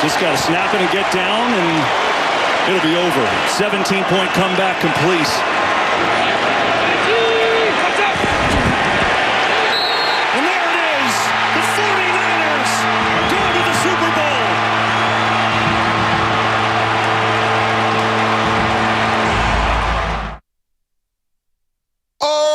Just got to snap it and get down, and it'll be over. 17-point comeback complete. And there it is. The 49ers go to the Super Bowl. Oh,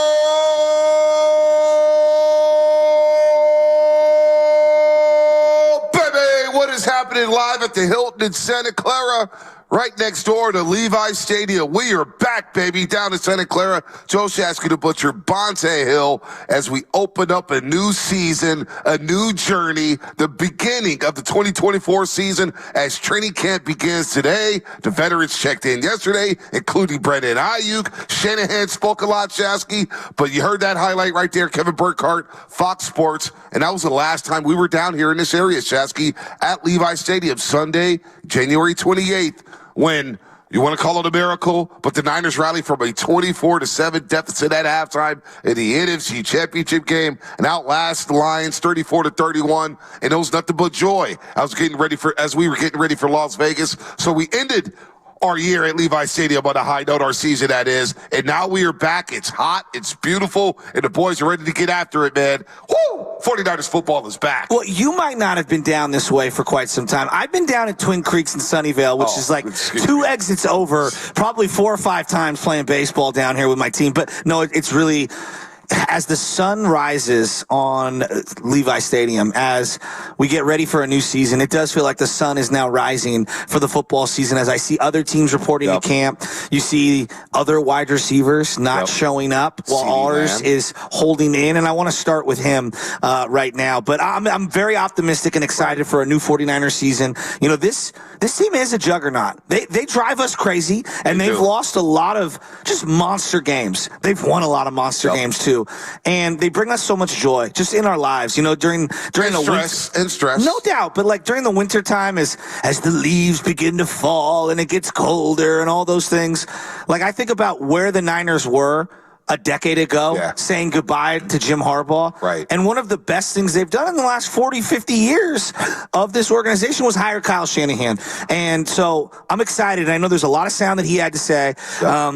baby, what is happening live at the Hilton in Santa Clara, right next door to Levi Stadium? We are back, baby, down in Santa Clara. Joe Shasky the Butcher, Bonte Hill, as we open up a new season, a new journey, the beginning of the 2024 season as training camp begins today. The veterans checked in yesterday, including Brendan Aiyuk. Shanahan spoke a lot, Shasky, but you heard that highlight right there, Kevin Burkhardt, Fox Sports, and that was the last time we were down here in this area, Shasky, at Levi Stadium, Sunday, January 28th, when you want to call it a miracle, but the Niners rallied from a 24-7 deficit at halftime in the NFC Championship game and outlast the Lions 34-31, and it was nothing but joy. As we were getting ready for Las Vegas, so we ended our year at Levi Stadium on a high note, our season that is, and now we are back. It's hot, it's beautiful, and the boys are ready to get after it, man. Woo! 49ers football is back. Well, you might not have been down this way for quite some time. I've been down at Twin Creeks in Sunnyvale, which is like 2 exits over, probably 4 or 5 times playing baseball down here with my team. But no, it's really, as the sun rises on Levi Stadium, as we get ready for a new season, it does feel like the sun is now rising for the football season. As I see other teams reporting to camp, you see other wide receivers not showing up while ours is holding in. And I want to start with him right now. But I'm very optimistic and excited for a new 49er season. You know, this team is a juggernaut. They drive us crazy, and they've lost a lot of just monster games. They've won a lot of monster games too. And they bring us so much joy just in our lives, you know, during the stress. No doubt. But like during the winter time, as the leaves begin to fall and it gets colder and all those things, like I think about where the Niners were a decade ago, saying goodbye to Jim Harbaugh. Right. And one of the best things they've done in the last 40, 50 years of this organization was hire Kyle Shanahan. And so I'm excited. I know there's a lot of sound that he had to say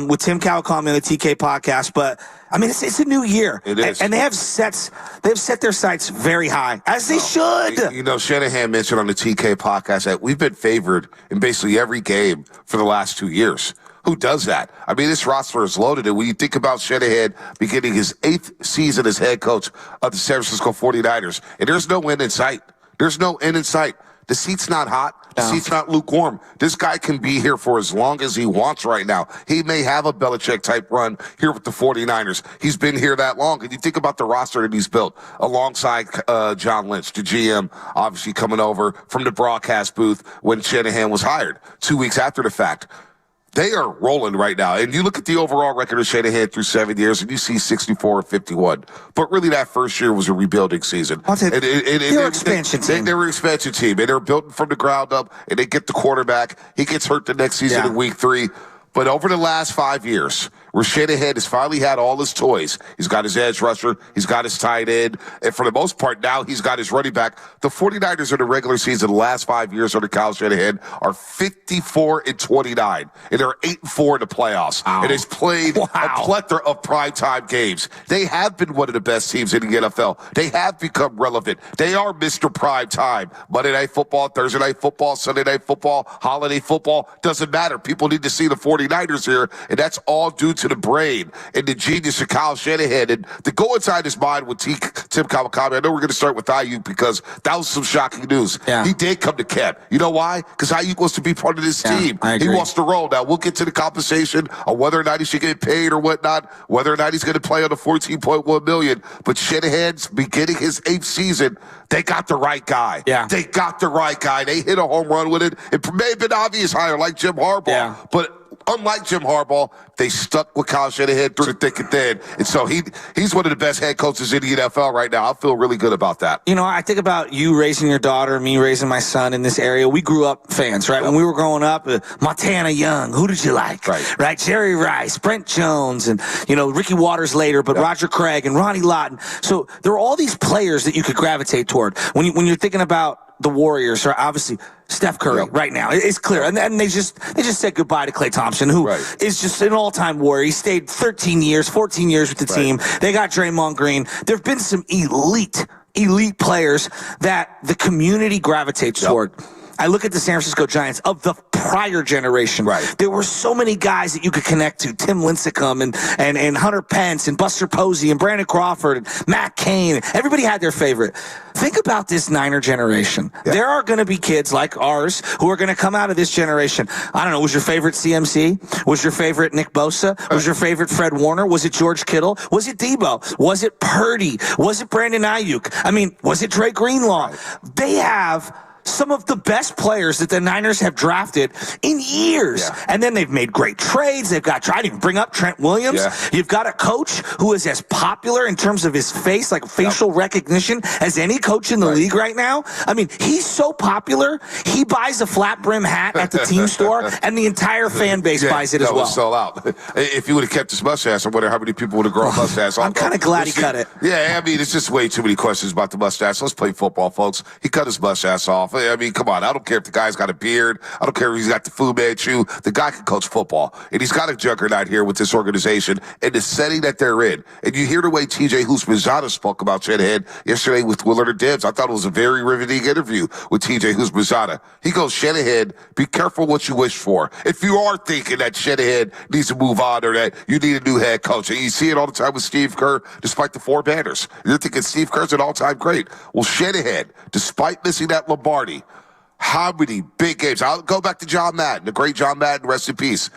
with Tim Kawakami on the TK podcast, but I mean, it's a new year. It is. And they've set their sights very high, as they should. You know, Shanahan mentioned on the TK podcast that we've been favored in basically every game for the last 2 years. Who does that? I mean, this roster is loaded. And when you think about Shanahan beginning his 8th season as head coach of the San Francisco 49ers, and there's no end in sight. There's no end in sight. The seat's not hot. The seat's not lukewarm. This guy can be here for as long as he wants right now. He may have a Belichick-type run here with the 49ers. He's been here that long. And you think about the roster that he's built alongside John Lynch, the GM, obviously coming over from the broadcast booth when Shanahan was hired 2 weeks after the fact. They are rolling right now. And you look at the overall record of Shanahan through 7 years, and you see 64-51. But really, that first year was a rebuilding season. They were an expansion team. They were an expansion team, and they're built from the ground up, and they get the quarterback. He gets hurt the next season in week 3. But over the last 5 years, where Shanahan has finally had all his toys, he's got his edge rusher, he's got his tight end, and for the most part now he's got his running back. The 49ers in the regular season the last 5 years under Kyle Shanahan are 54-29, and they're 8-4 in the playoffs. Wow. And it's played a plethora of primetime games. They have been one of the best teams in the NFL. They have become relevant. They are Mr. Prime Time. Monday Night Football, Thursday Night Football, Sunday Night Football, holiday football, doesn't matter. People need to see the 49ers here, and that's all due to the brain and the genius of Kyle Shanahan. And to go inside his mind with Tim Kawakami, I know we're going to start with Aiyuk because that was some shocking news. He did come to camp. You know why? Because Aiyuk wants to be part of this team. He wants to roll. Now, we'll get to the compensation on whether or not he should get paid or whatnot, whether or not he's going to play on the $14.1 million. But Shanahan's beginning his 8th season, they got the right guy. They got the right guy. They hit a home run with it. It may have been obvious hire like Jim Harbaugh, but unlike Jim Harbaugh, they stuck with Kyle Shanahan through the thick and thin. And so he's one of the best head coaches in the NFL right now. I feel really good about that. You know, I think about you raising your daughter, me raising my son in this area. We grew up fans, right? When we were growing up, Montana Young, who did you like? Right? Jerry Rice, Brent Jones, and, you know, Ricky Waters later, but Roger Craig and Ronnie Lott. So there were all these players that you could gravitate toward. When you're thinking about the Warriors are obviously Steph Curry right now. It's clear. And they just said goodbye to Klay Thompson, who is just an all-time warrior. He stayed 13 years, 14 years with the team. They got Draymond Green. There have been some elite players that the community gravitates toward. I look at the San Francisco Giants of the prior generation. There were so many guys that you could connect to. Tim Lincecum and Hunter Pence and Buster Posey and Brandon Crawford and Matt Cain. Everybody had their favorite. Think about this Niner generation. There are going to be kids like ours who are going to come out of this generation. I don't know, was your favorite CMC? Was your favorite Nick Bosa? Was your favorite Fred Warner? Was it George Kittle? Was it Debo? Was it Purdy? Was it Brandon Aiyuk? I mean, was it Dre Greenlaw? They have some of the best players that the Niners have drafted in years. And then they've made great trades. They've got, I didn't even bring up Trent Williams. You've got a coach who is as popular in terms of his face, like facial recognition, as any coach in the league right now. I mean, he's so popular, he buys a flat brim hat at the team store, and the entire fan base buys it as well. Sell out. If he would have kept his mustache, I wonder how many people would have grown a mustache. I'm kind of glad he cut it. Yeah, I mean, it's just way too many questions about the mustache. Let's play football, folks. He cut his mustache off. I mean, come on. I don't care if the guy's got a beard. I don't care if he's got the Fu Manchu. The guy can coach football. And he's got a juggernaut here with this organization and the setting that they're in. And you hear the way TJ Houshmandzadeh spoke about Shanahan yesterday with Willard and Dibbs. I thought it was a very riveting interview with TJ Houshmandzadeh. He goes, Shanahan, be careful what you wish for. If you are thinking that Shanahan needs to move on or that you need a new head coach, and you see it all the time with Steve Kerr, despite the 4 banners. You're thinking Steve Kerr's an all-time great. Well, Shanahan, despite missing that Lombardi, how many big games? I'll go back to John Madden, the great John Madden, rest in peace.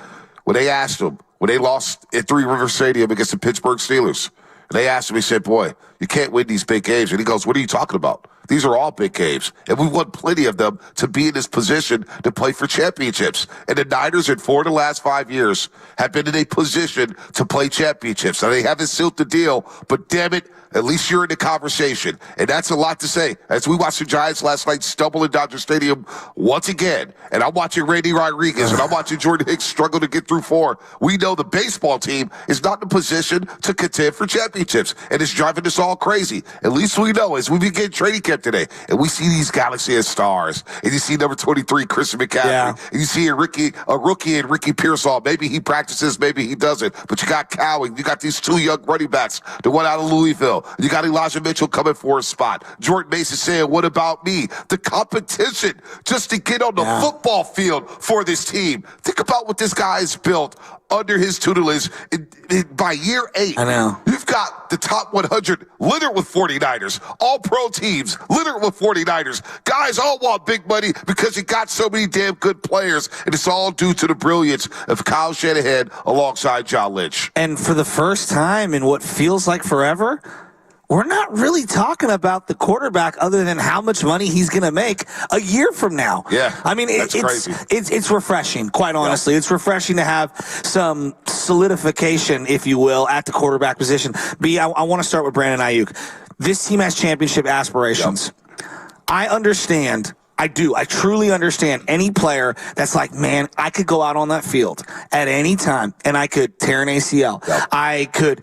When they asked him, when they lost at Three River Stadium against the Pittsburgh Steelers, and they asked him, he said, boy, you can't win these big games. And he goes, what are you talking about? These are all big games. And we won plenty of them to be in this position to play for championships. And the Niners in 4 of the last 5 years have been in a position to play championships. Now, they haven't sealed the deal, but damn it, at least you're in the conversation. And that's a lot to say. As we watched the Giants last night stumble in Dodger Stadium once again, and I'm watching Randy Rodriguez and I'm watching Jordan Hicks struggle to get through 4, we know the baseball team is not in a position to contend for championships. And it's driving us all crazy. At least we know as we begin training camp today, and we see these Galaxy as stars, and you see number 23, Christian McCaffrey, and you see a rookie and Ricky Pearsall. Maybe he practices, maybe he doesn't. But you got Cowing, you got these 2 young running backs, the one out of Louisville. You got Elijah Mitchell coming for a spot. Jordan Mason saying, what about me? The competition just to get on the football field for this team. Think about what this guy has built under his tutelage by year 8. I know. You've got the top 100 littered with 49ers. All pro teams littered with 49ers. Guys all want big money because you got so many damn good players. And it's all due to the brilliance of Kyle Shanahan alongside John Lynch. And for the first time in what feels like forever, we're not really talking about the quarterback other than how much money he's going to make a year from now. I mean, it's refreshing, quite honestly. It's refreshing to have some solidification, if you will, at the quarterback position. I want to start with Brandon Aiyuk. This team has championship aspirations. I understand. I do. I truly understand any player that's like, man, I could go out on that field at any time and I could tear an ACL. I could,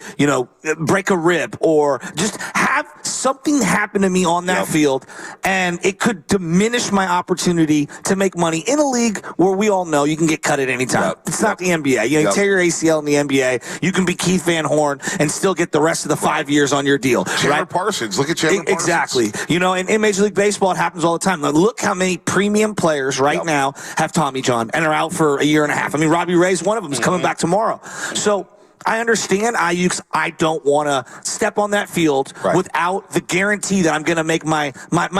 break a rib or just have something happen to me on that field, and it could diminish my opportunity to make money in a league where we all know you can get cut at any time. It's not the NBA. You tear your ACL in the NBA, you can be Keith Van Horn and still get the rest of the 5 years on your deal. Chandler Parsons. Look at Chandler Parsons. Exactly. In Major League Baseball, it happens all the time. Now, look how many premium players right now have Tommy John and are out for a year and a half. I mean, Robbie Ray's one of them. He's coming back tomorrow. So I understand Aiyuk's. I don't want to step on that field without the guarantee that I'm going to make my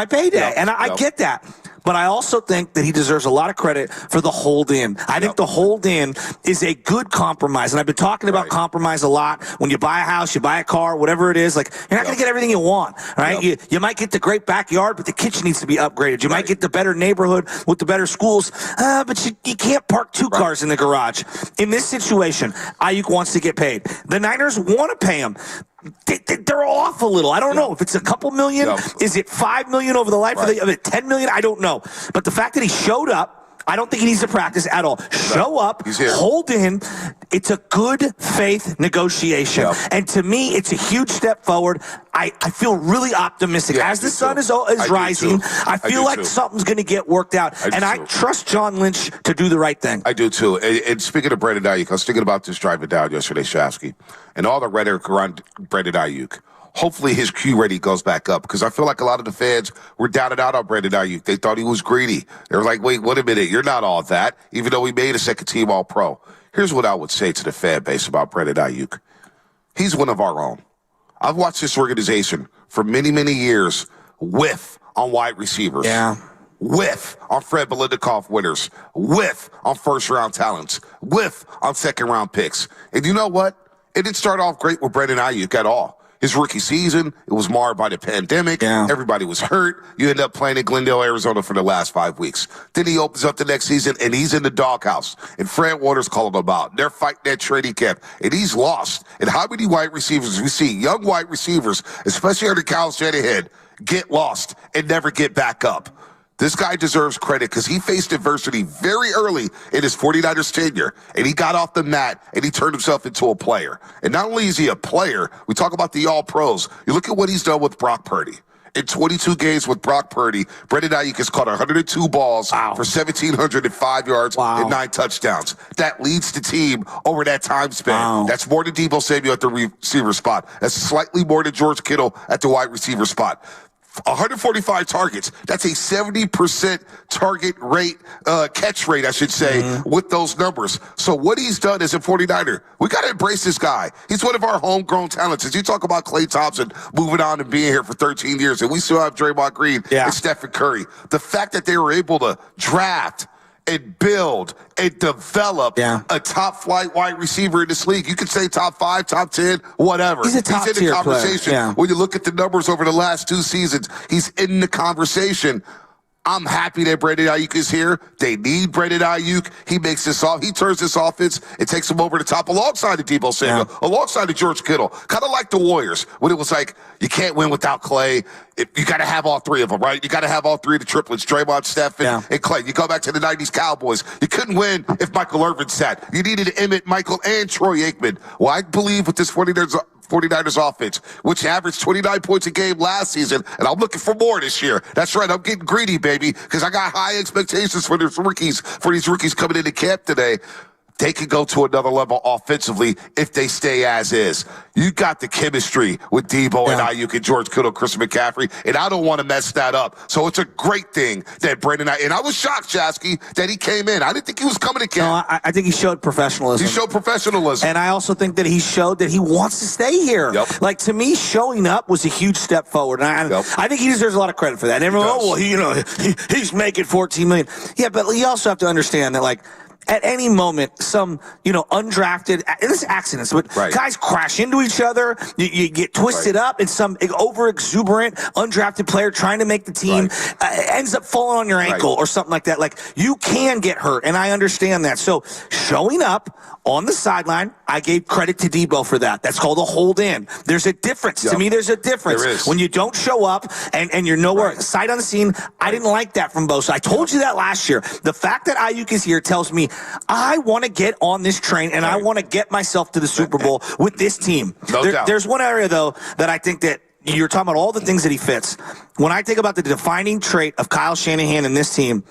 payday. And I get that. But I also think that he deserves a lot of credit for the hold-in. I think the hold-in is a good compromise. And I've been talking about compromise a lot. When you buy a house, you buy a car, whatever it is, like, you're not going to get everything you want, right? You might get the great backyard, but the kitchen needs to be upgraded. You might get the better neighborhood with the better schools, but you can't park 2 cars in the garage. In this situation, Aiyuk wants to get paid. The Niners want to pay him. They're off a little. I don't know if it's a couple million. Is it $5 million over the life of it? $10 million? I don't know. But the fact that he showed up, I don't think he needs to practice at all. Show up, hold in. It's a good faith negotiation. Yep. And to me, it's a huge step forward. I feel really optimistic. Yeah, As the sun is rising, I feel like something's going to get worked out. I trust John Lynch to do the right thing. I do, too. And speaking of Brandon Aiyuk, I was thinking about this driving down yesterday, Shafsky, and all the rhetoric around Brandon Aiyuk. Hopefully his Q rating goes back up, because I feel like a lot of the fans were down and out on Brandon Aiyuk. They thought he was greedy. They were like, wait a minute, you're not all that, even though he made a second-team All-Pro. Here's what I would say to the fan base about Brandon Aiyuk. He's one of our own. I've watched this organization for many, many years whiff on wide receivers. Yeah. Whiff on Fred Biletnikoff winners. Whiff on first-round talents. Whiff on second-round picks. And you know what? It didn't start off great with Brandon Aiyuk at all. His rookie season, it was marred by the pandemic. Yeah. Everybody was hurt. You end up playing in Glendale, Arizona for the last 5 weeks. Then he opens up the next season, and he's in the doghouse. And Fred Waters called him out. They're fighting that training camp, and he's lost. And how many wide receivers we see, young wide receivers, especially under Kyle Shanahan, get lost and never get back up? This guy deserves credit because he faced adversity very early in his 49ers tenure, and he got off the mat, and he turned himself into a player. And not only is he a player, we talk about the All-Pros. You look at what he's done with Brock Purdy. In 22 games with Brock Purdy, Brandon Aiyuk has caught 102 balls for 1,705 yards and 9 touchdowns. That leads the team over that time span. That's more than Deebo Samuel at the receiver spot. That's slightly more than George Kittle at the wide receiver spot. 145 targets. That's a 70% target rate, catch rate, I should say, with those numbers. So what he's done as a 49er, we got to embrace this guy. He's one of our homegrown talents. As you talk about Klay Thompson moving on and being here for 13 years, and we still have Draymond Green and Stephen Curry. The fact that they were able to draft and build and develop a top-flight wide receiver in this league. You could say top 5, top 10, whatever. He's a top-tier conversation. player. Yeah. When you look at the numbers over the last 2 seasons, he's in the conversation. I'm happy that Brandon Aiyuk is here. They need Brandon Aiyuk. He makes this off. He turns this offense and takes them over the top alongside the Deebo Samuel, alongside the George Kittle. Kind of like the Warriors, when it was like, you can't win without Klay. You got to have all 3 of them, right? You got to have all 3 of the triplets, Draymond, Steph, and Klay. You go back to the 90s Cowboys. You couldn't win if Michael Irvin sat. You needed Emmett, Michael, and Troy Aikman. Well, I believe with this 49ers offense, which averaged 29 points a game last season, and I'm looking for more this year. That's right, I'm getting greedy, baby, because I got high expectations for these rookies coming into camp today. They could go to another level offensively if they stay as is. You got the chemistry with Deebo and Aiyuk and George Kittle, Christian McCaffrey, and I don't want to mess that up. So it's a great thing that Brandon and I was shocked, Jasky, that he came in. I didn't think he was coming to camp. No, I think he showed professionalism. He showed professionalism. And I also think that he showed that he wants to stay here. Like, to me, showing up was a huge step forward. And I think he deserves a lot of credit for that. And everyone, he's making $14 million. Yeah, but you also have to understand that, like, at any moment, some, undrafted, and this is accidents, but guys crash into each other, you get twisted up, and some over-exuberant, undrafted player trying to make the team ends up falling on your ankle or something like that. Like, you can get hurt, and I understand that. So, showing up on the sideline, I gave credit to Deebo for that. That's called a hold in. There's a difference. To me, there's a difference. There is. When you don't show up and you're nowhere, sight unseen, I didn't like that from Bosa. I told you that last year. The fact that Aiyuk is here tells me I want to get on this train, and I want to get myself to the Super Bowl with this team. No doubt. There's one area, though, that I think that you're talking about all the things that he fits. When I think about the defining trait of Kyle Shanahan and this team,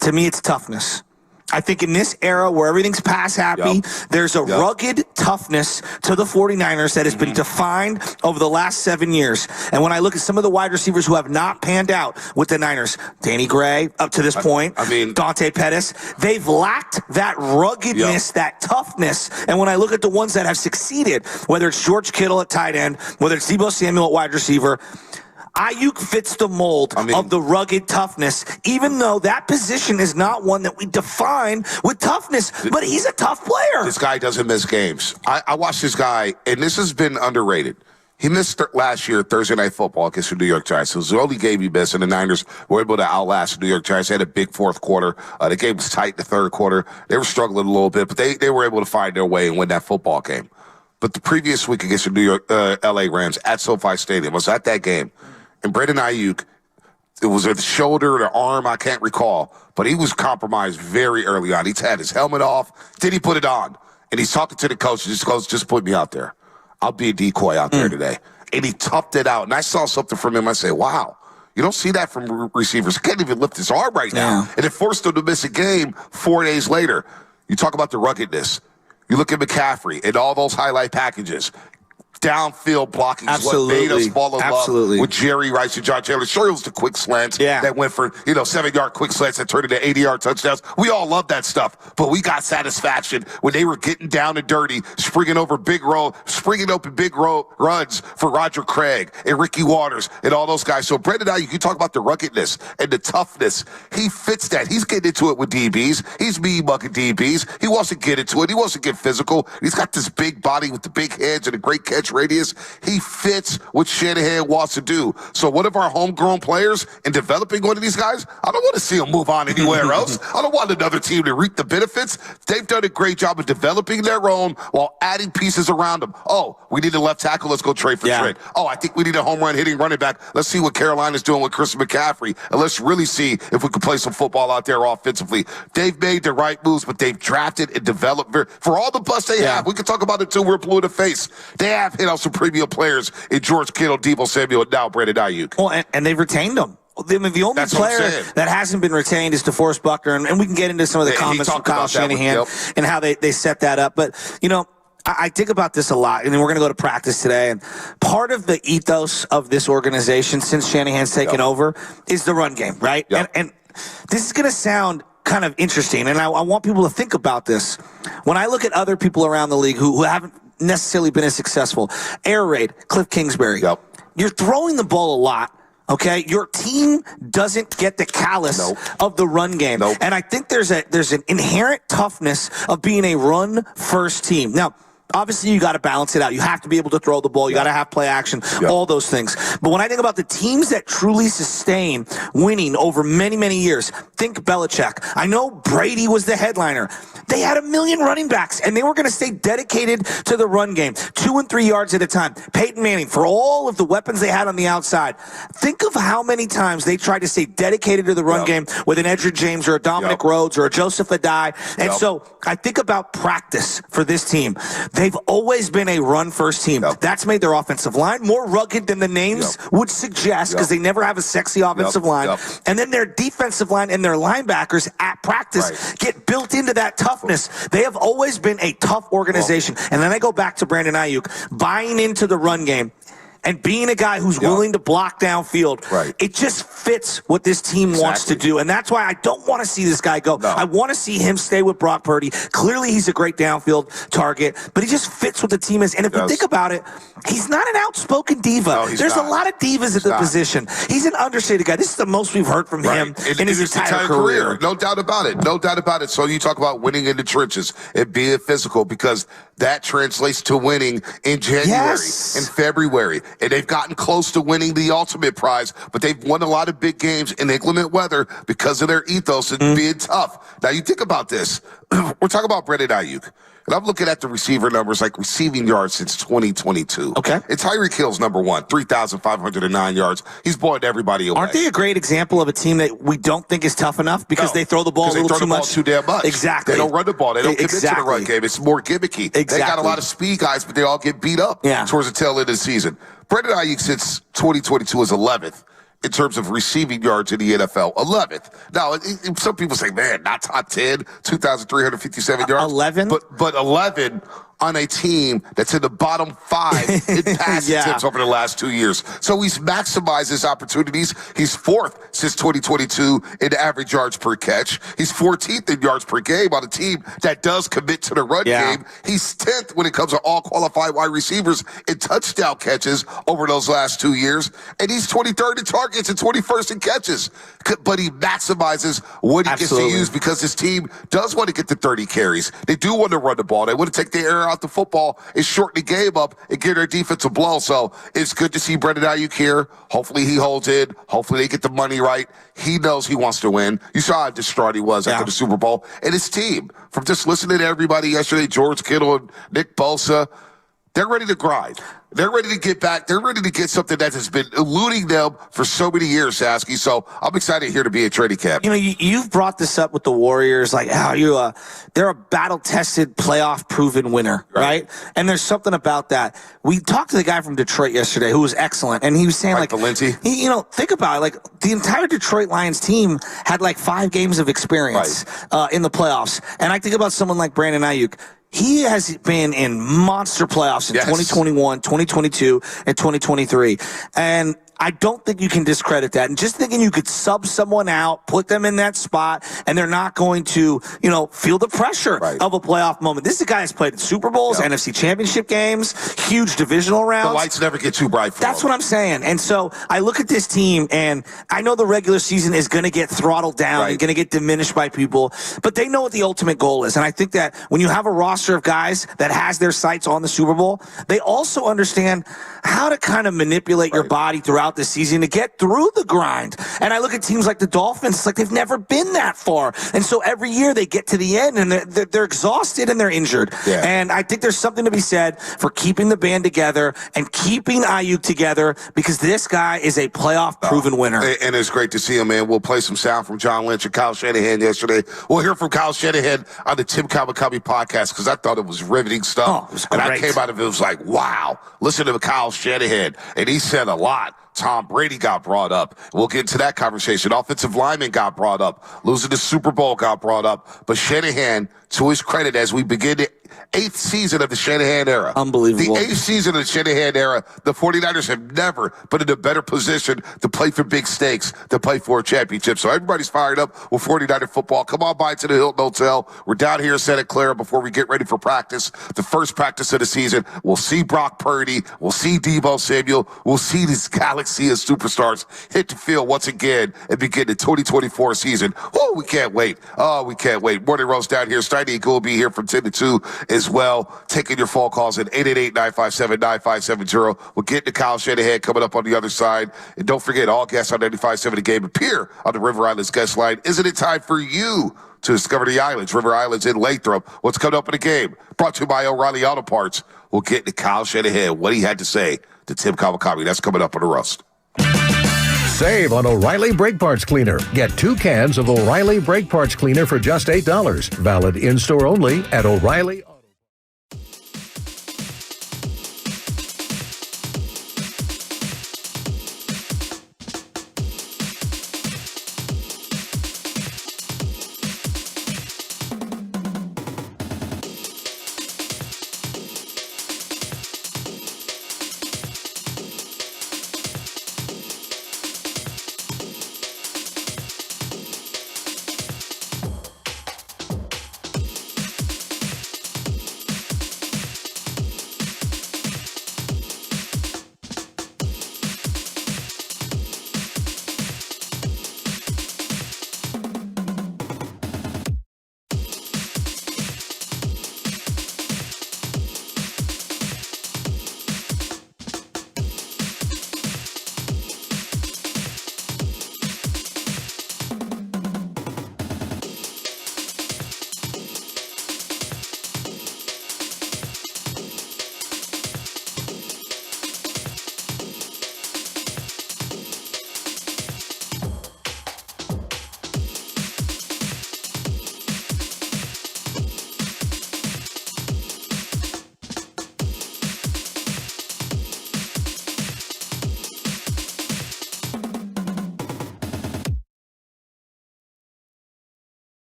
to me, it's toughness. I think in this era where everything's pass happy, there's a rugged toughness to the 49ers that has been defined over the last 7 years. And when I look at some of the wide receivers who have not panned out with the Niners, Danny Gray, up to this point, Dante Pettis, they've lacked that ruggedness, that toughness. And when I look at the ones that have succeeded, whether it's George Kittle at tight end, whether it's Deebo Samuel at wide receiver, Aiyuk fits the mold of the rugged toughness, even though that position is not one that we define with toughness, but he's a tough player. This guy doesn't miss games. I watched this guy, and this has been underrated. He missed last year Thursday Night Football against the New York Giants. It was the only game he missed, and the Niners were able to outlast the New York Giants. They had a big fourth quarter. The game was tight in the third quarter. They were struggling a little bit, but they were able to find their way and win that football game. But the previous week against the New York LA Rams at SoFi Stadium, I was at that game. And Brandon Aiyuk, it was the shoulder or the arm, I can't recall. But he was compromised very early on. He had his helmet off. Then he put it on. And he's talking to the coach. He just goes, just put me out there. I'll be a decoy out there today. And he toughed it out. And I saw something from him. I say, wow, you don't see that from receivers. He can't even lift his arm right now. And it forced him to miss a game 4 days later. You talk about the ruggedness. You look at McCaffrey and all those highlight packages. Downfield blocking is what made us fall in love with Jerry Rice and John Chandler. Sure, it was the quick slants that went for, 7-yard quick slants that turned into 80-yard touchdowns. We all love that stuff, but we got satisfaction when they were getting down and dirty, springing open big runs for Roger Craig and Ricky Waters and all those guys. So Brandon Aiyuk, you talk about the ruggedness and the toughness. He fits that. He's getting into it with DBs. He's mean-mugging DBs. He wants to get into it. He wants to get physical. He's got this big body with the big hands and a great catch radius. He fits what Shanahan wants to do. So one of our homegrown players in developing one of these guys, I don't want to see him move on anywhere else. I don't want another team to reap the benefits. They've done a great job of developing their own while adding pieces around them. Oh, we need a left tackle. Let's go trade for Trent. Oh, I think we need a home run hitting running back. Let's see what Carolina's doing with Chris McCaffrey. And let's really see if we can play some football out there offensively. They've made the right moves, but they've drafted and developed. For all the busts they have, we can talk about it until we're blue in the face. They have hit on some premium players in George Kittle, Deebo Samuel, and now Brandon Aiyuk. Well, and they've retained them. The only player that hasn't been retained is DeForest Buckner, and we can get into some of the comments from Kyle Shanahan and how they set that up. But, I think about this a lot, and then we're going to go to practice today. And part of the ethos of this organization since Shanahan's taken over is the run game, right? And this is going to sound kind of interesting, and I want people to think about this. When I look at other people around the league who haven't necessarily been as successful, Air Raid, Cliff Kingsbury, you're throwing the ball a lot. Okay, your team doesn't get the callus of the run game, and I think there's an inherent toughness of being a run-first team. Now, obviously, you got to balance it out. You have to be able to throw the ball. You got to have play action, all those things. But when I think about the teams that truly sustain winning over many, many years, think Belichick. I know Brady was the headliner. They had 1 million running backs, and they were going to stay dedicated to the run game, 2 and 3 yards at a time. Peyton Manning, for all of the weapons they had on the outside, think of how many times they tried to stay dedicated to the run game with an Edgerrin James or a Dominic Rhodes or a Joseph Adai. And so I think about practice for this team. They've always been a run-first team. That's made their offensive line more rugged than the names would suggest because they never have a sexy offensive line. And then their defensive line and their linebackers at practice get built into that toughness. They have always been a tough organization. And then I go back to Brandon Aiyuk, buying into the run game and being a guy who's willing to block downfield. It just fits what this team wants to do. And that's why I don't want to see this guy go. I want to see him stay with Brock Purdy. Clearly, he's a great downfield target, but he just fits what the team is. And if you think about it, he's not an outspoken diva. There's a lot of divas at the position. He's an understated guy. This is the most we've heard from him in his entire career. No doubt about it. No doubt about it. So you talk about winning in the trenches and being physical because that translates to winning in January, in February. And they've gotten close to winning the ultimate prize, but they've won a lot of big games in inclement weather because of their ethos and being tough. Now, you think about this. We're talking about Brandon Aiyuk. And I'm looking at the receiver numbers, like receiving yards since 2022. And Tyreek Hill's number one, 3,509 yards. He's blowing everybody away. Aren't they a great example of a team that we don't think is tough enough because they throw the ball a little too much? Too damn much. Exactly. They don't run the ball. They don't commit to the run game. It's more gimmicky. They got a lot of speed guys, but they all get beat up towards the tail end of the season. Brandon Aiyuk since 2022 is 11th. In terms of receiving yards in the NFL, 11th. Now, some people say, man, not top 10, 2,357 yards. 11? But 11 on a team that's in the bottom 5 in pass attempts over the last 2 years. So he's maximized his opportunities. He's 4th since 2022 in average yards per catch. He's 14th in yards per game on a team that does commit to the run game. He's 10th when it comes to all qualified wide receivers in touchdown catches over those last 2 years. And he's 23rd in targets and 21st in catches. But he maximizes what he gets to use because his team does want to get to 30 carries. They do want to run the ball. They want to take the air out the football and shorten the game up and get their defense a blow. So it's good to see Brandon Aiyuk here. Hopefully he holds in. Hopefully they get the money right. He knows he wants to win. You saw how distraught he was after the Super Bowl. And his team, from just listening to everybody yesterday, George Kittle and Nick Bosa, They're ready to grind. They're ready to get back. They're ready to get something that has been eluding them for so many years, Sasky. So I'm excited here to be a training camp. You know, you've brought this up with the Warriors, like how they're a battle-tested, playoff-proven winner, right? And there's something about that. We talked to the guy from Detroit yesterday who was excellent, and he was saying, Mike Valenti. Think about it. Like, the entire Detroit Lions team had like 5 games of experience in the playoffs. And I think about someone like Brandon Aiyuk. He has been in monster playoffs in 2021, 2022, and 2023. And I don't think you can discredit that. And just thinking you could sub someone out, put them in that spot, and they're not going to, feel the pressure of a playoff moment. This is a guy that's played in Super Bowls, NFC Championship games, huge divisional rounds. The lights never get too bright for That's him. what I'm saying. And so I look at this team, and I know the regular season is going to get throttled down and going to get diminished by people, but they know what the ultimate goal is. And I think that when you have a roster of guys that has their sights on the Super Bowl, they also understand how to kind of manipulate your body throughout the season to get through the grind. And I look at teams like the Dolphins, it's like they've never been that far. And so every year they get to the end and they're exhausted and they're injured. Yeah. And I think there's something to be said for keeping the band together and keeping Aiyuk together, because this guy is a playoff-proven winner. And it's great to see him, man. We'll play some sound from John Lynch and Kyle Shanahan yesterday. We'll hear from Kyle Shanahan on the Tim Kawakami podcast, because I thought it was riveting stuff. Oh, it was great. And I came out of it was like, wow, listen to Kyle Shanahan. And he said a lot. Tom Brady got brought up. We'll get into that conversation. Offensive lineman got brought up. Losing the Super Bowl got brought up. But Shanahan, to his credit, as we begin the 8th season of the Shanahan era. Unbelievable. The 8th season of the Shanahan era, the 49ers have never been in a better position to play for big stakes, to play for a championship. So everybody's fired up with 49er football. Come on by to the Hilton Hotel. We're down here in Santa Clara before we get ready for practice. The first practice of the season. We'll see Brock Purdy. We'll see Deebo Samuel. We'll see this galaxy of superstars hit the field once again and begin the 2024 season. Oh, we can't wait. Oh, we can't wait. Morning Roast down here. Steiny and Cool will be here from 10 to 2 as well. Taking your phone calls at 888-957-9570. We'll get to Kyle Shanahan coming up on the other side. And don't forget, all guests on 95.7 The Game appear on the River Islands guest line. Isn't it time for you to discover the islands? River Islands in Lathrop. What's coming up in the game? Brought to you by O'Reilly Auto Parts. We'll get to Kyle Shanahan, what he had to say to Tim Kawakami. That's coming up on the Roast. Save on O'Reilly Brake Parts Cleaner. Get 2 cans of O'Reilly Brake Parts Cleaner for just $8. Valid in-store only at O'Reilly.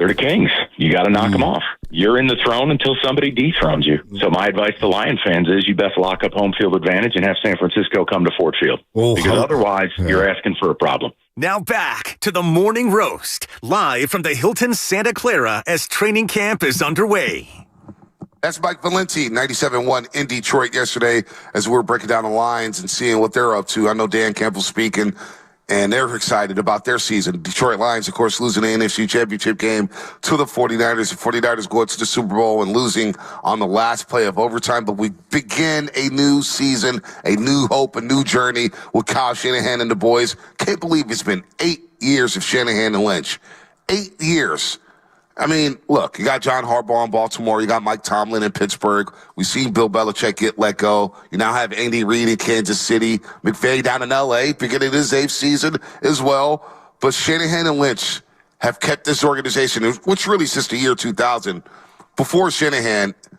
They're the Kings. You got to knock them off. You're in the throne until somebody dethrones you. So my advice to Lions fans is you best lock up home field advantage and have San Francisco come to Ford Field. Because otherwise, you're asking for a problem. Now back to the Morning Roast, live from the Hilton Santa Clara as training camp is underway. That's Mike Valenti, 97.1 in Detroit yesterday as we were breaking down the Lions and seeing what they're up to. I know Dan Campbell's speaking, and they're excited about their season. Detroit Lions, of course, losing the NFC Championship game to the 49ers. The 49ers going to the Super Bowl and losing on the last play of overtime. But we begin a new season, a new hope, a new journey with Kyle Shanahan and the boys. Can't believe it's been 8 years of Shanahan and Lynch. 8 years. I mean, look, you got John Harbaugh in Baltimore. You got Mike Tomlin in Pittsburgh. We've seen Bill Belichick get let go. You now have Andy Reid in Kansas City. McVay down in L.A., beginning his 8th season as well. But Shanahan and Lynch have kept this organization, which really since the year 2000, before Shanahan, it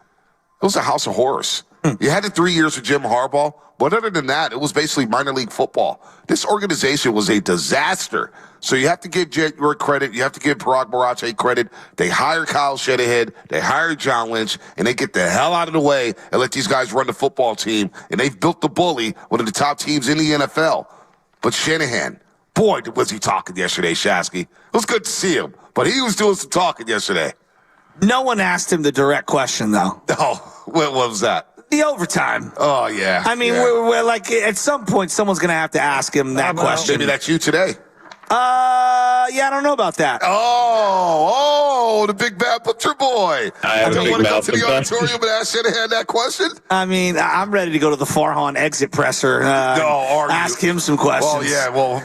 was a house of horrors. You had the 3 years with Jim Harbaugh, but other than that, it was basically minor league football. This organization was a disaster. So you have to give January credit. You have to give Parag Marache credit. They hired Kyle Shanahan. They hired John Lynch, and they get the hell out of the way and let these guys run the football team. And they've built the bully, one of the top teams in the NFL. But Shanahan, boy, was he talking yesterday, Shasky. It was good to see him, but he was doing some talking yesterday. No one asked him the direct question, though. Oh, what was that? The overtime. Oh, yeah. I mean, we're like, at some point, someone's going to have to ask him that question. Maybe that's you today. Yeah, I don't know about that. The big bad butcher boy. I don't want to go to the auditorium and ask Shanahan that question. I mean, I'm ready to go to the Farhan exit presser. Ask him some questions.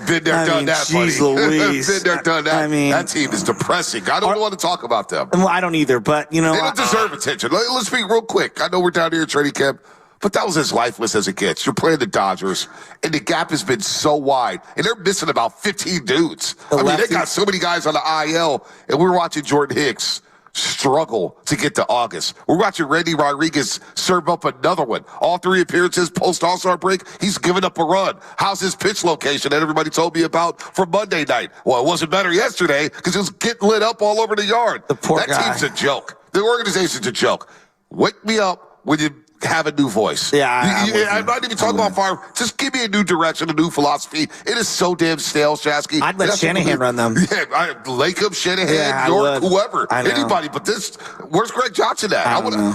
Been there, done that, buddy. Jeez Louise. Been there, done that. I mean, that team is depressing. I don't want to talk about them. Well, I don't either, but, you know. They don't deserve attention. Let's be real quick. I know we're down here at training camp, but that was as lifeless as it gets. You're playing the Dodgers, and the gap has been so wide, and they're missing about 15 dudes. They got so many guys on the IL, and we're watching Jordan Hicks struggle to get to August. We're watching Randy Rodriguez serve up another one. All 3 appearances post-All-Star break, he's given up a run. How's his pitch location that everybody told me about for Monday night? Well, it wasn't better yesterday because it was getting lit up all over the yard. The poor guy. That team's a joke. The organization's a joke. Wake me up when you have a new voice. I'm not even talking about fire. Just give me a new direction, a new philosophy. It is so damn stale, Shasky. I'd let Shanahan run them. Yeah, Lacob, Shanahan, York, whoever, anybody. But where's Greg Johnson at?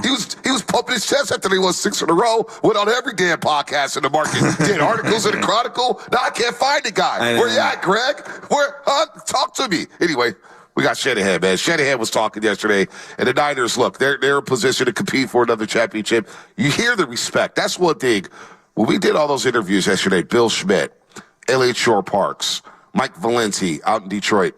He was pumping his chest after they won 6 in a row. Went on every damn podcast in the market. Did articles in the Chronicle. Now I can't find the guy. Where you at, Greg? Talk to me. Anyway. We got Shanahan, man. Shanahan was talking yesterday, and the Niners, look, they're in position to compete for another championship. You hear the respect. That's one thing. When we did all those interviews yesterday, Bill Schmidt, Elliott Shore-Parks, Mike Valenti out in Detroit,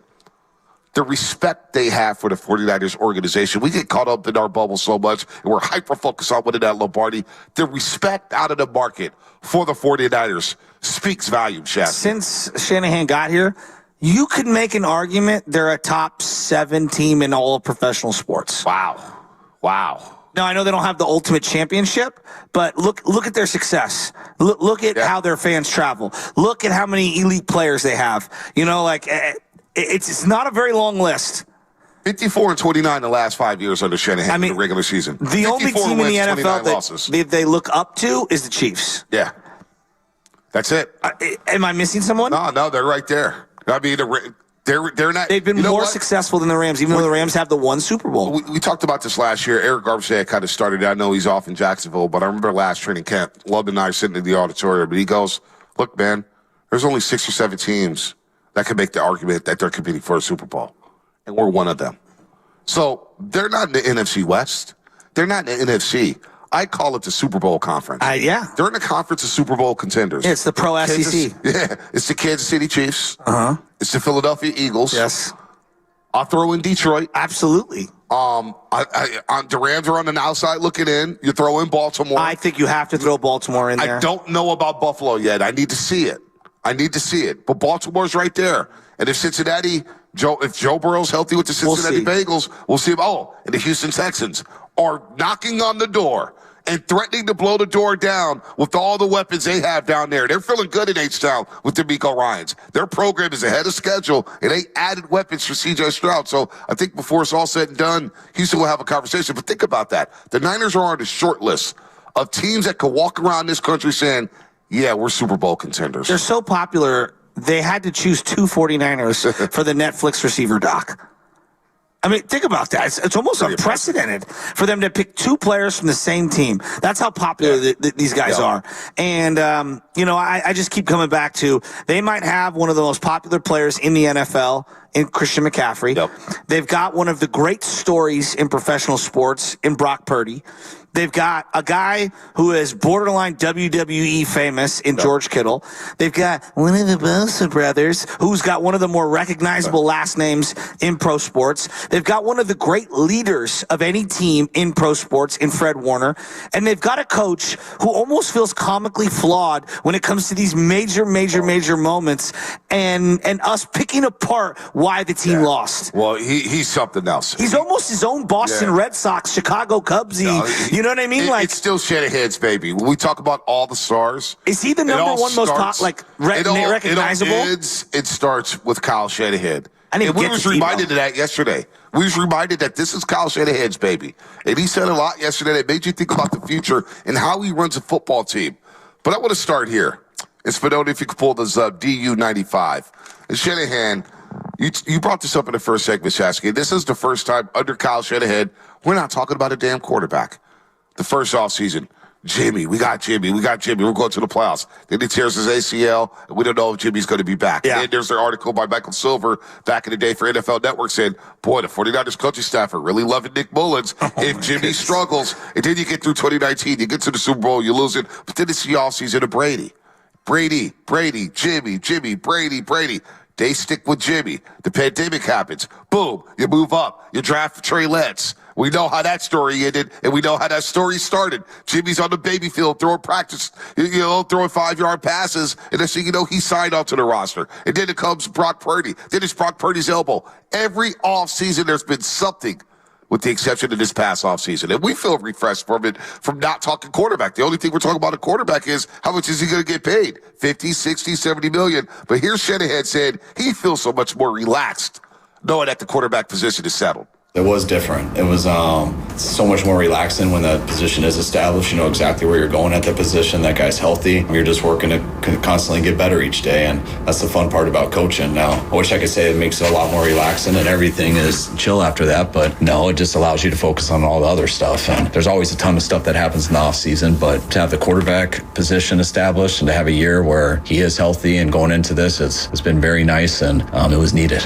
the respect they have for the 49ers organization. We get caught up in our bubble so much, and we're hyper-focused on winning that Lombardi. The respect out of the market for the 49ers speaks volumes, Shaq. Since Shanahan got here, you could make an argument they're a top 7 team in all of professional sports. Wow. Now, I know they don't have the ultimate championship, but look at their success. Look at how their fans travel. Look at how many elite players they have. You know, like, it's not a very long list. 54-29 the last 5 years under Shanahan in the regular season. The only team in the NFL that they look up to is the Chiefs. Yeah. That's it. Am I missing someone? No, they're right there. I mean, they're not. They've been more successful than the Rams, even though the Rams have the 1 Super Bowl. We talked about this last year. Eric Armstead kind of started. I know he's off in Jacksonville, but I remember last training camp, Love and I are sitting in the auditorium, but he goes, look, man, there's only 6 or 7 teams that can make the argument that they're competing for a Super Bowl, and we're one of them. So they're not in the NFC West. They're not in the NFC. I call it the Super Bowl conference. They're in the conference of Super Bowl contenders. Yeah, it's the pro SEC. It's the Kansas City Chiefs. It's the Philadelphia Eagles. Yes. I'll throw in Detroit. Absolutely. The Rams are on the outside looking in. You throw in Baltimore. I think you have to throw Baltimore in there. I don't know about Buffalo yet. I need to see it. But Baltimore's right there. And if Cincinnati, if Joe Burrow's healthy with the Cincinnati Bengals, we'll see him. And the Houston Texans are knocking on the door. and threatening to blow the door down with all the weapons they have down there. They're feeling good in H-Town with DeMeco Ryans. Their program is ahead of schedule, and they added weapons for C.J. Stroud. So I think before it's all said and done, Houston will have a conversation. But think about that. The Niners are on the short list of teams that could walk around this country saying, yeah, we're Super Bowl contenders. They're so popular, they had to choose 2 49ers for the Netflix receiver doc. I mean, think about that. It's almost unprecedented for them to pick 2 players from the same team. That's how popular these guys are. And, I just keep coming back to they might have one of the most popular players in the NFL in Christian McCaffrey. Yep. They've got one of the great stories in professional sports in Brock Purdy. They've got a guy who is borderline WWE famous in George Kittle. They've got one of the Bosa brothers who's got one of the more recognizable last names in pro sports. They've got one of the great leaders of any team in pro sports in Fred Warner. And they've got a coach who almost feels comically flawed when it comes to these major moments and us picking apart why the team lost. Well, he's something else. He's almost his own Boston Red Sox, Chicago Cubsy. You know what I mean? It's still Shanahan's baby. When we talk about all the stars, is he the number one most recognizable? It starts with Kyle Shanahan. And we was reminded of that yesterday. We was reminded that this is Kyle Shanahan's baby. And he said a lot yesterday that made you think about the future and how he runs a football team. But I want to start here. And Spadoni, if you could pull this up, DU95. And Shanahan, you brought this up in the first segment, Shasky. This is the first time under Kyle Shanahan we're not talking about a damn quarterback. The first offseason, Jimmy, we got Jimmy. We're going to the playoffs. Then he tears his ACL, and we don't know if Jimmy's going to be back. Yeah. And there's an article by Michael Silver back in the day for NFL Network saying, boy, the 49ers coaching staff are really loving Nick Mullins. If Jimmy struggles, and then you get through 2019, you get to the Super Bowl, you lose it. But then it's the offseason of Brady. Brady, Jimmy, Brady. They stick with Jimmy. The pandemic happens. Boom, you move up. You draft Trey Lance. We know how that story ended, and we know how that story started. Jimmy's on the baby field throwing practice, throwing 5-yard passes, and next thing you know, he signed onto the roster. And then it comes Brock Purdy. Then it's Brock Purdy's elbow. Every offseason, there's been something, with the exception of this past offseason. And we feel refreshed from it, from not talking quarterback. The only thing we're talking about a quarterback is how much is he going to get paid? 50, 60, 70 million. But here Shanahan said he feels so much more relaxed knowing that the quarterback position is settled. It was different. It was so much more relaxing when the position is established. You know exactly where you're going at the position. That guy's healthy. You're just working to constantly get better each day, and that's the fun part about coaching. Now, I wish I could say it makes it a lot more relaxing and everything is chill after that, but no, it just allows you to focus on all the other stuff. And there's always a ton of stuff that happens in the off season, but to have the quarterback position established and to have a year where he is healthy and going into this, it's been very nice, and it was needed.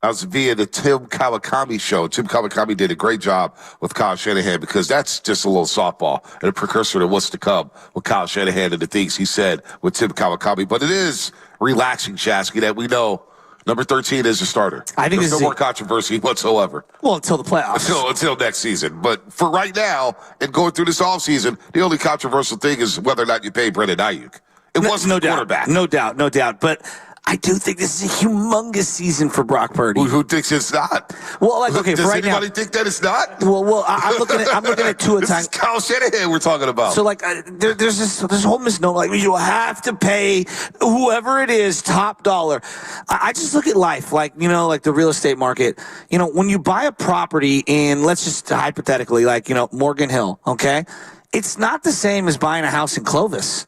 I was via the Tim Kawakami show. Tim Kawakami did a great job with Kyle Shanahan because that's just a little softball and a precursor to what's to come with Kyle Shanahan and the things he said with Tim Kawakami. But it is relaxing, Shasky, that we know number 13 is a starter. I think there's no more controversy whatsoever. Well, until the playoffs. Until next season. But for right now and going through this offseason, the only controversial thing is whether or not you pay Brandon Aiyuk. It wasn't the quarterback. No doubt. But I do think this is a humongous season for Brock Purdy. Who thinks it's not? Well, does right anybody now, think that it's not? Well, I'm looking at Tua. This is Kyle Shanahan we're talking about. So there's this whole misnomer you have to pay whoever it is top dollar. I just look at life like the real estate market. When you buy a property in, let's just hypothetically Morgan Hill, okay, it's not the same as buying a house in Clovis.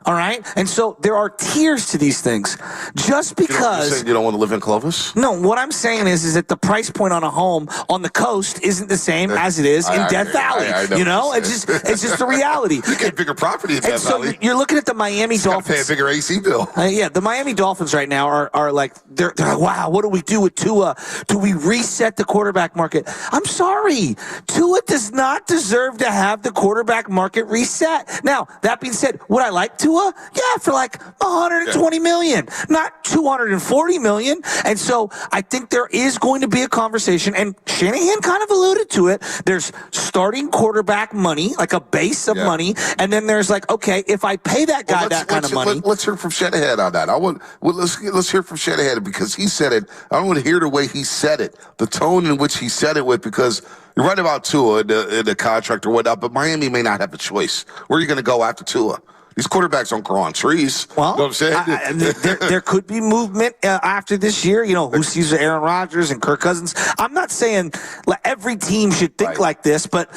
All right? And so there are tiers to these things. Just because... You're saying you don't want to live in Clovis? No, what I'm saying is that the price point on a home on the coast isn't the same as it is in Death Valley. It's just a reality. You get a bigger property in Death Valley. So you're looking at the Miami Dolphins. Pay a bigger AC bill. The Miami Dolphins right now are like, they're like, wow, what do we do with Tua? Do we reset the quarterback market? I'm sorry. Tua does not deserve to have the quarterback market reset. Now, that being said, would I like Tua Tua? Yeah, for like $120 million, not $240 million. And so I think there is going to be a conversation, and Shanahan kind of alluded to it. There's starting quarterback money, like a base of money, and then there's like, okay, if I pay that guy that kind of money. Let's hear from Shanahan on that. Let's hear from Shanahan because he said it. I don't want to hear the way he said it, the tone in which he said it with, because you're right about Tua in the contract or whatnot, but Miami may not have a choice. Where are you going to go after Tua? These quarterbacks don't grow on trees. Well, you know what I'm saying? there could be movement after this year. You know, who sees Aaron Rodgers and Kirk Cousins? I'm not saying every team should think like this, but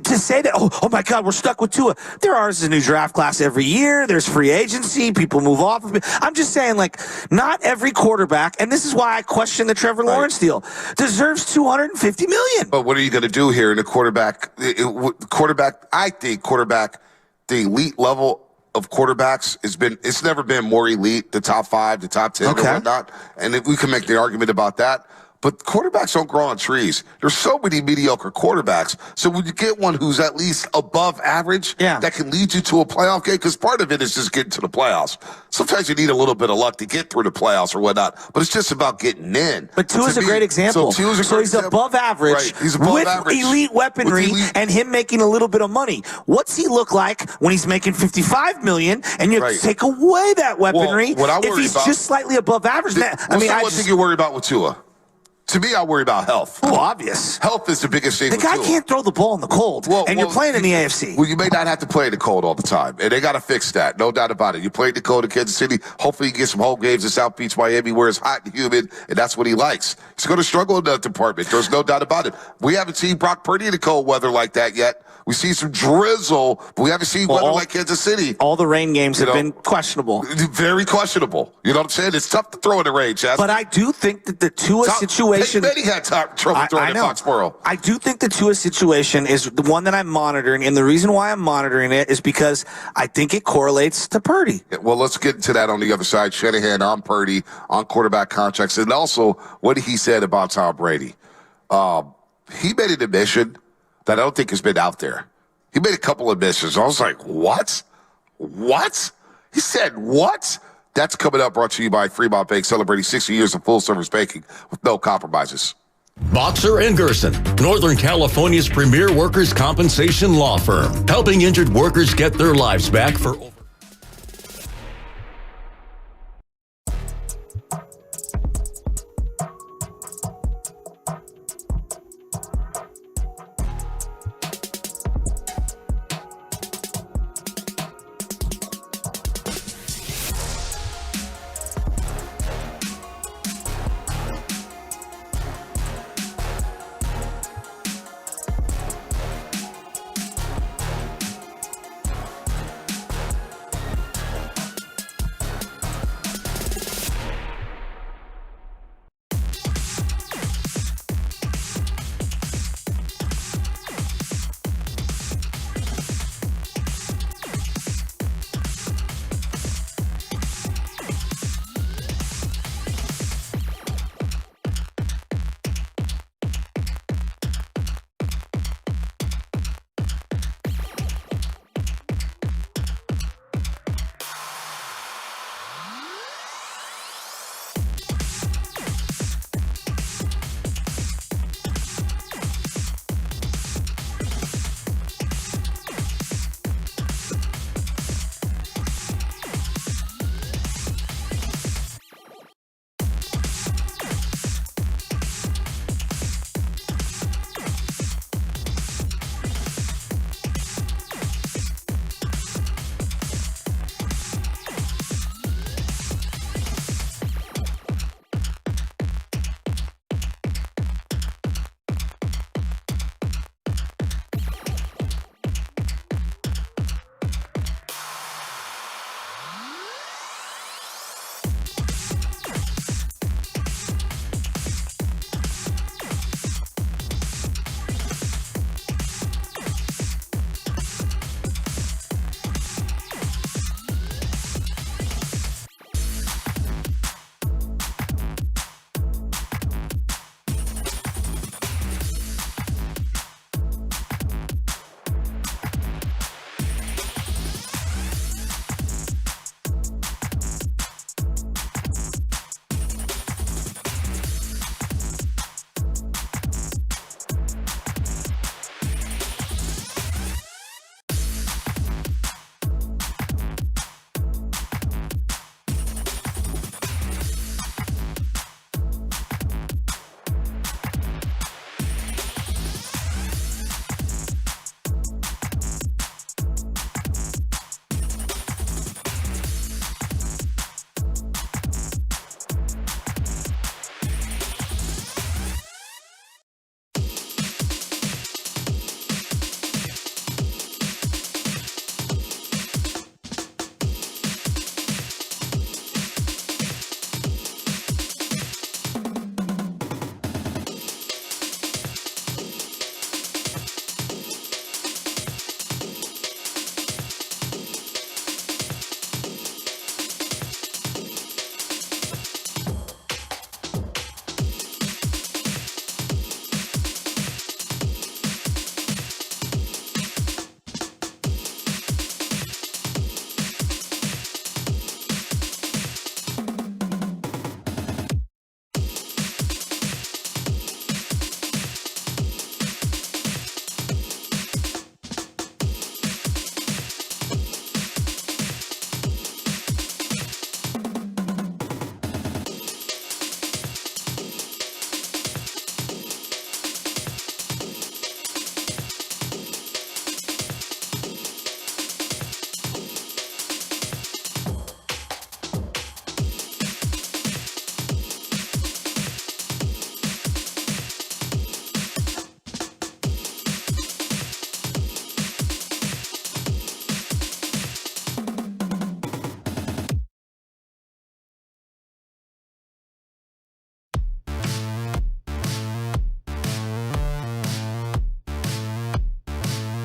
to say that, oh my God, we're stuck with Tua. There is a new draft class every year. There's free agency. People move off of it. I'm just saying, like, not every quarterback, and this is why I question the Trevor Lawrence deal, deserves $250 million. But what are you going to do here in the quarterback? I think the elite level of quarterbacks it's never been more elite, the top 5, the top 10, and whatnot. And we can make the argument about that. But quarterbacks don't grow on trees. There's so many mediocre quarterbacks. So when you get one who's at least above average, that can lead you to a playoff game, because part of it is just getting to the playoffs. Sometimes you need a little bit of luck to get through the playoffs or whatnot, but it's just about getting in. But Tua's a great example. So he's above average, right. He's above with average. Elite weaponry and him making a little bit of money. What's he look like when he's making $55 million and you take away that weaponry? If he's just slightly above average, one thing you worry about with Tua. To me, I worry about health. Oh, obvious. Health is the biggest thing. The guy can't throw the ball in the cold, and you're playing in the AFC. Well, you may not have to play in the cold all the time, and they got to fix that. No doubt about it. You play in the cold in Kansas City. Hopefully, you get some home games in South Beach, Miami, where it's hot and humid, and that's what he likes. He's going to struggle in that department. There's no doubt about it. We haven't seen Brock Purdy in the cold weather like that yet. We see some drizzle, but we haven't seen weather like Kansas City. All the rain games have been questionable. Very questionable. You know what I'm saying? It's tough to throw in the rain, Chaz. But I do think that the Tua situation... Many had trouble throwing in Foxborough. I do think the Tua situation is the one that I'm monitoring, and the reason why I'm monitoring it is because I think it correlates to Purdy. Yeah, well, let's get into that on the other side. Shanahan on Purdy, on quarterback contracts, and also what he said about Tom Brady. He made an admission that I don't think has been out there. He made a couple of admissions. I was like, what? What? He said, what? That's coming up, brought to you by Fremont Bank, celebrating 60 years of full-service banking with no compromises. Boxer & Gerson, Northern California's premier workers' compensation law firm, helping injured workers get their lives back for over...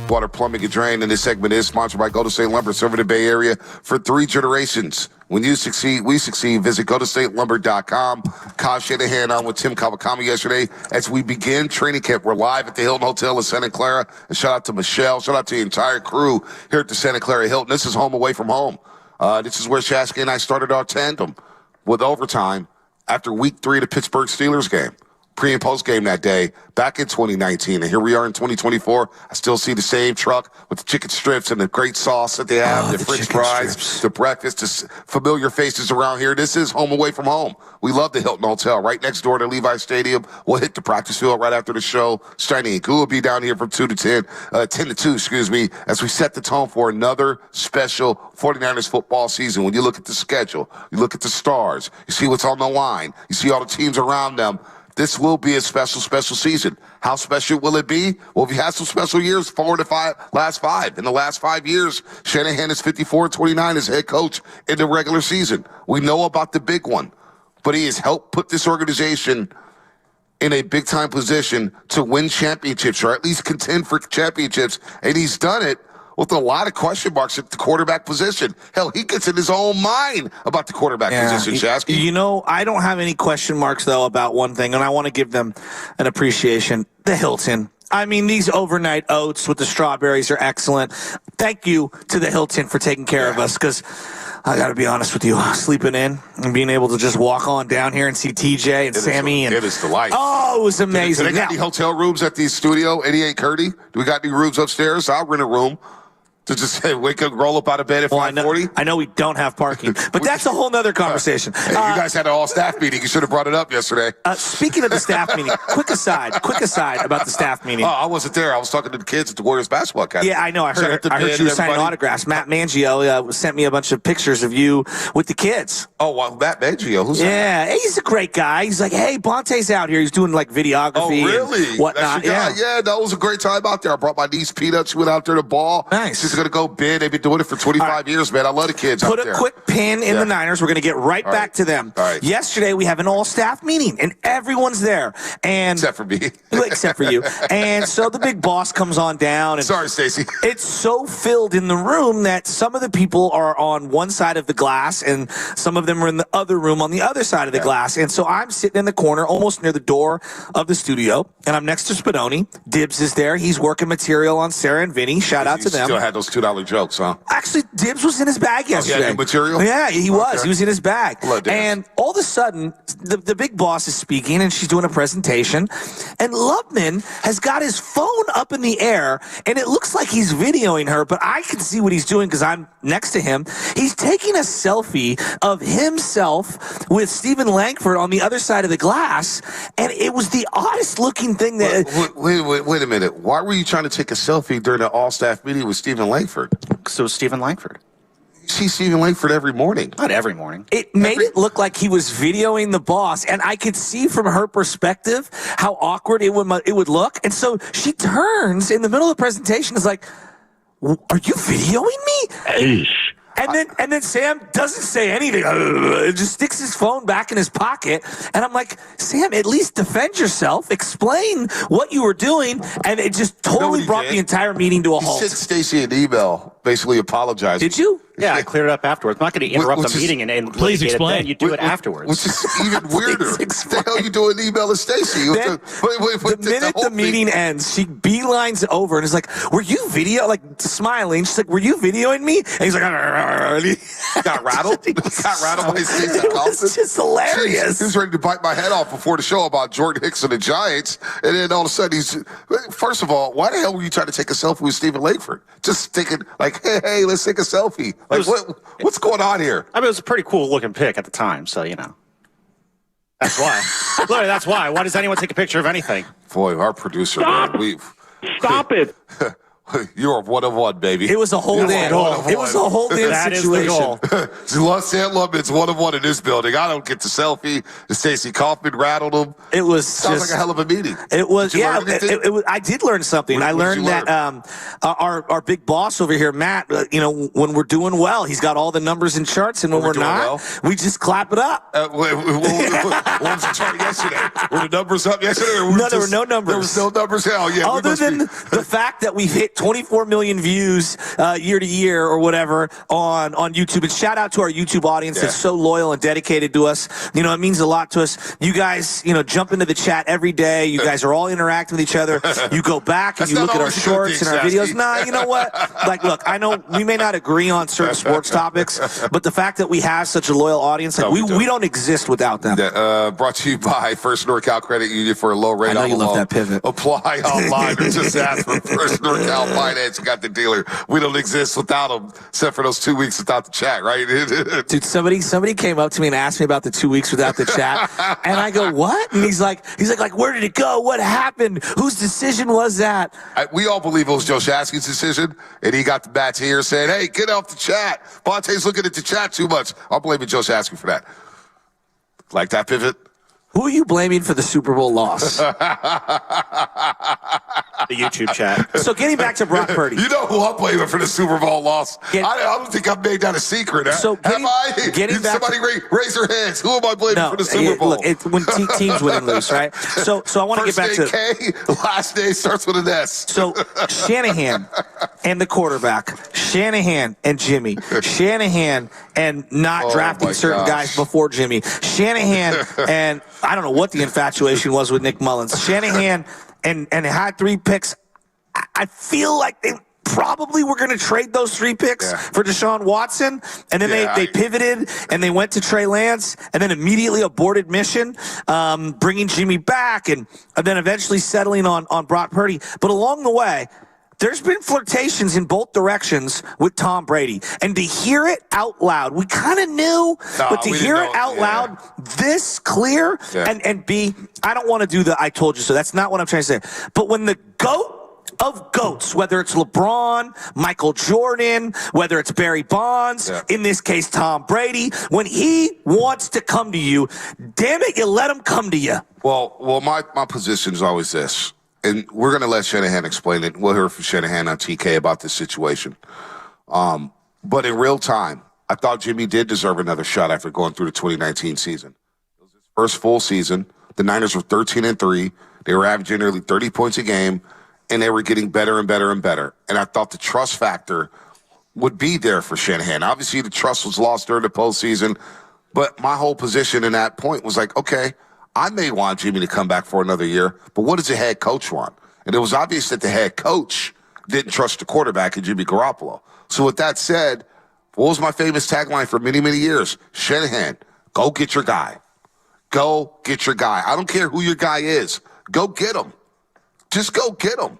Water, plumbing, and drain. And this segment is sponsored by Golden State Lumber, serving the Bay Area for 3 generations. When you succeed, we succeed. Visit GoldenStateLumber.com. Kyle Shanahan on with Tim Kawakami yesterday. As we begin training camp, we're live at the Hilton Hotel in Santa Clara. And shout out to Michelle. Shout out to the entire crew here at the Santa Clara Hilton. This is home away from home. This is where Shasky and I started our tandem with overtime after week 3 of the Pittsburgh Steelers game. Pre and post game that day back in 2019. And here we are in 2024. I still see the same truck with the chicken strips and the great sauce that they have, the French fries, the breakfast, the familiar faces around here. This is home away from home. We love the Hilton Hotel right next door to Levi Stadium. We'll hit the practice field right after the show. Shiny and Goo will be down here from 10 to 2, as we set the tone for another special 49ers football season. When you look at the schedule, you look at the stars, you see what's on the line, you see all the teams around them. This will be a special, special season. How special will it be? Well, we've had some special years, 4 to 5, last 5. In the last 5 years, Shanahan is 54-29 as head coach in the regular season. We know about the big one, but he has helped put this organization in a big-time position to win championships, or at least contend for championships, and he's done it with a lot of question marks at the quarterback position. Hell, he gets in his own mind about the quarterback position, Shasky. You know, I don't have any question marks, though, about one thing, and I want to give them an appreciation. The Hilton. I mean, these overnight oats with the strawberries are excellent. Thank you to the Hilton for taking care of us, because I got to be honest with you, sleeping in and being able to just walk on down here and see TJ and Sammy. It is the life. Oh, it was amazing. Do they got any hotel rooms at the studio, 88 Curdy? Do we got any rooms upstairs? I'll rent a room. To just wake up, roll up out of bed at 5:40? I know we don't have parking, but that's a whole nother conversation. Hey, you guys had an all-staff meeting. You should have brought it up yesterday. Speaking of the staff meeting, quick aside about the staff meeting. Oh, I wasn't there. I was talking to the kids at the Warriors basketball academy. Yeah, I know. I heard you were signing autographs. Matt Mangio sent me a bunch of pictures of you with the kids. Oh, well, Matt Mangio. Who's that? Yeah, he's a great guy. He's like, hey, Bonte's out here. He's doing, like, videography and whatnot. Yeah, that was a great time out there. I brought my niece Peanuts. She went out there to ball. Nice. She's going to go big. They've been doing it for 25 years, man. I love the kids out there. Put a quick pin in the Niners. We're going to get right back to them. All right. Yesterday, we have an all-staff meeting, and everyone's there. And except for me. Except for you. And so the big boss comes on down. And sorry, Stacey. It's so filled in the room that some of the people are on one side of the glass, and some of them are in the other room on the other side of the glass. And so I'm sitting in the corner, almost near the door of the studio, and I'm next to Spadoni. Dibbs is there. He's working material on Sarah and Vinny. Shout out to them. Still had those $2 jokes, huh? Actually, Dibbs was in his bag yesterday. He had material? Yeah, he was. He was in his bag. Hello, and all of a sudden, the big boss is speaking, and she's doing a presentation. And Lubman has got his phone up in the air, and it looks like he's videoing her, but I can see what he's doing because I'm next to him. He's taking a selfie of himself with Stephen Langford on the other side of the glass, and it was the oddest looking thing that... Wait a minute. Why were you trying to take a selfie during the all-staff meeting with Stephen Langford? So Stephen Langford. You see Stephen Langford every morning. Not every morning. It made it look like he was videoing the boss, and I could see from her perspective how awkward it would look. And so she turns in the middle of the presentation, is like, "Are you videoing me?" And then Sam doesn't say anything. Just sticks his phone back in his pocket. And I'm like, Sam, at least defend yourself. Explain what you were doing. And it just totally brought the entire meeting to a halt. He sent Stacey an email basically apologizing. Did you? Yeah, I cleared it up afterwards. I'm not going to interrupt the meeting and please explain. You do it afterwards. Which is even weirder. What the hell you doing an email to Stacey? The minute the meeting ends, she beelines over and is like, "Were you smiling?" She's like, "Were you videoing me?" And he's like, got rattled. Got rattled by Stacey Carlson. It's just hilarious. He was ready to bite my head off before the show about Jordan Hicks and the Giants, and then all of a sudden first of all, why the hell were you trying to take a selfie with Stephen Langford? Just thinking like, hey, let's take a selfie. Like, what's going on here? I mean, it was a pretty cool looking pic at the time, so you know. That's why. Literally, that's why. Why does anyone take a picture of anything? Boy, our producer, Stop! man, Stop it! You're a 1-of-1, baby. It was a hold-in. It was a hold-in situation. Sam Lubman's 1-of-1 in this building. I don't get the selfie. Stacey Kaufman rattled him. It was sounds like a hell of a meeting. It was, yeah. I did learn something. I learned that our big boss over here, Matt, when we're doing well, he's got all the numbers and charts, and when we're not, we just clap it up. What was the chart yesterday? Were the numbers up yesterday? No, there were no numbers. There was no numbers. Hell yeah. Other than the fact that we've hit get 24 million views year to year or whatever on YouTube. And shout out to our YouTube audience that's so loyal and dedicated to us. You know, it means a lot to us. You guys, you know, jump into the chat every day. You guys are all interacting with each other. You go back and you look at our shorts and our videos. Nah, you know what? Like, look, I know we may not agree on certain sports topics, but the fact that we have such a loyal audience, like we don't exist without them. Brought to you by First NorCal Credit Union for a low rate. I know you love that pivot. Apply online or just ask for First NorCal Finance. You got the dealer. We don't exist without them, except for those 2 weeks without the chat, right? Dude, somebody came up to me and asked me about the 2 weeks without the chat, and I go, what? And he's like, where did it go? What happened? Whose decision was that? We all believe it was Joe Shasky's decision, and he got the bats here saying, hey, get off the chat. Bonte's looking at the chat too much. I'll blame Joe Shasky for that. Like that pivot? Who are you blaming for the Super Bowl loss? The YouTube chat. So getting back to Brock Purdy. You know who I'm blaming for the Super Bowl loss? I don't think I've made that a secret. So somebody raise their hands. Who am I blaming for the Super Bowl? Look, when teams win and lose, right? So I want to get back to K, last name starts with an S. So Shanahan and the quarterback, Shanahan and Jimmy, Shanahan and not drafting certain guys before Jimmy, Shanahan and I don't know what the infatuation was with Nick Mullins. Shanahan and had 3 picks. I feel like they probably were going to trade those 3 picks for Deshaun Watson, and then they pivoted and they went to Trey Lance, and then immediately aborted mission, bringing Jimmy back, and then eventually settling on Brock Purdy. But along the way, there's been flirtations in both directions with Tom Brady. And to hear it out loud, we kind of knew, but to hear it out loud this clear, and B, I don't want to do the I told you so. That's not what I'm trying to say. But when the GOAT of GOATs, whether it's LeBron, Michael Jordan, whether it's Barry Bonds, in this case Tom Brady, when he wants to come to you, damn it, you let him come to you. Well, my position is always this. And we're going to let Shanahan explain it. We'll hear from Shanahan on TK about this situation. But in real time, I thought Jimmy did deserve another shot after going through the 2019 season. It was his first full season. The Niners were 13-3. They were averaging nearly 30 points a game, and they were getting better and better and better. And I thought the trust factor would be there for Shanahan. Obviously, the trust was lost during the postseason. But my whole position in that point was like, okay, I may want Jimmy to come back for another year, but what does the head coach want? And it was obvious that the head coach didn't trust the quarterback in Jimmy Garoppolo. So with that said, what was my famous tagline for many, many years? Shanahan, go get your guy. Go get your guy. I don't care who your guy is. Go get him. Just go get him.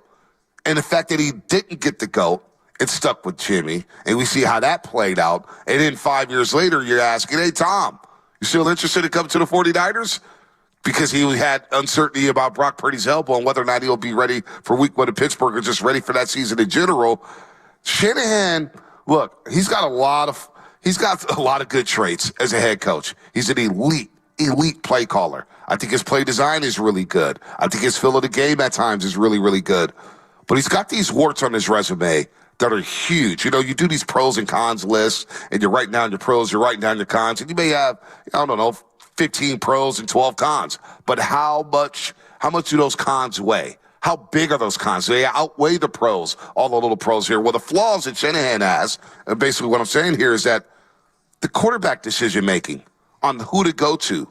And the fact that he didn't get the GOAT and stuck with Jimmy, and we see how that played out, and then 5 years later, you're asking, hey, Tom, you still interested in coming to the 49ers? Because he had uncertainty about Brock Purdy's elbow and whether or not he'll be ready for week 1 in Pittsburgh or just ready for that season in general. Shanahan, look, he's got a lot of good traits as a head coach. He's an elite play caller. I think his play design is really good. I think his feel of the game at times is really, really good. But he's got these warts on his resume that are huge. You know, you do these pros and cons lists, and you're writing down your pros, you're writing down your cons, and you may have, I don't know, 15 pros and 12 cons. But how much do those cons weigh? How big are those cons? Do they outweigh the pros, all the little pros here? Well, the flaws that Shanahan has, and basically what I'm saying here is that the quarterback decision-making on who to go to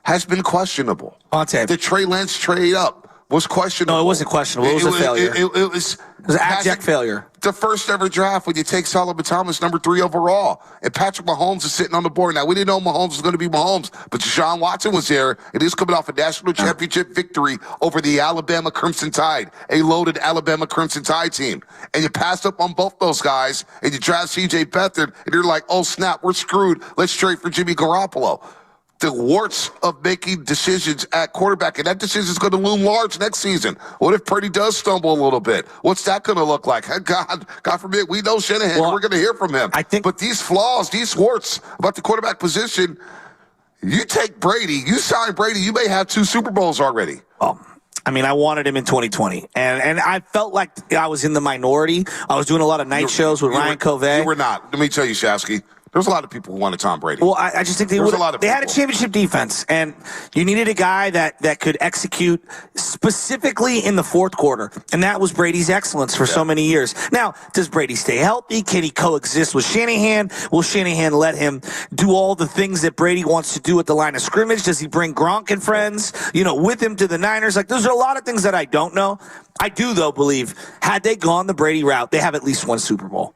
has been questionable. The Trey Lance trade up was questionable. No, it wasn't questionable. It was a failure. It was an abject failure. The first ever draft when you take Solomon Thomas, number 3 overall, and Patrick Mahomes is sitting on the board. Now, we didn't know Mahomes was going to be Mahomes, but Deshaun Watson was there, and he's coming off a national championship victory over the Alabama Crimson Tide, a loaded Alabama Crimson Tide team. And you passed up on both those guys, and you draft C.J. Beathard, and you're like, oh, snap, we're screwed. Let's trade for Jimmy Garoppolo. The warts of making decisions at quarterback, and that decision is going to loom large next season. What if Purdy does stumble a little bit? What's that going to look like? God forbid, we know Shanahan. We're going to hear from him. But these flaws, these warts about the quarterback position, you take Brady, you sign Brady, you may have 2 Super Bowls already. I mean, I wanted him in 2020, and I felt like I was in the minority. I was doing a lot of night shows with Ryan Covey. You were not. Let me tell you, Shasky. There's a lot of people who wanted Tom Brady. Well, I just think they had a championship defense, and you needed a guy that could execute specifically in the fourth quarter, and that was Brady's excellence for so many years. Now, does Brady stay healthy? Can he coexist with Shanahan? Will Shanahan let him do all the things that Brady wants to do at the line of scrimmage? Does he bring Gronk and friends, with him to the Niners? Like, those are a lot of things that I don't know. I do, though, believe had they gone the Brady route, they have at least one Super Bowl.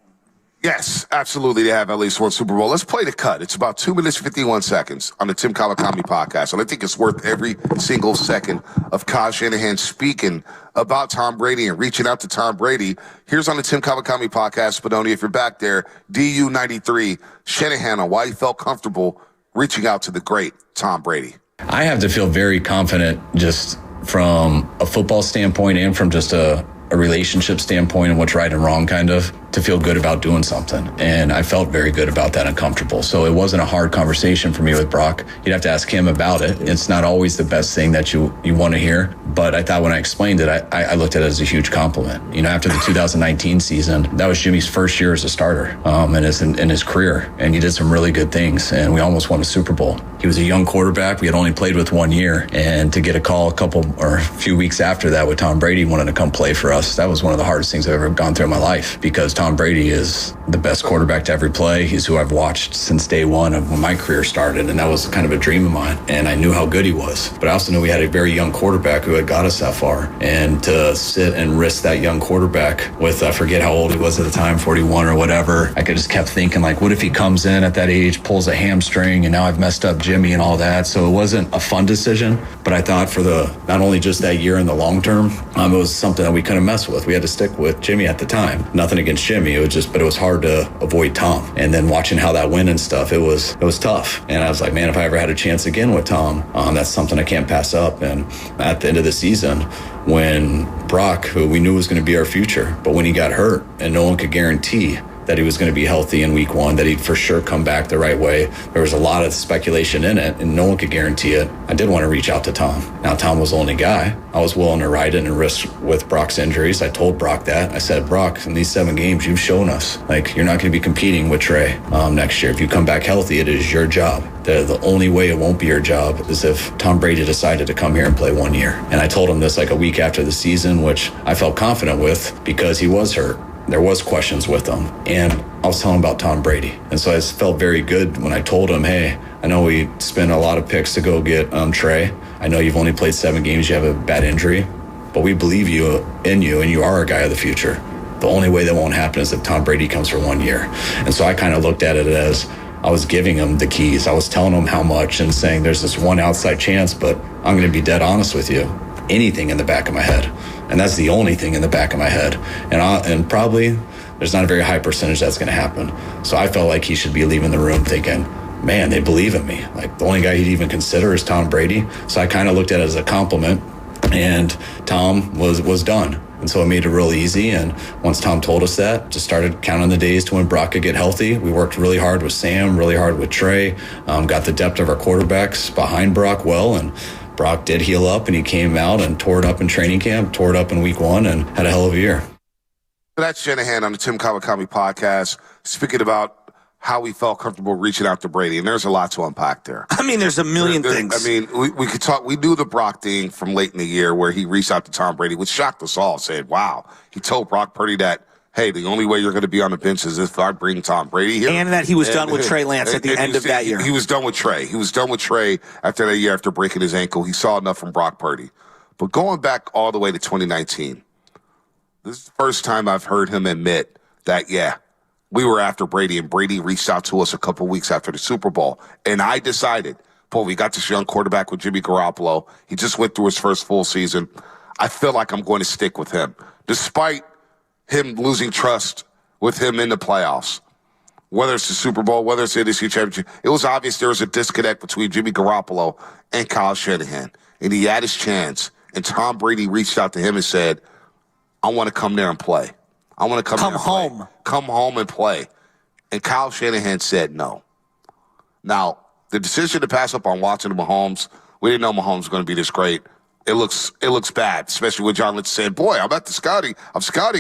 Yes, absolutely. They have at least one Super Bowl. Let's play the cut. It's about 2 minutes, 51 seconds on the Tim Kawakami podcast. And I think it's worth every single second of Kyle Shanahan speaking about Tom Brady and reaching out to Tom Brady. Here's on the Tim Kawakami podcast, Spadoni, if you're back there, DU93, Shanahan on why he felt comfortable reaching out to the great Tom Brady. I have to feel very confident just from a football standpoint and from just a relationship standpoint and what's right and wrong, kind of, to feel good about doing something. And I felt very good about that and comfortable. So it wasn't a hard conversation for me with Brock. You'd have to ask him about it. It's not always the best thing that you want to hear. But I thought when I explained it, I looked at it as a huge compliment. After the 2019 season, that was Jimmy's first year as a starter in his career. And he did some really good things. And we almost won a Super Bowl. He was a young quarterback. We had only played with 1 year. And to get a call a few weeks after that with Tom Brady wanting to come play for us, that was one of the hardest things I've ever gone through in my life, because Tom Brady is the best quarterback to ever play. He's who I've watched since day one of when my career started, and that was kind of a dream of mine, and I knew how good he was. But I also knew we had a very young quarterback who had got us that far, and to sit and risk that young quarterback with, I forget how old he was at the time, 41 or whatever, I just kept thinking, like, what if he comes in at that age, pulls a hamstring, and now I've messed up Jimmy and all that. So it wasn't a fun decision, but I thought for not only just that year in the long term, it was something that we couldn't mess with. We had to stick with Jimmy at the time. Nothing against Jimmy, but it was hard to avoid Tom. And then watching how that went and stuff, it was tough. And I was like, man, if I ever had a chance again with Tom, that's something I can't pass up. And at the end of the season, when Brock, who we knew was going to be our future, but when he got hurt and no one could guarantee that he was going to be healthy in week 1, that he'd for sure come back the right way. There was a lot of speculation in it, and no one could guarantee it. I did want to reach out to Tom. Now, Tom was the only guy. I was willing to ride it and risk with Brock's injuries. I told Brock that. I said, Brock, in these 7 games, you've shown us, like, you're not going to be competing with Trey next year. If you come back healthy, it is your job. The only way it won't be your job is if Tom Brady decided to come here and play 1 year. And I told him this like a week after the season, which I felt confident with because he was hurt. There was questions with him, and I was telling him about Tom Brady. And so I felt very good when I told him, hey, I know we spent a lot of picks to go get Trey. I know you've only played 7 games, you have a bad injury, but we believe in you, and you are a guy of the future. The only way that won't happen is if Tom Brady comes for 1 year. And so I kind of looked at it as I was giving him the keys. I was telling him how much and saying there's this one outside chance, but I'm going to be dead honest with you. Anything in the back of my head. And that's the only thing in the back of my head. And probably there's not a very high percentage that's going to happen. So I felt like he should be leaving the room thinking, man, they believe in me. Like, the only guy he'd even consider is Tom Brady. So I kind of looked at it as a compliment. And Tom was done. And so it made it real easy. And once Tom told us that, just started counting the days to when Brock could get healthy. We worked really hard with Sam, really hard with Trey, got the depth of our quarterbacks behind Brock well. And Brock did heal up, and he came out and tore it up in training camp, tore it up in week 1, and had a hell of a year. That's Shanahan on the Tim Kawakami podcast, speaking about how he felt comfortable reaching out to Brady. And there's a lot to unpack there. I mean, there's a million things. I mean, we could talk. We knew the Brock thing from late in the year where he reached out to Tom Brady, which shocked us all, saying, wow. He told Brock Purdy that, hey, the only way you're going to be on the bench is if I bring Tom Brady here. And that he was done with Trey Lance at the end of that year. He was done with Trey. He was done with Trey after that year, after breaking his ankle. He saw enough from Brock Purdy. But going back all the way to 2019, this is the first time I've heard him admit that, yeah, we were after Brady, and Brady reached out to us a couple weeks after the Super Bowl. And I decided, we got this young quarterback with Jimmy Garoppolo. He just went through his first full season. I feel like I'm going to stick with him, despite him losing trust with him in the playoffs. Whether it's the Super Bowl, whether it's the NFC Championship, it was obvious there was a disconnect between Jimmy Garoppolo and Kyle Shanahan. And he had his chance, and Tom Brady reached out to him and said, I want to come there and play. I want to come home. Come home and play. And Kyle Shanahan said no. Now, the decision to pass up on Watson and Mahomes, we didn't know Mahomes was going to be this great. It looks bad, especially with John Lynch saying, boy, I'm scouting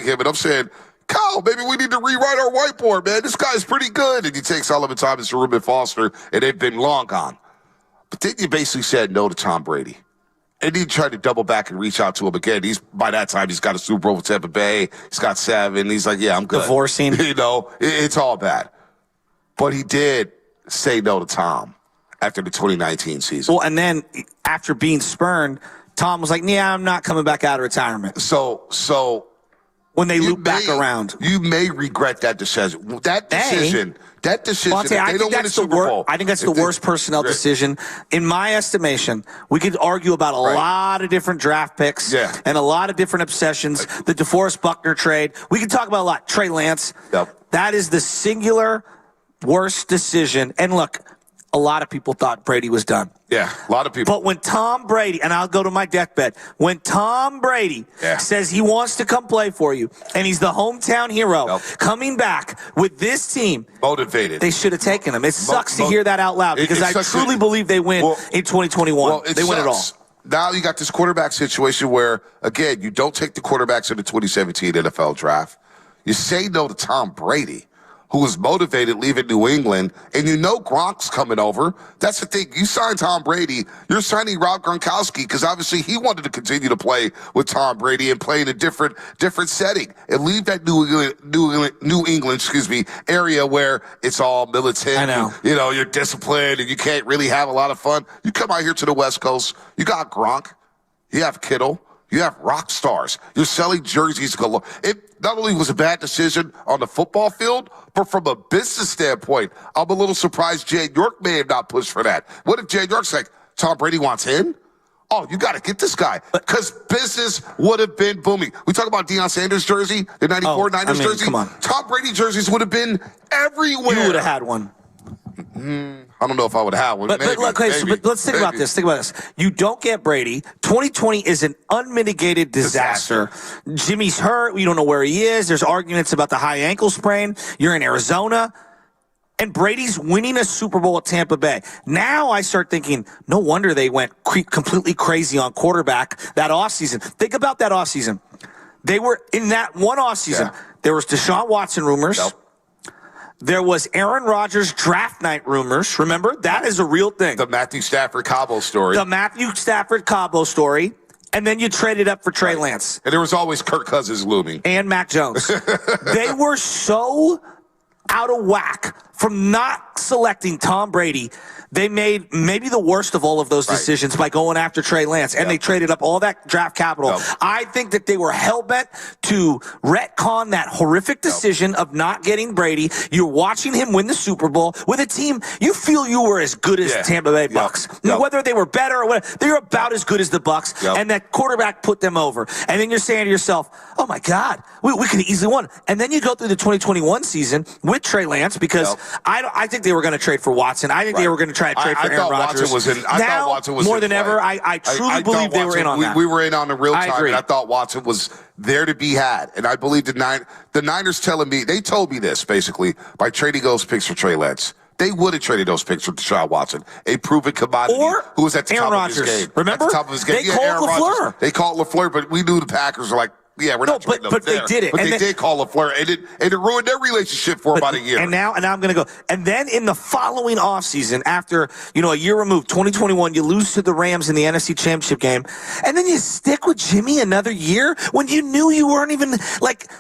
him, and I'm saying, cow, maybe we need to rewrite our whiteboard, man. This guy's pretty good. And you take Sullivan Thomas and Reuben Foster, and they've been long gone. But then you basically said no to Tom Brady. And he tried to double back and reach out to him again. By that time, he's got a Super Bowl with Tampa Bay. He's got 7. He's like, yeah, I'm good. Divorcing. It's all bad. But he did say no to Tom after the 2019 season. Well, and then after being spurned, Tom was like, yeah, I'm not coming back out of retirement. So when they loop back around. You may regret that decision. That decision, well, they don't win a Super Bowl. I think that's the worst personnel decision. In my estimation, we could argue about a lot of different draft picks and a lot of different obsessions. The DeForest Buckner trade. We could talk about a lot. Trey Lance. Yep. That is the singular worst decision. And look, a lot of people thought Brady was done. Yeah, a lot of people. But when Tom Brady, and I'll go to my deathbed, when Tom Brady says he wants to come play for you, and he's the hometown hero, coming back with this team, motivated, they should have taken him. It sucks to hear that out loud because I truly believe they win in 2021. They win it all. Now you got this quarterback situation where, again, you don't take the quarterbacks in the 2017 NFL draft. You say no to Tom Brady, who was motivated leaving New England, and you know Gronk's coming over. That's the thing. You sign Tom Brady, you're signing Rob Gronkowski because obviously he wanted to continue to play with Tom Brady and play in a different setting and leave that New England, area where it's all militant. I know. You're disciplined and you can't really have a lot of fun. You come out here to the West Coast, you got Gronk, you have Kittle, you have rock stars. You're selling jerseys galore. It not only was a bad decision on the football field, but from a business standpoint, I'm a little surprised Jan York may have not pushed for that. What if Jan York's like, Tom Brady wants in? Oh, you got to get this guy. Because business would have been booming. We talk about Deion Sanders' jersey, the 94 Niners jersey. Come on. Tom Brady jerseys would have been everywhere. You would have had one. I don't know if I would have one. But let's think about this. Think about this. You don't get Brady. 2020 is an unmitigated disaster. Jimmy's hurt. We don't know where he is. There's arguments about the high ankle sprain. You're in Arizona. And Brady's winning a Super Bowl at Tampa Bay. Now I start thinking, no wonder they went completely crazy on quarterback that offseason. Think about that offseason. They were in that one offseason. There was Deshaun Watson rumors. There was Aaron Rodgers draft night rumors. Remember? That is a real thing. The Matthew Stafford-Cabo story. And then you traded up for Trey Lance. And there was always Kirk Cousins looming. And Mac Jones. They were so out of whack from not selecting Tom Brady. They made maybe the worst of all of those decisions by going after Trey Lance, and they traded up all that draft capital. I think that they were hell-bent to retcon that horrific decision of not getting Brady. You're watching him win the Super Bowl with a team you feel you were as good as Tampa Bay Bucks. Whether they were better or whatever, they're about as good as the Bucks, and that quarterback put them over. And then you're saying to yourself, oh, my God, we could have easily won. And then you go through the 2021 season with Trey Lance because I think they were going to trade for Watson. I think they were going to trade for Aaron Rodgers. I thought Watson was more than ever. I truly believe they were in on that. We were in on the real time, and I thought Watson was there to be had. And I believe the Niners they told me this, basically, by trading those picks for Trey Lance. They would have traded those picks for Deshaun Watson, a proven commodity who was at the top of his game. Remember? At the top of his game. They called LaFleur. They called LaFleur, but we knew the Packers were like, we're not trading them there. They did it. But they did call LaFleur, and it ruined their relationship for about a year. And now I'm going to go. And then in the following offseason, after a year removed, 2021, you lose to the Rams in the NFC Championship game, and then you stick with Jimmy another year when you knew you weren't even like.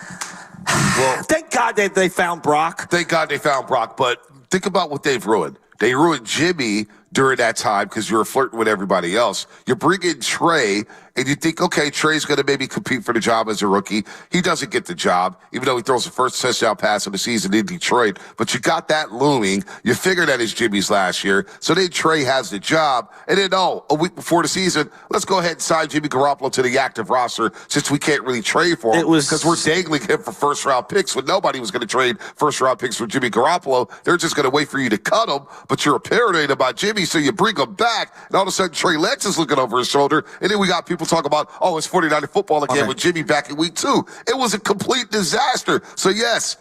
Well, thank God that they found Brock. Thank God they found Brock, but think about what they've ruined. They ruined Jimmy during that time because you were flirting with everybody else. You bring in Trey, and you think, okay, Trey's going to maybe compete for the job as a rookie. He doesn't get the job, even though he throws the first touchdown pass of the season in Detroit. But you got that looming. You figure that is Jimmy's last year. So then Trey has the job. And then, a week before the season, let's go ahead and sign Jimmy Garoppolo to the active roster since we can't really trade for him. Because we're dangling him for first-round picks when nobody was going to trade first-round picks for Jimmy Garoppolo. They're just going to wait for you to cut him, but you're paranoid about Jimmy, so you bring him back, and all of a sudden Trey Lance is looking over his shoulder, and then we got people talking about, it's 49er football again with Jimmy back in week 2. It was a complete disaster. So, yes,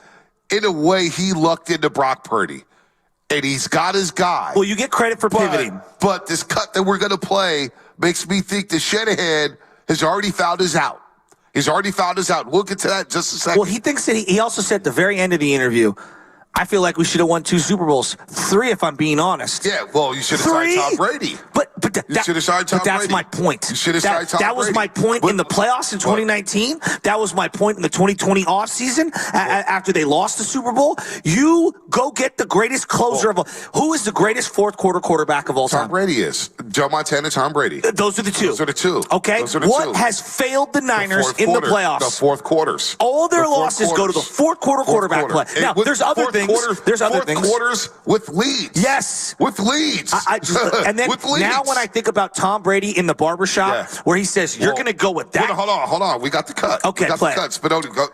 in a way, he lucked into Brock Purdy, and he's got his guy. Well, you get credit for pivoting. But this cut that we're going to play makes me think that Shanahan has already found his out. He's already found us out. We'll get to that in just a second. Well, he thinks that he also said at the very end of the interview, I feel like we should have won 2 Super Bowls. 3, if I'm being honest. Yeah, well, you should have signed Tom Brady. You should have signed Tom Brady. That's my point. You should have signed Tom Brady. That was my point in the playoffs in 2019. That was my point in the 2020 offseason after they lost the Super Bowl. You go get the greatest closer of all. Who is the greatest fourth quarter quarterback of all time? Tom Brady is. Joe Montana, Tom Brady. Those are the two. Those are the two. Okay. What has failed the Niners in the playoffs? The fourth quarters. All their losses go to the fourth quarter quarterback play. Now, there's other things. There's other things. Quarters with leads. Yes. With leads. And then now when I think about Tom Brady in the barbershop where he says, you're going to go with that. Hold on. We got the cut. Okay, we got the cut. Spinoni, go.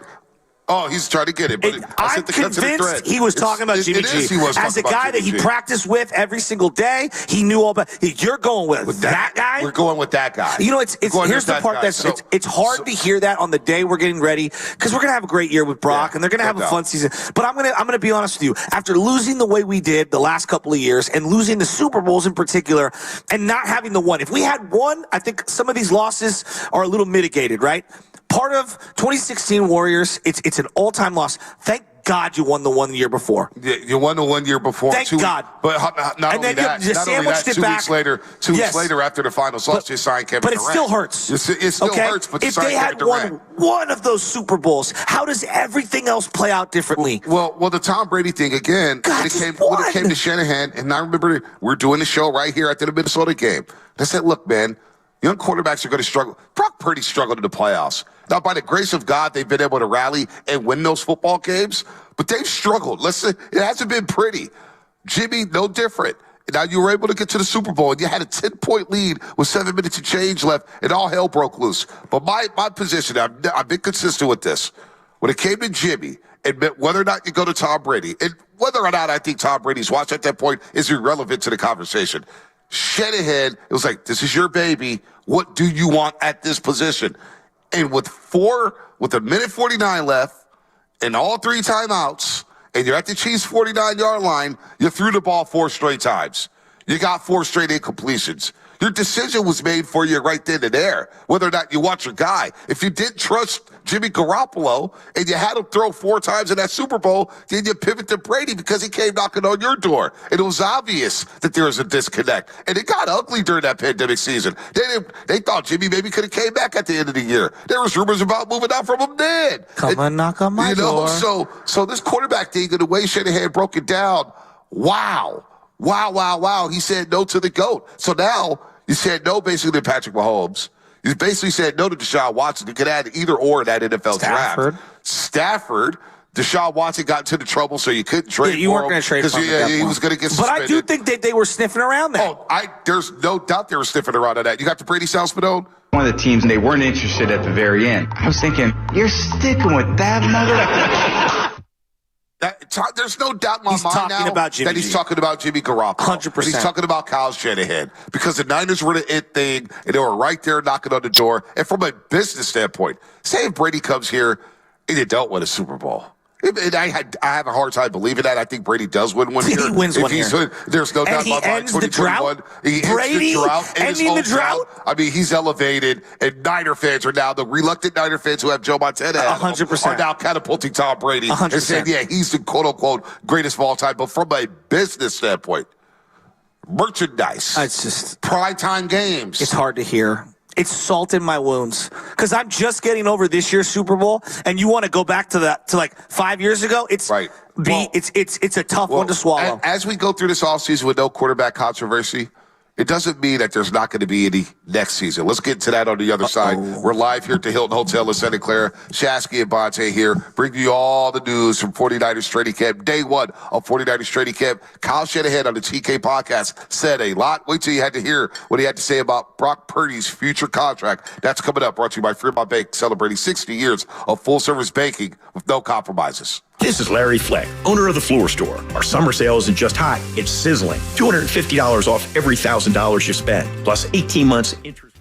Oh, he's trying to get it. But I'm convinced he was talking about Jimmy G. As a guy that he practiced with every single day, he knew all about. You're going with that guy? We're going with that guy. You know, here's the part that's it's hard to hear that on the day we're getting ready because we're going to have a great year with Brock and they're going to have a fun season. But I'm going to be honest with you. After losing the way we did the last couple of years and losing the Super Bowls in particular and not having the one, if we had one, I think some of these losses are a little mitigated, right? Part of 2016 Warriors, it's an all-time loss. Thank God you won the one year before. Yeah, you won the 1 year before. Thank God. But not only that, 2 weeks later, 2 weeks later after the finals loss, you signed Kevin Durant. But it still hurts. It still hurts, but you signed Kevin Durant. If they had won one of those Super Bowls, how does everything else play out differently? Well, the Tom Brady thing, again, when it came to Shanahan, and I remember we're doing the show right here after the Minnesota game. I said, look, man, young quarterbacks are going to struggle. Brock Purdy struggled in the playoffs. Now, by the grace of God, they've been able to rally and win those football games, but they've struggled. Listen, it hasn't been pretty. Jimmy, no different. Now, you were able to get to the Super Bowl, and you had a 10-point lead with 7 minutes of change left, and all hell broke loose. But my position, I've been consistent with this. When it came to Jimmy, and whether or not you go to Tom Brady, and whether or not I think Tom Brady's watch at that point is irrelevant to the conversation. Shanahan, it was like, this is your baby. What do you want at this position? And with a minute 49 left and all 3 timeouts, and you're at the Chiefs' 49-yard line, you threw the ball 4 straight times. You got 4 straight incompletions. Your decision was made for you right then and there, whether or not you want your guy. If you didn't trust Jimmy Garoppolo and you had him throw 4 times in that Super Bowl, then you pivot to Brady because he came knocking on your door. And it was obvious that there was a disconnect. And it got ugly during that pandemic season. They thought Jimmy maybe could have came back at the end of the year. There was rumors about moving out from him then. Come and knock on my door. So this quarterback thing and the way Shanahan broke it down, wow. He said no to the GOAT. So now you said no basically to Patrick Mahomes. You basically said no to Deshaun Watson. You could add either or in that NFL draft. Stafford. Deshaun Watson got into the trouble, so you couldn't trade for him. You weren't going to trade for him. He was going to get suspended. But I do think that they were sniffing around that. There's no doubt they were sniffing around on that. You got the Brady sound, Spinone? One of the teams, and they weren't interested at the very end. I was thinking, you're sticking with that mother. There's no doubt in my mind now that he's talking about Jimmy Garoppolo. 100%. He's talking about Kyle Shanahan because the Niners were the it thing, and they were right there knocking on the door. And from a business standpoint, say if Brady comes here and you don't win a Super Bowl. And I have a hard time believing that. I think Brady does win one here. He wins one here. There's no doubt in my mind. 2021. He ends the drought. Ending the drought? I mean, he's elevated, and Niner fans are now, the reluctant Niner fans who have Joe Montana 100%. are now catapulting Tom Brady 100%. and saying, yeah, he's the quote-unquote greatest of all time. But from a business standpoint, merchandise, it's just primetime games. It's hard to hear. It's salt in my wounds because I'm just getting over this year's Super Bowl, and you want to go back to like 5 years ago. It's right. It's a tough one to swallow. As we go through this offseason with no quarterback controversy, it doesn't mean that there's not going to be any next season. Let's get to that on the other side. We're live here at the Hilton Hotel in Santa Clara. Shasky and Bonte here, bringing you all the news from 49ers training camp. Day 1 of 49ers training camp. Kyle Shanahan on the TK podcast said a lot. Wait till you had to hear what he had to say about Brock Purdy's future contract. That's coming up, brought to you by Fremont Bank, celebrating 60 years of full-service banking with no compromises. This is Larry Fleck, owner of The Floor Store. Our summer sale isn't just hot, it's sizzling. $250 off every $1,000 you spend, plus 18 months interest.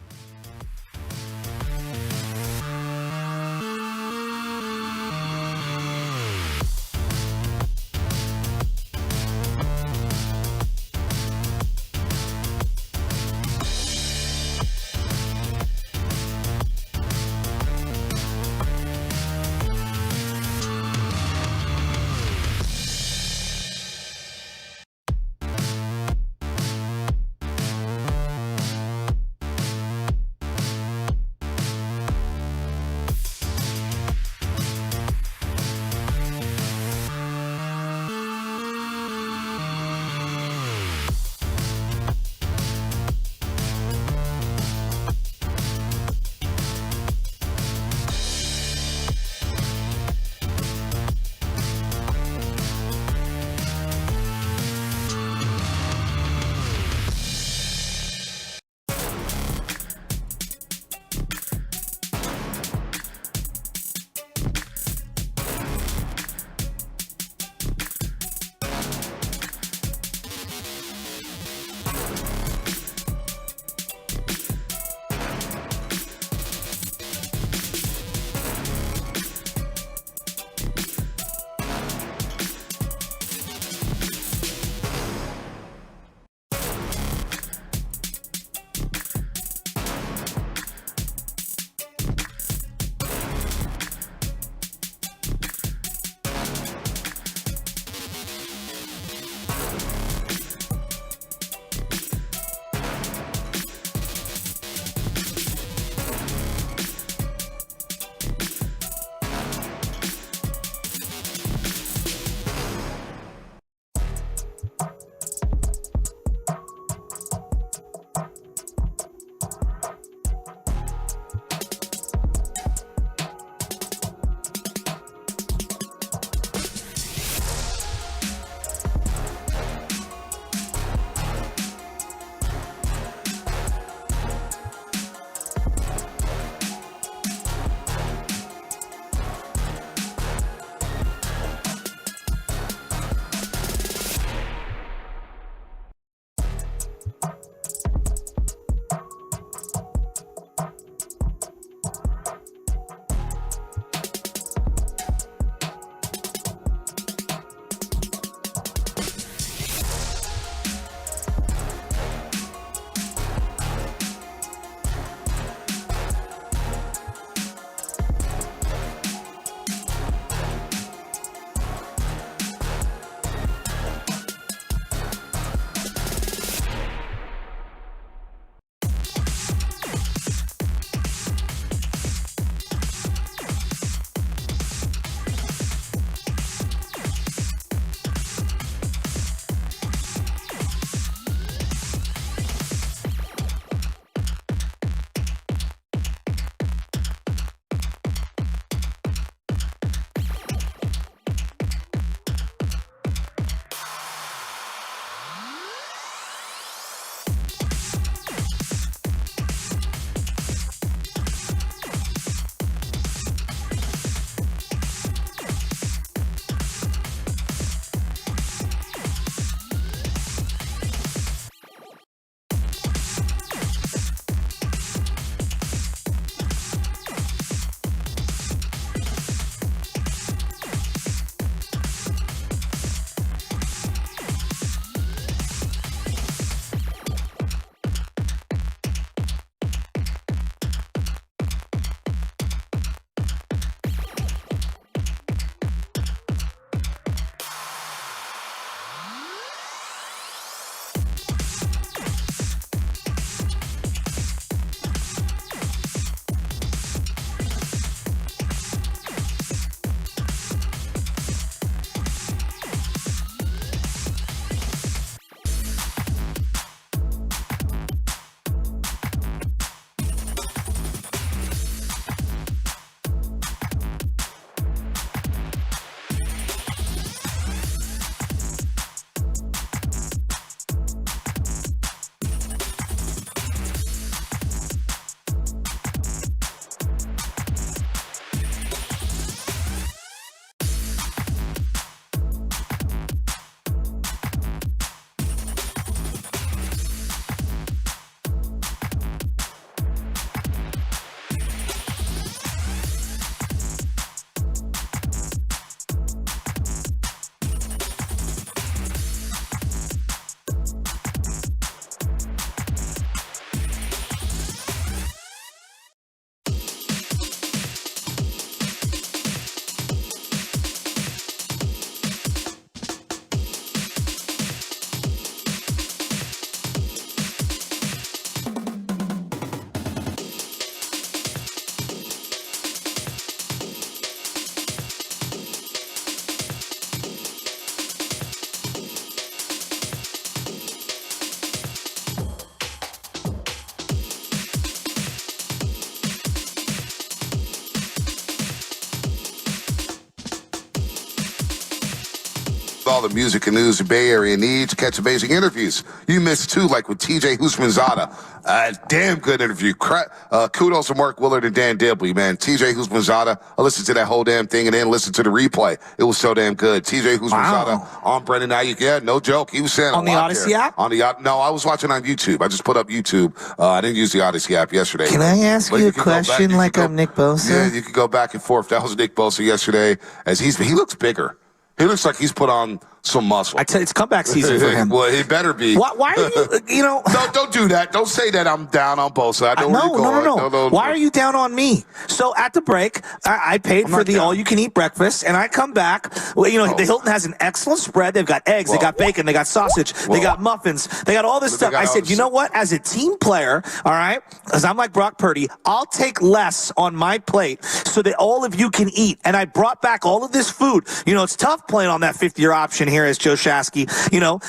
all the music and news the Bay Area needs. Catch amazing interviews you missed too, like with TJ Houshmandzadeh. Damn good interview. Kudos to Mark Willard and Dan Dibley, man. TJ Houshmandzadeh, I listened to that whole damn thing and then listened to the replay. It was so damn good. TJ Houshmandzadeh on Brendan Aiyuk. Yeah, no joke. He was saying on the Odyssey app? No, I was watching on YouTube. I just put up YouTube. I didn't use the Odyssey app yesterday. Can I ask you a question like I'm Nick Bosa? Yeah, you could go back and forth. That was Nick Bosa yesterday. As he looks bigger. He looks like he's put on some muscle. I tell you, it's comeback season for him. Well, it better be. Why are you, No, don't do that. Don't say that I'm down on Bosa. I know where you're going. No. Why are you down on me? So at the break, I paid for the all-you-can-eat breakfast, and I come back. Well, the Hilton has an excellent spread. They've got eggs, they got bacon, they got sausage, they got muffins, they got all this stuff. I said, you know what? As a team player, all right, because I'm like Brock Purdy, I'll take less on my plate so that all of you can eat. And I brought back all of this food. It's tough playing on that fifth-year option here as Joe Shasky,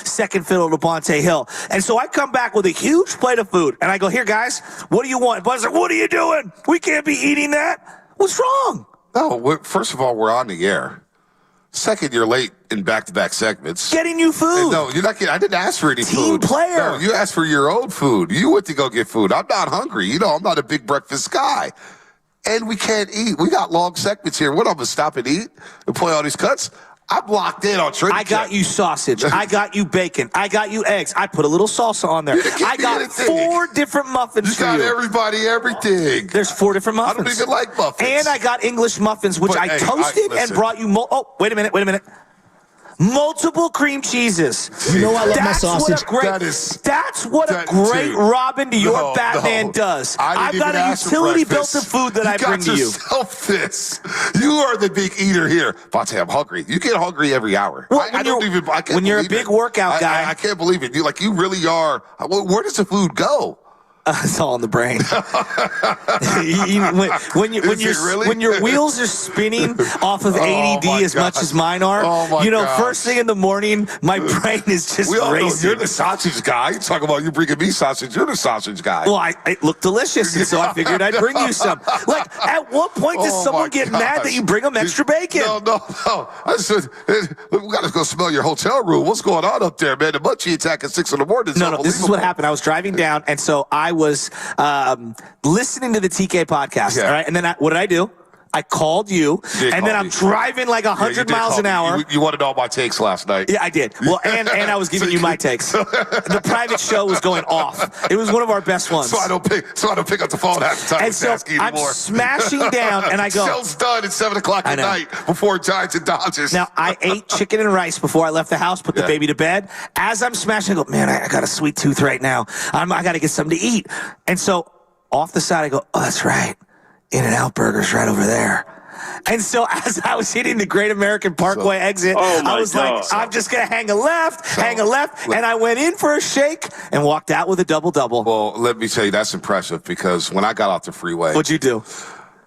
second fiddle to Bonte Hill. And so I come back with a huge plate of food, and I go, here, guys, what do you want? Bud's like, what are you doing? We can't be eating that. What's wrong? No, first of all, we're on the air. Second, you're late in back-to-back segments. Getting you food. No, you're not getting. I didn't ask for any food. Team player. No, you asked for your own food. You went to go get food. I'm not hungry. I'm not a big breakfast guy. And we can't eat. We got long segments here. What, I'm going to stop and eat and play all these cuts? I'm locked in on training. I got you sausage. I got you bacon. I got you eggs. I put a little salsa on there. I got 4 different muffins for you. You got everybody everything. There's 4 different muffins. I don't even like muffins. And I got English muffins, which I toasted and brought you. Wait a minute. Multiple cream cheeses. You know I love my sausage. That's what a great Robin to your Batman does. I've got a utility built of food that I bring to you. This. You are the big eater here. Bonte, I'm hungry. You get hungry every hour. Well, when you're a big workout guy. I can't believe it. You really are. Where does the food go? It's all in the brain. When your wheels are spinning off of ADD as much as mine are, first thing in the morning, my brain is just racing. You're the sausage guy. You talk about you bringing me sausage. You're the sausage guy. Well, it looked delicious, and so I figured I'd bring you some. Like, at what point does someone get mad that you bring them extra bacon? No. I said, we got to go smell your hotel room. What's going on up there, man? The munchie attack at 6 in the morning. No, this is what happened. I was driving down, and so I was listening to the TK podcast, all right? And then what did I do? I called you, and then I'm driving like 100 miles an hour. You wanted all my takes last night. Yeah, I did. Well, and I was giving you my takes. The private show was going off. It was one of our best ones. So I don't pick up the phone half the time. And so I'm smashing down, and I go. Show's done at 7 o'clock at night before Giants and Dodgers. Now, I ate chicken and rice before I left the house, put the baby to bed. As I'm smashing, I go, man, I got a sweet tooth right now. I got to get something to eat. And so off the side, I go, oh, that's right. In-N-Out Burger's right over there. And so as I was hitting the Great American Parkway exit, I was like, I'm just going to hang a left. And I went in for a shake and walked out with a double-double. Well, let me tell you, that's impressive because when I got off the freeway. What'd you do?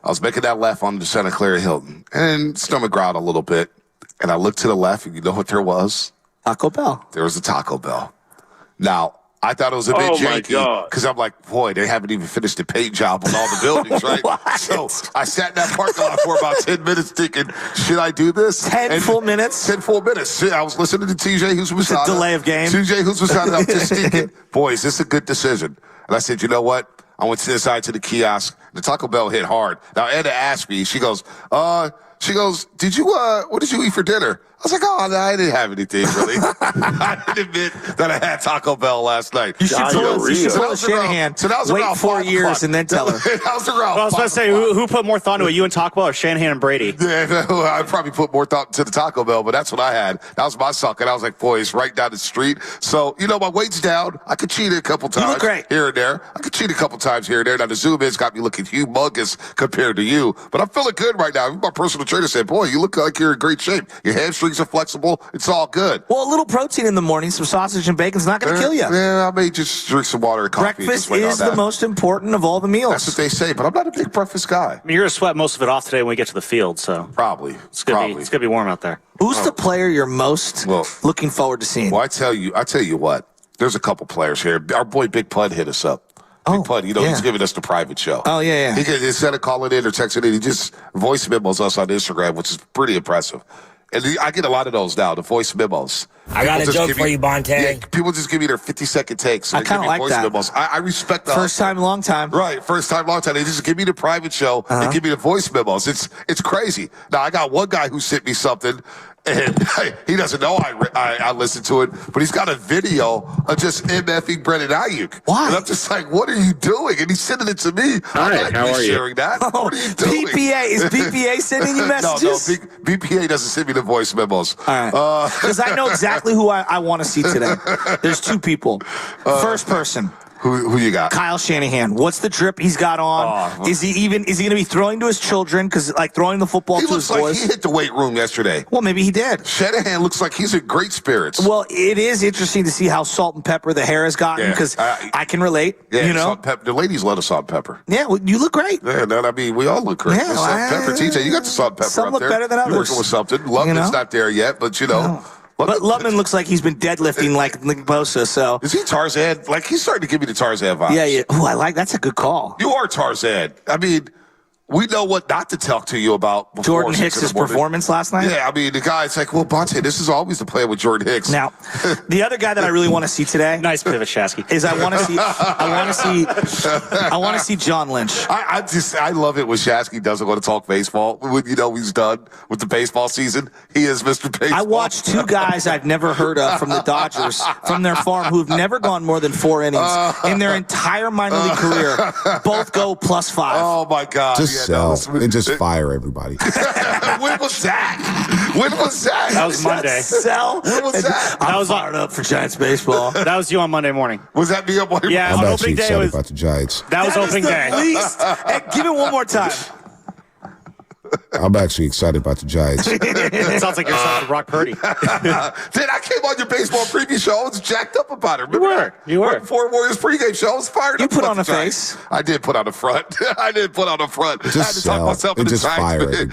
I was making that left on the Santa Clara Hilton and stomach growled a little bit. And I looked to the left, and you know what there was? Taco Bell. There was a Taco Bell. Now, I thought it was a bit janky because I'm like, boy, they haven't even finished the paint job on all the buildings, right? So I sat in that parking lot for about 10 minutes thinking, should I do this? 10 full minutes? 10 full minutes. I was listening to TJ Houshmandzadeh. The delay of game. TJ Houshmandzadeh. I'm just thinking, boy, is this a good decision? And I said, you know what? I went to the side to the kiosk. The Taco Bell hit hard. Now, Edna asked me, she goes, did you, what did you eat for dinner? I was like, oh, no, I didn't have anything, really. I didn't admit that I had Taco Bell last night. You should pull Shanahan, wait 4 years, and then tell her. I was about to say, who put more thought into it, you and Taco Bell or Shanahan and Brady? Yeah, I probably put more thought into the Taco Bell, but that's what I had. That was my suck, and I was like, boy, it's right down the street. So, my weight's down. I could cheat a couple times. You look great. Here and there. I could cheat a couple times here and there. Now, the Zoom has got me looking humongous compared to you, but I'm feeling good right now. My personal trainer said, boy, you look like you're in great shape. Your hamstrings are flexible. It's all good. Well, a little protein in the morning, some sausage and bacon's not going to kill you. Yeah, I may just drink some water and coffee. Breakfast is the most important of all the meals. That's what they say, but I'm not a big breakfast guy. I mean, you're going to sweat most of it off today when we get to the field, so. Probably. It's going to be warm out there. Who's the player you're most looking forward to seeing? Well, I tell you what. There's a couple players here. Our boy Big Pud hit us up. Big Pud, he's giving us the private show. Oh, yeah. Instead of calling in or texting in, he just voice memos us on Instagram, which is pretty impressive. And I get a lot of those now, the voice memos. I got a joke for you, Bonte. Yeah, people just give me their 50-second takes. I kind of like that. Memos. I respect that. First time, long time. Right, first time, long time. They just give me the private show and give me the voice memos. It's crazy. Now, I got one guy who sent me something, and he doesn't know I listened to it, but he's got a video of just MFing Brandon Aiyuk. Why? And I'm just like, what are you doing? And he's sending it to me. Hi, how are you? Sharing that. What are you doing? Is BPA sending you messages? No, BPA doesn't send me the voice memos. All right. Because I know exactly who I want to see today. There's two people. First person. Who you got? Kyle Shanahan. What's the drip he's got on? Is he going to be throwing to his children? Because, like, throwing the football to his boys? He looks like he hit the weight room yesterday. Well, maybe he did. Shanahan looks like he's in great spirits. Well, it is interesting to see how salt and pepper the hair has gotten, because I can relate. Yeah, you know? salt and pepper. The ladies love the salt and pepper. Yeah, well, you look great. Yeah, no, I mean, we all look great. Yeah, salt and pepper. TJ, you got the salt and pepper some up look there. better than others. You're working with something. Lubman's not there yet, but, you know. No. But Lubman looks like he's been deadlifting like Nick Bosa, so. Is he Tarzan? Like, he's starting to give me the Tarzan vibes. Yeah. Ooh, I like that's a good call. You are Tarzan. I mean, we know what not to talk to you about before Jordan Hicks' performance last night? Yeah, I mean, the guy's like, well, Bonte, this is always the plan with Jordan Hicks. Now, the other guy that I really want to see today. Nice pivot, Shasky. Is I want to see John Lynch. I love it when Shasky doesn't want to talk baseball. When he's done with the baseball season, he is Mr. Baseball. I watched two guys I've never heard of from the Dodgers, from their farm, who've never gone more than 4 innings in their entire minor league career. Both go +5. Oh my God! And just fire everybody. When was that? That was Monday. Sell. When was that? I was fired up for Giants baseball. That was you on Monday morning. Was that me on Monday? Yeah, I'm on actually opening day excited was. about the Giants. That was opening day. Least. Hey, give it one more time. I'm actually excited about the Giants. It sounds like you're excited Brock Purdy. Then I came on your baseball preview show. I was jacked up about it. Remember You were. Before Warriors pregame show, I was fired up. You put about on the a Giants. face. I did put on a front. I did put on a front. I had to talk myself into just fire everybody.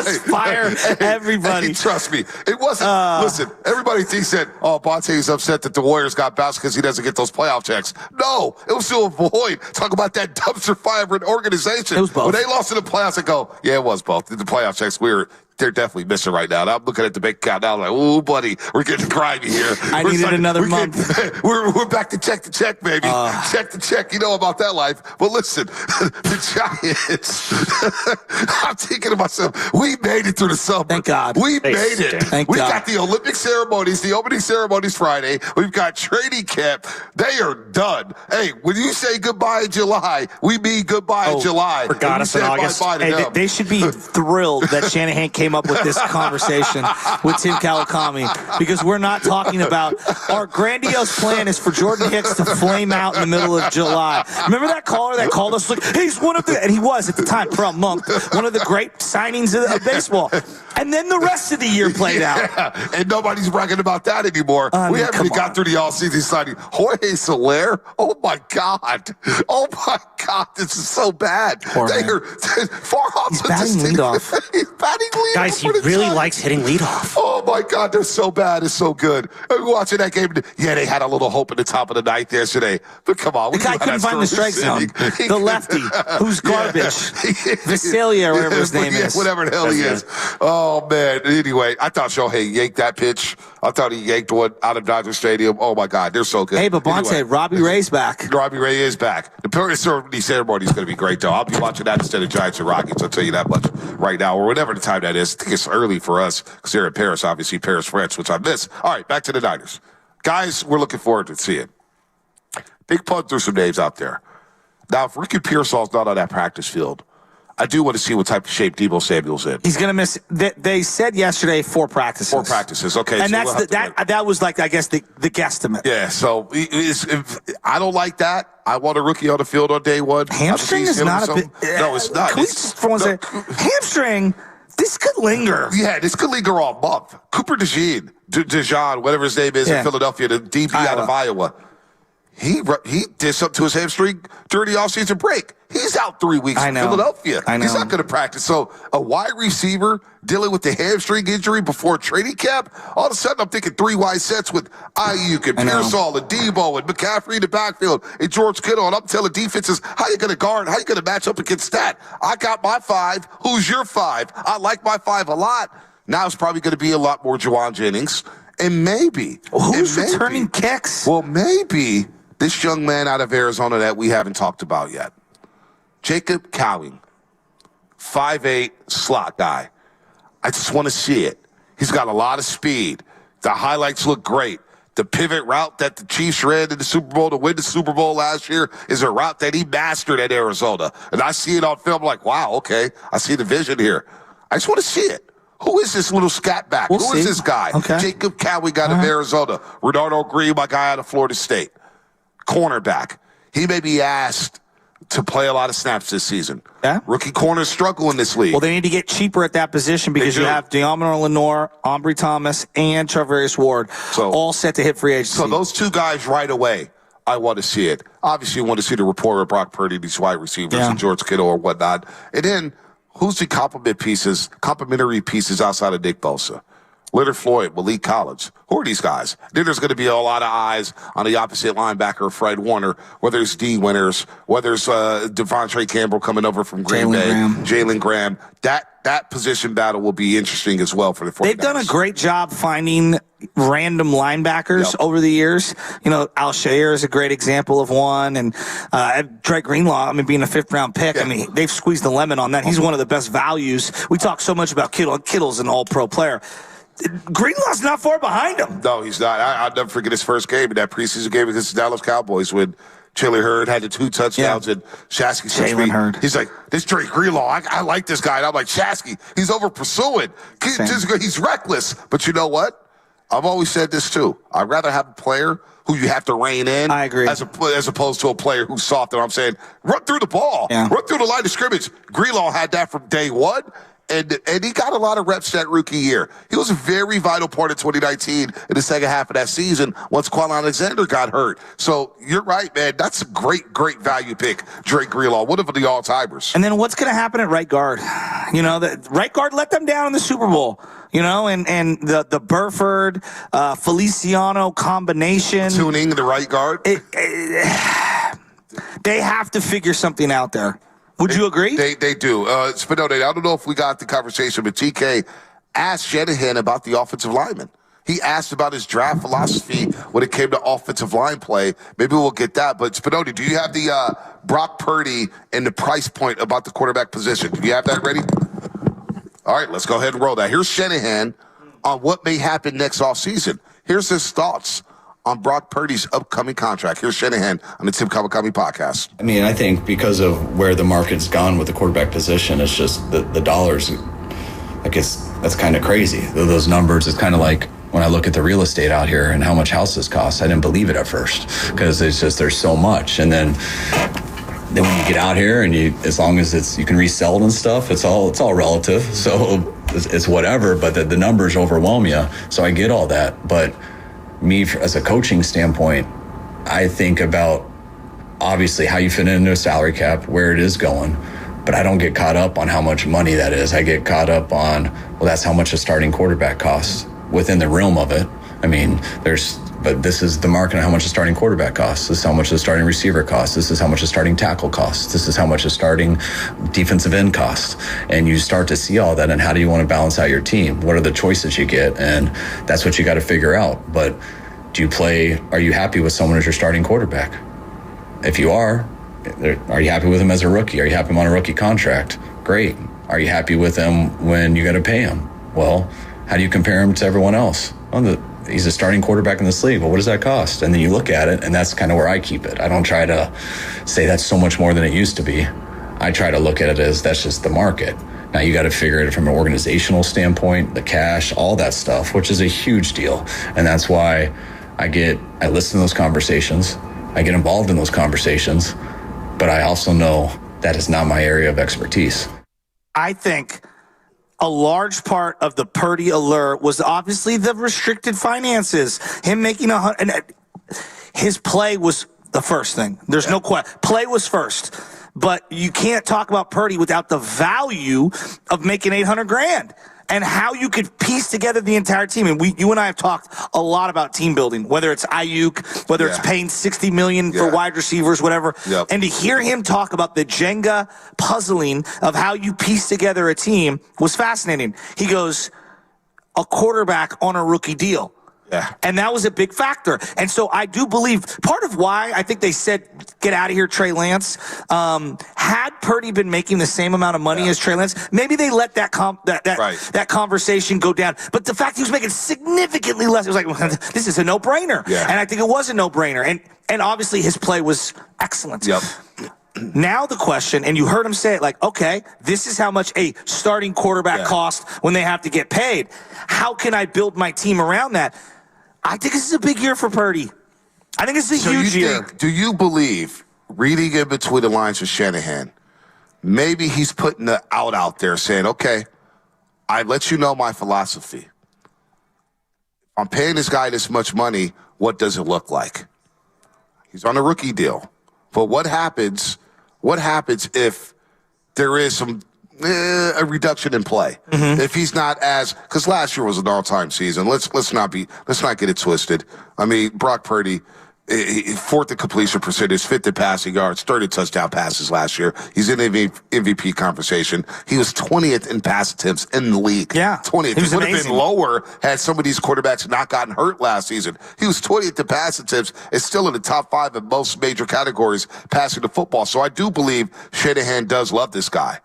Just fire everybody. Hey, trust me. It wasn't. Listen, everybody thinks that, Bonte's upset that the Warriors got bounced because he doesn't get those playoff checks. No, it was to avoid. Talk about that dumpster fire of an organization. It was both. When they lost in the playoffs, I go, yeah, it was both. The playoff checks, they're definitely missing right now. And I'm looking at the bank account now, I'm like, oh, buddy, we're getting grimy here. I needed another month. We're back to check, baby. Check to check. You know about that life. But listen, the Giants, I'm thinking to myself, we made it through the summer. Thank God. We made it. Thank We God. got the Olympic ceremonies, the opening ceremonies Friday. We've got training camp. They are done. Hey, when you say goodbye in July, we mean goodbye in July. Forgot us in August. Hey, they should be thrilled that Shanahan came up with this conversation with Tim Kawakami, because we're not talking about our grandiose plan is for Jordan Hicks to flame out in the middle of July. Remember that caller that called us like, he's one of the, and he was at the time, for a month, one of the great signings of baseball. And then the rest of the year played out. And nobody's bragging about that anymore. We haven't even got through the all-season signing. Jorge Soler, oh my God. Oh my God, this is so bad. He's batting leadoff. He's batting leadoff. Guys, he really likes hitting leadoff. Oh my God, they're so bad. It's so good. Watching that game, yeah, they had a little hope at the top of the ninth yesterday. But come on. The guy couldn't find the strike zone. The lefty, who's garbage. Visalia, or whatever his name is. Whatever the hell he is. Oh, man. Anyway, I thought Shohei yanked that pitch. I thought he yanked one out of Dodger Stadium. Oh, my God. They're so good. Hey, but Bonte, anyway, Robbie Ray's back. Robbie Ray is back. The Purdy ceremony is going to be great, though. I'll be watching that instead of Giants and Rockies. I'll tell you that much right now, or whatever the time that is. I think it's early for us because they're in Paris, obviously, Paris, France, which I miss. All right, back to the Niners. Guys, we're looking forward to seeing. Big punt through some names out there. Now, if Ricky Pearsall's not on that practice field, I do want to see what type of shape Deebo Samuel's in. He's going to miss. They said yesterday 4 practices. 4 practices, okay. And so that was like, I guess, the guesstimate. Yeah, so I don't like that. I want a rookie on the field on day one. Hamstring is not a bit. No, it's not. Can we just for one second? Hamstring, this could linger. Yeah, this could linger all month. Cooper DeJean, whatever his name is in Philadelphia, the DB out of Iowa. He did something to his hamstring during the offseason break. He's out 3 weeks in Philadelphia. I know. He's not going to practice. So a wide receiver dealing with the hamstring injury before training camp, all of a sudden I'm thinking 3 wide sets with Aiyuk and Pearsall and Debo and McCaffrey in the backfield and George Kittle. And I'm telling defenses, how you going to guard? How you going to match up against that? I got my 5. Who's your 5? I like my 5 a lot. Now it's probably going to be a lot more Juwan Jennings. And maybe. Who's returning kicks? Well, maybe this young man out of Arizona that we haven't talked about yet. Jacob Cowing, 5'8", slot guy. I just want to see it. He's got a lot of speed. The highlights look great. The pivot route that the Chiefs ran in the Super Bowl to win the Super Bowl last year is a route that he mastered at Arizona. And I see it on film like, wow, okay, I see the vision here. I just want to see it. Who is this little scat back? Who is this guy? Okay. Jacob Cowing out of Arizona. Renardo Green, my guy out of Florida State. Cornerback. He may be asked to play a lot of snaps this season. Yeah. Rookie corners struggle in this league. Well, they need to get cheaper at that position because you have De'Amon Lenore, Ambry Thomas, and Charvarius Ward all set to hit free agency. So those 2 guys right away, I want to see it. Obviously, you want to see the rapport of Brock Purdy, these wide receivers, and George Kittle or whatnot. And then, who's the complementary pieces outside of Nick Bosa? Leonard Floyd, Malik Collins. Who are these guys? Then there's going to be a lot of eyes on the opposite linebacker, Fred Warner, whether it's D. Winters, whether it's Devontae Campbell coming over from Green Bay, Jalen Graham. That position battle will be interesting as well for the 49ers. They've done a great job finding random linebackers over the years. You know, Alshire is a great example of one, and Dre Greenlaw, being a 5th-round pick, they've squeezed the lemon on that. He's one of the best values. We talk so much about Kittle. Kittle's an all-pro player. Greenlaw's not far behind him. No, he's not. I'll never forget his first game in that preseason game against the Dallas Cowboys when Chili Hurd had the 2 touchdowns and Shasky said to me, he's like, this Drake Greenlaw, I like this guy. And I'm like, Shasky, he's over pursuing. He's reckless. But you know what? I've always said this too. I'd rather have a player who you have to rein in. I agree. As opposed to a player who's soft. And I'm saying, run through the ball. Run through the line of scrimmage. Greenlaw had that from day one. And he got a lot of reps that rookie year. He was a very vital part of 2019 in the second half of that season once Quan Alexander got hurt. So you're right, man. That's a great, great value pick, Drake Greenlaw. One of the all-timers. And then what's going to happen at right guard? You know, the right guard let them down in the Super Bowl. You know, and the Burford, Feliciano combination. Tuning the right guard. They have to figure something out there. Would you agree? They do. Spinone, I don't know if we got the conversation, but TK asked Shanahan about the offensive lineman. He asked about his draft philosophy when it came to offensive line play. Maybe we'll get that. But Spinone, do you have the Brock Purdy and the price point about the quarterback position? Do you have that ready? All right, let's go ahead and roll that. Here's Shanahan on what may happen next offseason. Here's his thoughts on Brock Purdy's upcoming contract. Here's Shanahan on the Tim Kawakami podcast. I think because of where the market's gone with the quarterback position, it's just the dollars. I guess that's kind of crazy. Those numbers, it's kind of like when I look at the real estate out here and how much houses cost. I didn't believe it at first because there's so much. And then when you get out here and as long as you can resell it and stuff, it's all relative. So it's whatever, but the numbers overwhelm you. So I get all that. But me, as a coaching standpoint, I think about obviously how you fit into a salary cap, where it is going, but I don't get caught up on how much money that is. I get caught up on, well, that's how much a starting quarterback costs within the realm of it. But this is the market on how much a starting quarterback costs. This is how much a starting receiver costs. This is how much a starting tackle costs. This is how much a starting defensive end costs. And you start to see all that, and how do you want to balance out your team? What are the choices you get? And that's what you got to figure out. But are you happy with someone as your starting quarterback? If you are you happy with him as a rookie? Are you happy on a rookie contract? Great. Are you happy with him when you got to pay him? Well, how do you compare him to everyone else? He's a starting quarterback in this league. Well, what does that cost? And then you look at it, and that's kind of where I keep it. I don't try to say that's so much more than it used to be. I try to look at it as that's just the market. Now you got to figure it from an organizational standpoint, the cash, all that stuff, which is a huge deal. And that's why I listen to those conversations. I get involved in those conversations, but I also know that is not my area of expertise. I think a large part of the Purdy allure was obviously the restricted finances. Him making his play was the first thing. There's no question. Play was first. But you can't talk about Purdy without the value of making $800,000 and how you could piece together the entire team. And you and I have talked a lot about team building, whether it's Aiyuk, whether it's paying $60 million for wide receivers, whatever. Yep. And to hear him talk about the Jenga puzzling of how you piece together a team was fascinating. He goes, a quarterback on a rookie deal. Yeah. And that was a big factor. And so I do believe part of why I think they said, get out of here, Trey Lance. Had Purdy been making the same amount of money as Trey Lance, maybe they let that conversation go down. But the fact he was making significantly less, it was like, well, this is a no-brainer. Yeah. And I think it was a no-brainer. And obviously his play was excellent. Yep. Now the question, and you heard him say it, like, okay, this is how much a starting quarterback costs when they have to get paid. How can I build my team around that? I think this is a big year for Purdy. I think it's a huge year. Do you believe, reading in between the lines with Shanahan, maybe he's putting the out there saying, okay, I let you know my philosophy. I'm paying this guy this much money. What does it look like? He's on a rookie deal. But what happens if there is a reduction in play? Mm-hmm. If he's not because last year was an all-time season. Let's not get it twisted. I mean, Brock Purdy, fourth in completion percentage, fifth in passing yards, 30 touchdown passes last year. He's in the MVP conversation. He was 20th in pass attempts in the league. Yeah, 20th. It would have been lower had some of these quarterbacks not gotten hurt last season. He was 20th in pass attempts. It's still in the top 5 in most major categories passing the football. So I do believe Shanahan does love this guy.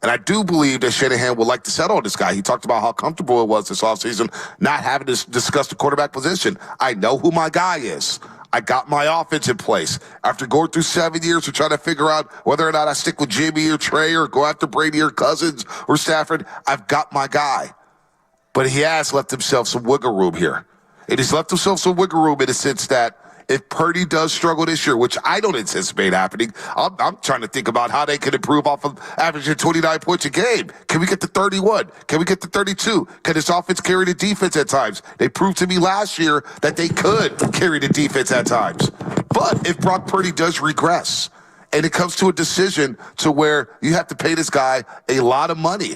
And I do believe that Shanahan would like to settle on this guy. He talked about how comfortable it was this offseason not having to discuss the quarterback position. I know who my guy is. I got my offense in place. After going through 7 years of trying to figure out whether or not I stick with Jimmy or Trey or go after Brady or Cousins or Stafford, I've got my guy. But he has left himself some wiggle room here. And he's left himself some wiggle room in the sense that if Purdy does struggle this year, which I don't anticipate happening, I'm trying to think about how they can improve off of averaging 29 points a game. Can we get to 31? Can we get to 32? Can this offense carry the defense at times? They proved to me last year that they could carry the defense at times. But if Brock Purdy does regress, and it comes to a decision to where you have to pay this guy a lot of money,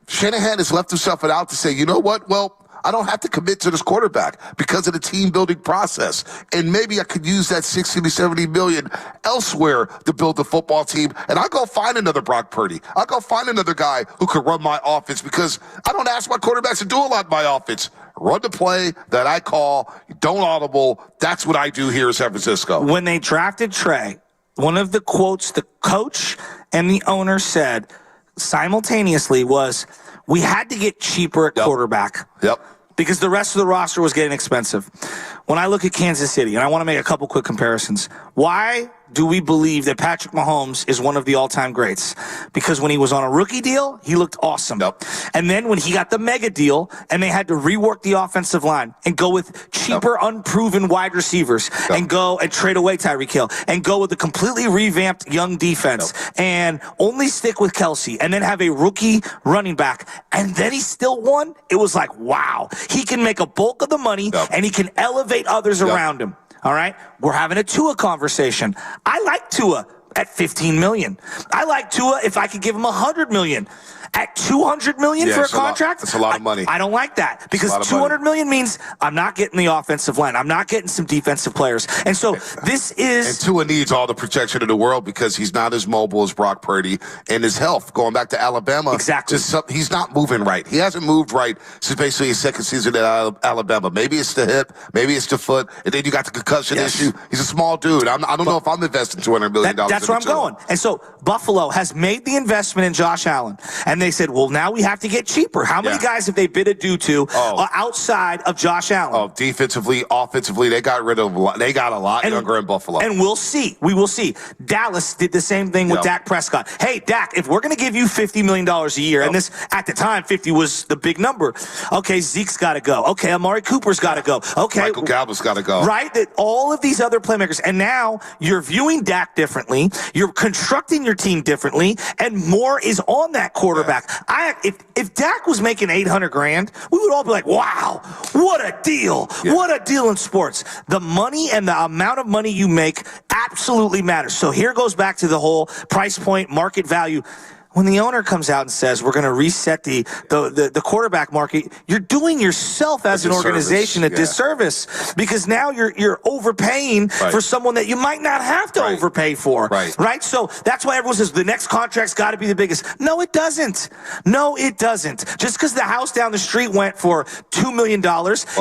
Shanahan has left himself out to say, you know what? Well, I don't have to commit to this quarterback because of the team building process. And maybe I could use that 60 to 70 million elsewhere to build the football team. And I'll go find another Brock Purdy. I'll go find another guy who could run my offense because I don't ask my quarterbacks to do a lot in my offense. Run the play that I call, don't audible. That's what I do here in San Francisco. When they drafted Trey, one of the quotes the coach and the owner said simultaneously was, we had to get cheaper at quarterback. Yep. Because the rest of the roster was getting expensive. When I look at Kansas City, and I want to make a couple quick comparisons, why do we believe that Patrick Mahomes is one of the all-time greats? Because when he was on a rookie deal, he looked awesome. Yep. And then when he got the mega deal and they had to rework the offensive line and go with cheaper, unproven wide receivers and go and trade away Tyreek Hill and go with a completely revamped young defense and only stick with Kelsey and then have a rookie running back and then he still won, it was like, wow. He can make a bulk of the money and he can elevate others around him. All right, we're having a Tua conversation. I like Tua at $15 million. I like Tua if I could give him $100 million. At $200 million for a contract? That's a lot of money. I don't like that because $200 million means I'm not getting the offensive line. I'm not getting some defensive players. And so this is... And Tua needs all the protection in the world because he's not as mobile as Brock Purdy. And his health, going back to Alabama, he's not moving right. He hasn't moved right since basically his second season at Alabama. Maybe it's the hip, maybe it's the foot, and then you got the concussion issue. He's a small dude. I don't know if I'm investing $200 million. That's where I'm going. And so Buffalo has made the investment in Josh Allen. And they said, well, now we have to get cheaper. How many guys have they bid a due to outside of Josh Allen? Oh, defensively, offensively, they got rid of a lot. They got a lot younger in Buffalo. And we'll see. We will see. Dallas did the same thing with Dak Prescott. Hey, Dak, if we're going to give you $50 million a year, and this, at the time, 50 was the big number. Okay, Zeke's got to go. Okay, Amari Cooper's got to go. Okay. Michael Gallup's got to go. Right? That all of these other playmakers. And now you're viewing Dak differently. You're constructing your team differently, and more is on that quarterback. If Dak was making $800,000, we would all be like, wow, what a deal. What a deal in sports. The money and the amount of money you make absolutely matters. So here goes back to the whole price point, market value. When the owner comes out and says we're going to reset the quarterback market, you're doing yourself as an organization a disservice, because now you're overpaying for someone that you might not have to overpay for. Right? So that's why everyone says the next contract's got to be the biggest. No, it doesn't. No, it doesn't. Just because the house down the street went for $2 million,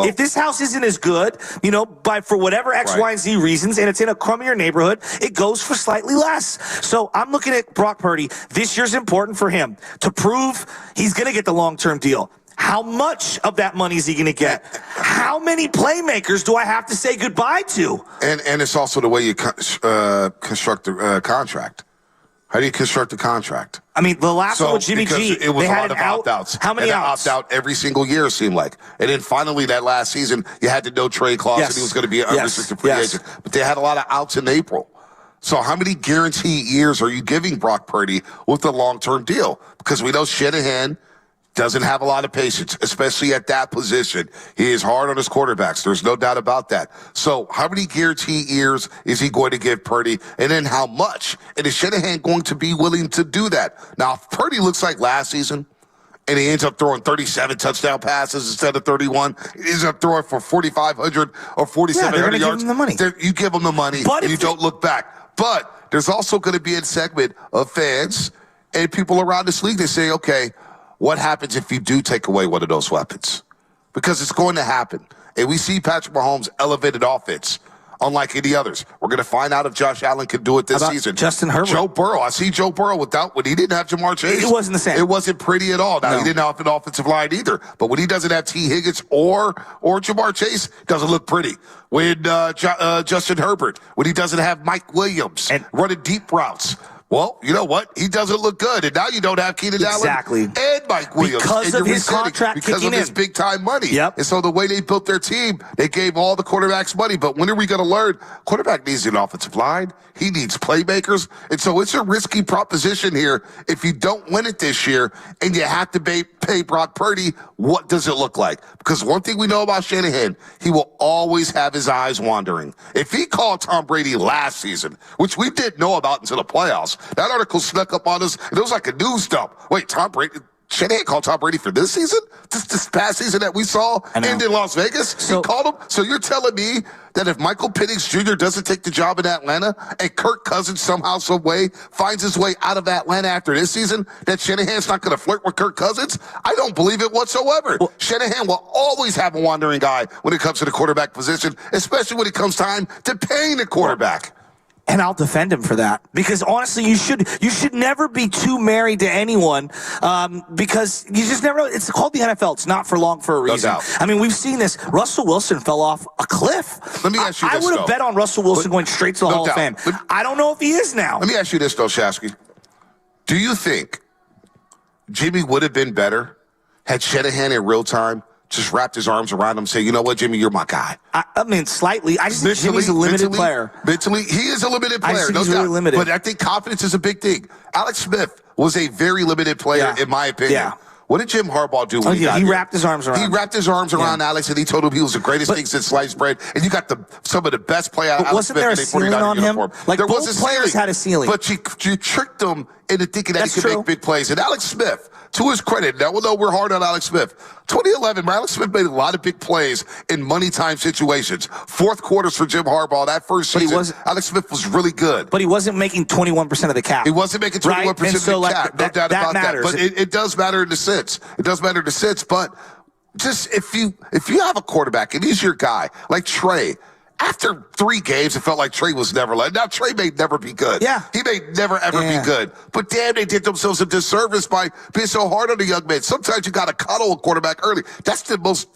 if this house isn't as good, for whatever X, Y, and Z reasons, and it's in a crummier neighborhood, it goes for slightly less. So I'm looking at Brock Purdy. This year's important for him to prove he's going to get the long-term deal. How much of that money is he going to get? How many playmakers do I have to say goodbye to? And it's also the way you construct a contract. How do you construct a contract? I mean, the last one with Jimmy G, it was a lot of opt-outs. How many outs? Opt-out every single year, it seemed like. And then finally, that last season, you had the no-trade clause, and he was going to be an unrestricted free agent. But they had a lot of outs in April. So how many guaranteed years are you giving Brock Purdy with the long-term deal? Because we know Shanahan doesn't have a lot of patience, especially at that position. He is hard on his quarterbacks. There's no doubt about that. So how many guaranteed years is he going to give Purdy? And then how much? And is Shanahan going to be willing to do that? Now, if Purdy looks like last season, and he ends up throwing 37 touchdown passes instead of 31. He ends up throwing for 4,500 or 4,700 yards. Give him the money. You give him the money, and you don't look back. But there's also going to be a segment of fans and people around this league that say, okay, what happens if you do take away one of those weapons? Because it's going to happen. And we see Patrick Mahomes' elevated offense, unlike any others. We're going to find out if Josh Allen can do it this season. Justin Herbert. Joe Burrow. I see Joe Burrow when he didn't have Jamar Chase. It wasn't the same. It wasn't pretty at all. Now, he didn't have an offensive line either. But when he doesn't have T. Higgins or Jamar Chase, it doesn't look pretty. When Justin Herbert, when he doesn't have Mike Williams and running deep routes. Well, you know what? He doesn't look good. And now you don't have Keenan Allen and Mike Williams. Because of his contract because of his big-time money. Yep. And so the way they built their team, they gave all the quarterbacks money. But when are we going to learn? Quarterback needs an offensive line. He needs playmakers. And so it's a risky proposition here. If you don't win it this year and you have to pay Brock Purdy, what does it look like? Because one thing we know about Shanahan, he will always have his eyes wandering. If he called Tom Brady last season, which we didn't know about until the playoffs, that article snuck up on us, and it was like a news dump. Wait, Tom Brady, Shanahan called Tom Brady for this season? This past season that we saw and in Las Vegas? He called him? So you're telling me that if Michael Penix Jr. doesn't take the job in Atlanta and Kirk Cousins somehow, some way finds his way out of Atlanta after this season, that Shanahan's not going to flirt with Kirk Cousins? I don't believe it whatsoever. Shanahan will always have a wandering guy when it comes to the quarterback position, especially when it comes time to paying the quarterback. And I'll defend him for that, because honestly, you should never be too married to anyone, because you just never know. It's called the NFL. It's not for long for a reason. No doubt. I mean, we've seen this. Russell Wilson fell off a cliff. Let me ask you this, I would have bet on Russell Wilson going straight to the Hall of Fame. I don't know if he is now. Let me ask you this, though, Shasky. Do you think Jimmy would have been better had Shanahan in real time just wrapped his arms around him and say, you know what, Jimmy, you're my guy? I mean, slightly. I just think Jimmy's a limited player. Mentally, he is a limited player. I think he's really limited. But I think confidence is a big thing. Alex Smith was a very limited player, in my opinion. Yeah. What did Jim Harbaugh do when he got he here? wrapped his arms around He wrapped his arms around Alex, and he told him he was the greatest thing since sliced bread. And you got some of the best play out of Alex wasn't Smith there a in a ceiling 49er on him? uniform. Like, there both was a players ceiling, had a ceiling. But you tricked them into thinking that he could make big plays. And Alex Smith, to his credit, now although we're hard on Alex Smith, 2011, Alex Smith made a lot of big plays in money time situations. Fourth quarters for Jim Harbaugh. That first season, Alex Smith was really good. But he wasn't making 21% of the cap. He wasn't making 21% of the cap. No doubt about that. But it does matter in the sense. It does matter in the sense. But just if you have a quarterback and he's your guy, like Trey, after 3 games, it felt like Trey was never like. Now, Trey may never be good. Yeah. He may never, ever be good. But damn, they did themselves a disservice by being so hard on the young man. Sometimes you got to cuddle a quarterback early. That's the most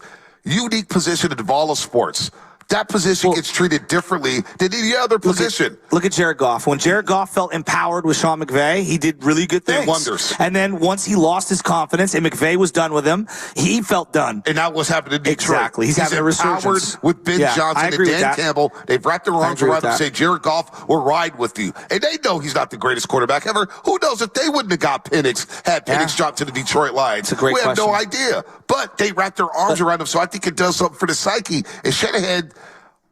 unique position in all of sports. that position gets treated differently than any other position. Look at Jared Goff. When Jared Goff felt empowered with Sean McVay, he did really good things. Did wonders. And then once he lost his confidence and McVay was done with him, he felt done. And that was happening in Detroit. Exactly. He's having a resurgence. Empowered with Ben Johnson and Dan Campbell. They've wrapped their arms around him and say, Jared Goff will ride with you. And they know he's not the greatest quarterback ever. Who knows if they wouldn't have got had Penix dropped to the Detroit Lions? That's a great question. We have no idea. But they wrapped their arms around him, so I think it does something for the psyche. And Shanahan,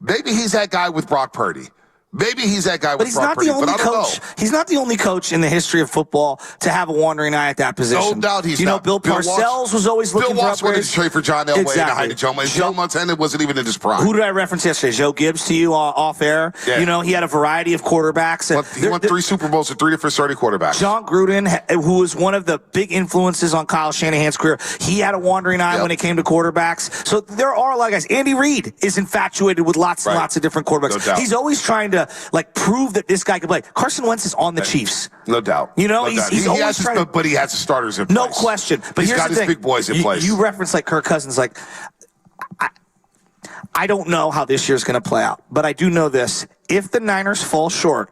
maybe he's that guy with Brock Purdy. Maybe he's that guy with Brock Purdy, but I don't know. He's not the only coach in the history of football to have a wandering eye at that position. No doubt he's not. Bill Parcells was always looking for upgrades. Bill Walsh wanted to trade for John Elway and Joe Montana wasn't even in his prime. Who did I reference yesterday? Joe Gibbs to you off air. Yeah. He had a variety of quarterbacks. He won 3 Super Bowls with 3 different starting quarterbacks. John Gruden, who was one of the big influences on Kyle Shanahan's career, he had a wandering eye when it came to quarterbacks. So there are a lot of guys. Andy Reid is infatuated with lots and lots of different quarterbacks. No doubt. He's always trying to prove that this guy can play. Carson Wentz is on the Chiefs. No doubt. He's always trying to, but he has the starters in place. No question. But he's got his big boys in place. You reference Kirk Cousins. I don't know how this year's going to play out, but I do know this. If the Niners fall short,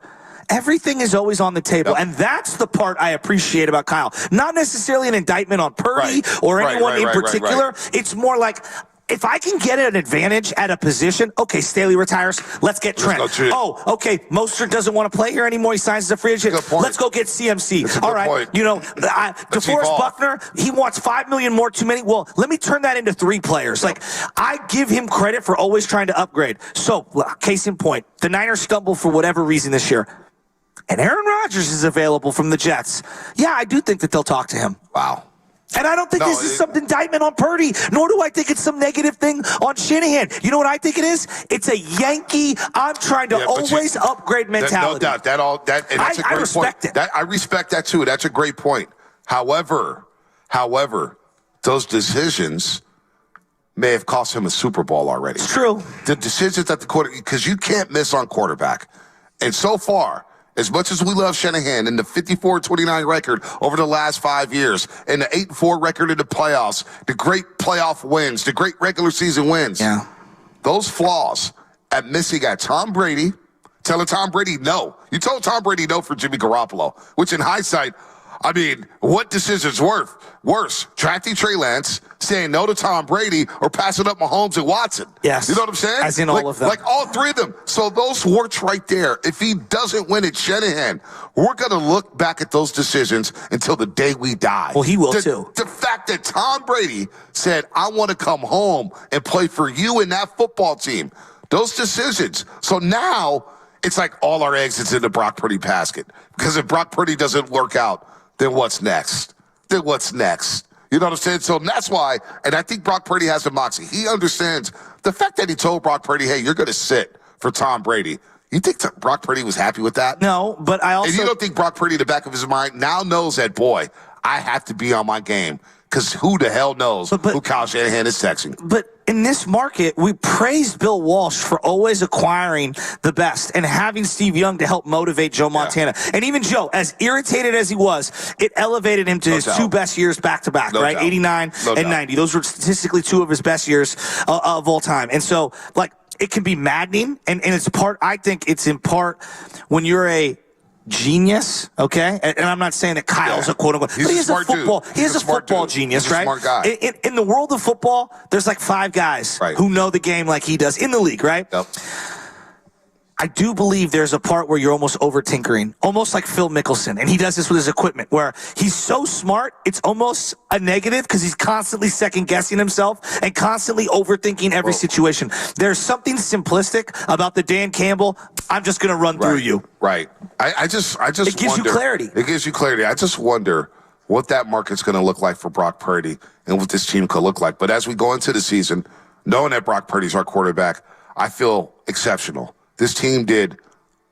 everything is always on the table, and that's the part I appreciate about Kyle. Not necessarily an indictment on Purdy or anyone in particular. It's more like, if I can get an advantage at a position, okay, Staley retires, let's get Trent. Okay, Mostert doesn't want to play here anymore. He signs as a free agent. Let's go get CMC. All right, DeForest Buckner, he wants $5 million more too many. Well, let me turn that into 3 players. I give him credit for always trying to upgrade. So, case in point, the Niners stumble for whatever reason this year, and Aaron Rodgers is available from the Jets. Yeah, I do think that they'll talk to him. Wow. And I don't think this is some indictment on Purdy, nor do I think it's some negative thing on Shanahan. You know what I think it is? It's a Yankee, I'm trying to always upgrade mentality. No doubt. And that's a great I respect point. it. I respect that, too. That's a great point. However, those decisions may have cost him a Super Bowl already. It's true. The decisions at the quarter, because you can't miss on quarterback. And so far, as much as we love Shanahan and the 54-29 record over the last 5 years and the 8-4 record in the playoffs, the great playoff wins, the great regular season wins, those flaws at missing at Tom Brady, telling Tom Brady no. You told Tom Brady no for Jimmy Garoppolo, which in hindsight, what decision's worse? Drafting Trey Lance, saying no to Tom Brady, or passing up Mahomes and Watson? Yes. You know what I'm saying? As in all of them. All 3 of them. So those warts right there. If he doesn't win at Shanahan, we're going to look back at those decisions until the day we die. Well, he will too. The fact that Tom Brady said, I want to come home and play for you and that football team. Those decisions. So now it's like all our eggs is in the Brock Purdy basket. Because if Brock Purdy doesn't work out, then what's next? You know what I'm saying? So that's why, and I think Brock Purdy has the moxie. He understands the fact that he told Brock Purdy, hey, you're going to sit for Tom Brady. You think Brock Purdy was happy with that? No, but I also... And you don't think Brock Purdy, in the back of his mind, now knows that, boy, I have to be on my game. Because who the hell knows who Kyle Shanahan is texting? But in this market, we praised Bill Walsh for always acquiring the best and having Steve Young to help motivate Joe Montana. And even Joe, as irritated as he was, it elevated him to his 2 best years back-to-back, right? 89 and 90. Those were statistically 2 of his best years of all time. And so, it can be maddening. And it's I think it's in part when you're a genius, okay? And I'm not saying that Kyle's a quote-unquote, but he's a football. He's a football genius, right? Smart guy. In the world of football, there's 5 guys who know the game like he does in the league, right? Yep. I do believe there's a part where you're almost over-tinkering, almost like Phil Mickelson, and he does this with his equipment, where he's so smart, it's almost a negative because he's constantly second-guessing himself and constantly overthinking every situation. There's something simplistic about the Dan Campbell, I'm just going to run through you. Right. I just it gives you clarity. It gives you clarity. I just wonder what that market's going to look like for Brock Purdy and what this team could look like. But as we go into the season, knowing that Brock Purdy's our quarterback, I feel exceptional. This team did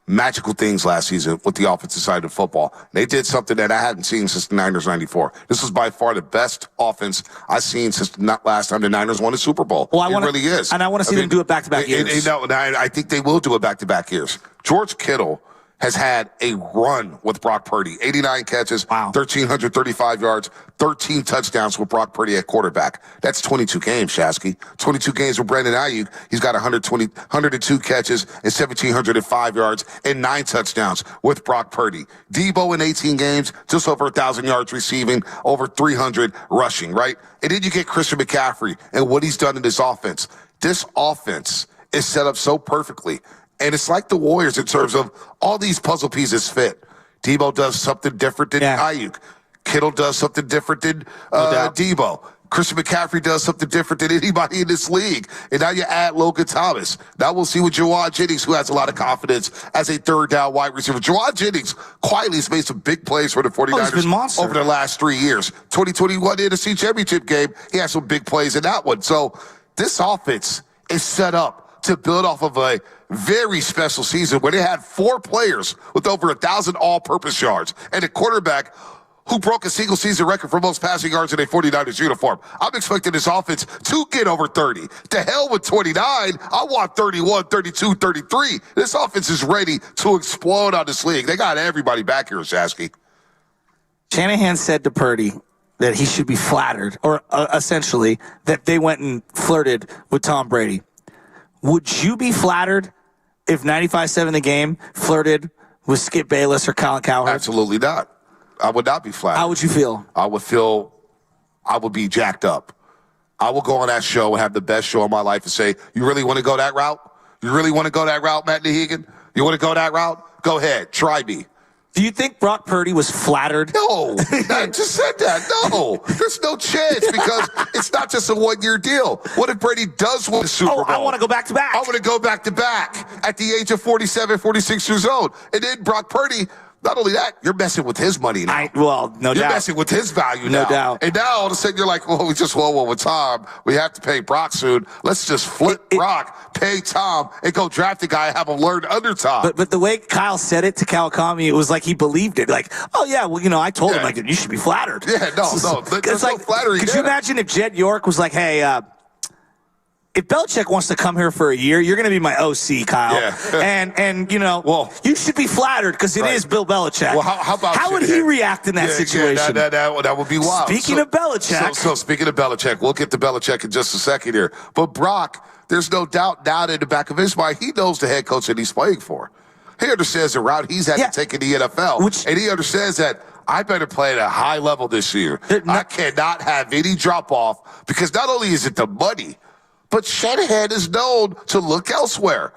magical things last season with the offensive side of football. They did something that I hadn't seen since the Niners 94. This was by far the best offense I've seen since last time the Niners won a Super Bowl. It really is. And I want to see them do it back-to-back years. I think they will do it back-to-back years. George Kittle has had a run with Brock Purdy. 89 catches, 1,335 yards, 13 touchdowns with Brock Purdy at quarterback. That's 22 games, Shasky. 22 games with Brandon Aiyuk. He's got 102 catches and 1,705 yards and 9 touchdowns with Brock Purdy. Debo in 18 games, just over 1,000 yards receiving, over 300 rushing, right? And then you get Christian McCaffrey and what he's done in this offense. This offense is set up so perfectly. And it's like the Warriors in terms of all these puzzle pieces fit. Debo does something different than Aiyuk. Kittle does something different than Debo. Christian McCaffrey does something different than anybody in this league. And now you add Logan Thomas. Now we'll see with Jawan Jennings, who has a lot of confidence as a third down wide receiver. Jawan Jennings quietly has made some big plays for the 49ers over the last 3 years. 2021 NFC Championship game, he had some big plays in that one. So this offense is set up to build off of a very special season where they had 4 players with over 1,000 all-purpose yards and a quarterback who broke a single-season record for most passing yards in a 49ers uniform. I'm expecting this offense to get over 30. To hell with 29. I want 31, 32, 33. This offense is ready to explode on this league. They got everybody back here, Shasky. Shanahan said to Purdy that he should be flattered, or essentially that they went and flirted with Tom Brady. Would you be flattered if 95.7 The Game flirted with Skip Bayless or Colin Cowherd? Absolutely not. I would not be flattered. How would you feel? I would be jacked up. I will go on that show and have the best show of my life and say, you really want to go that route? You really want to go that route, Matt Nahigan? You want to go that route? Go ahead. Try me. Do you think Brock Purdy was flattered? No, I just said that. No, there's no chance because it's not just a one-year deal. What if Brady does win the Super Bowl? I want to go back to back. I want to go back to back at the age of 47, 46 years old. And then Brock Purdy, not only that, you're messing with his money now. No doubt. You're messing with his value now. No doubt. And now all of a sudden you're like, well, we just won one with Tom. We have to pay Brock soon. Let's just flip Brock, pay Tom, and go draft the guy and have him learn under Tom. But the way Kyle said it to Kawakami, it was like he believed it. Like, oh, yeah, well, I told him, like, you should be flattered. Yeah, no. There's no flattery. Could you imagine if Jed York was like, hey, if Belichick wants to come here for a year, you're going to be my OC, Kyle. Yeah. and you should be flattered because it is Bill Belichick. Well, how would he react in that situation? That would be wild. Speaking of Belichick. So speaking of Belichick, we'll get to Belichick in just a second here. But Brock, there's no doubt now in the back of his mind, he knows the head coach that he's playing for. He understands the route he's had to take in the NFL. And he understands that I better play at a high level this year. I cannot have any drop-off because not only is it the money, but Shanahan is known to look elsewhere.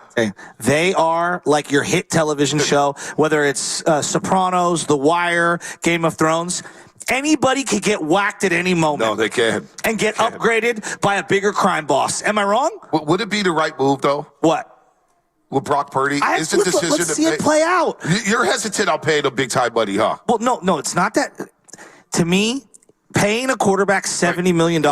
They are like your hit television show, whether it's Sopranos, The Wire, Game of Thrones. Anybody can get whacked at any moment. No, they can't. And get upgraded by a bigger crime boss. Am I wrong? Would it be the right move, though? What? With Brock Purdy? Let's see it play out. You're hesitant on paying him big-time money, huh? Well, no, it's not that. To me, paying a quarterback $70 million,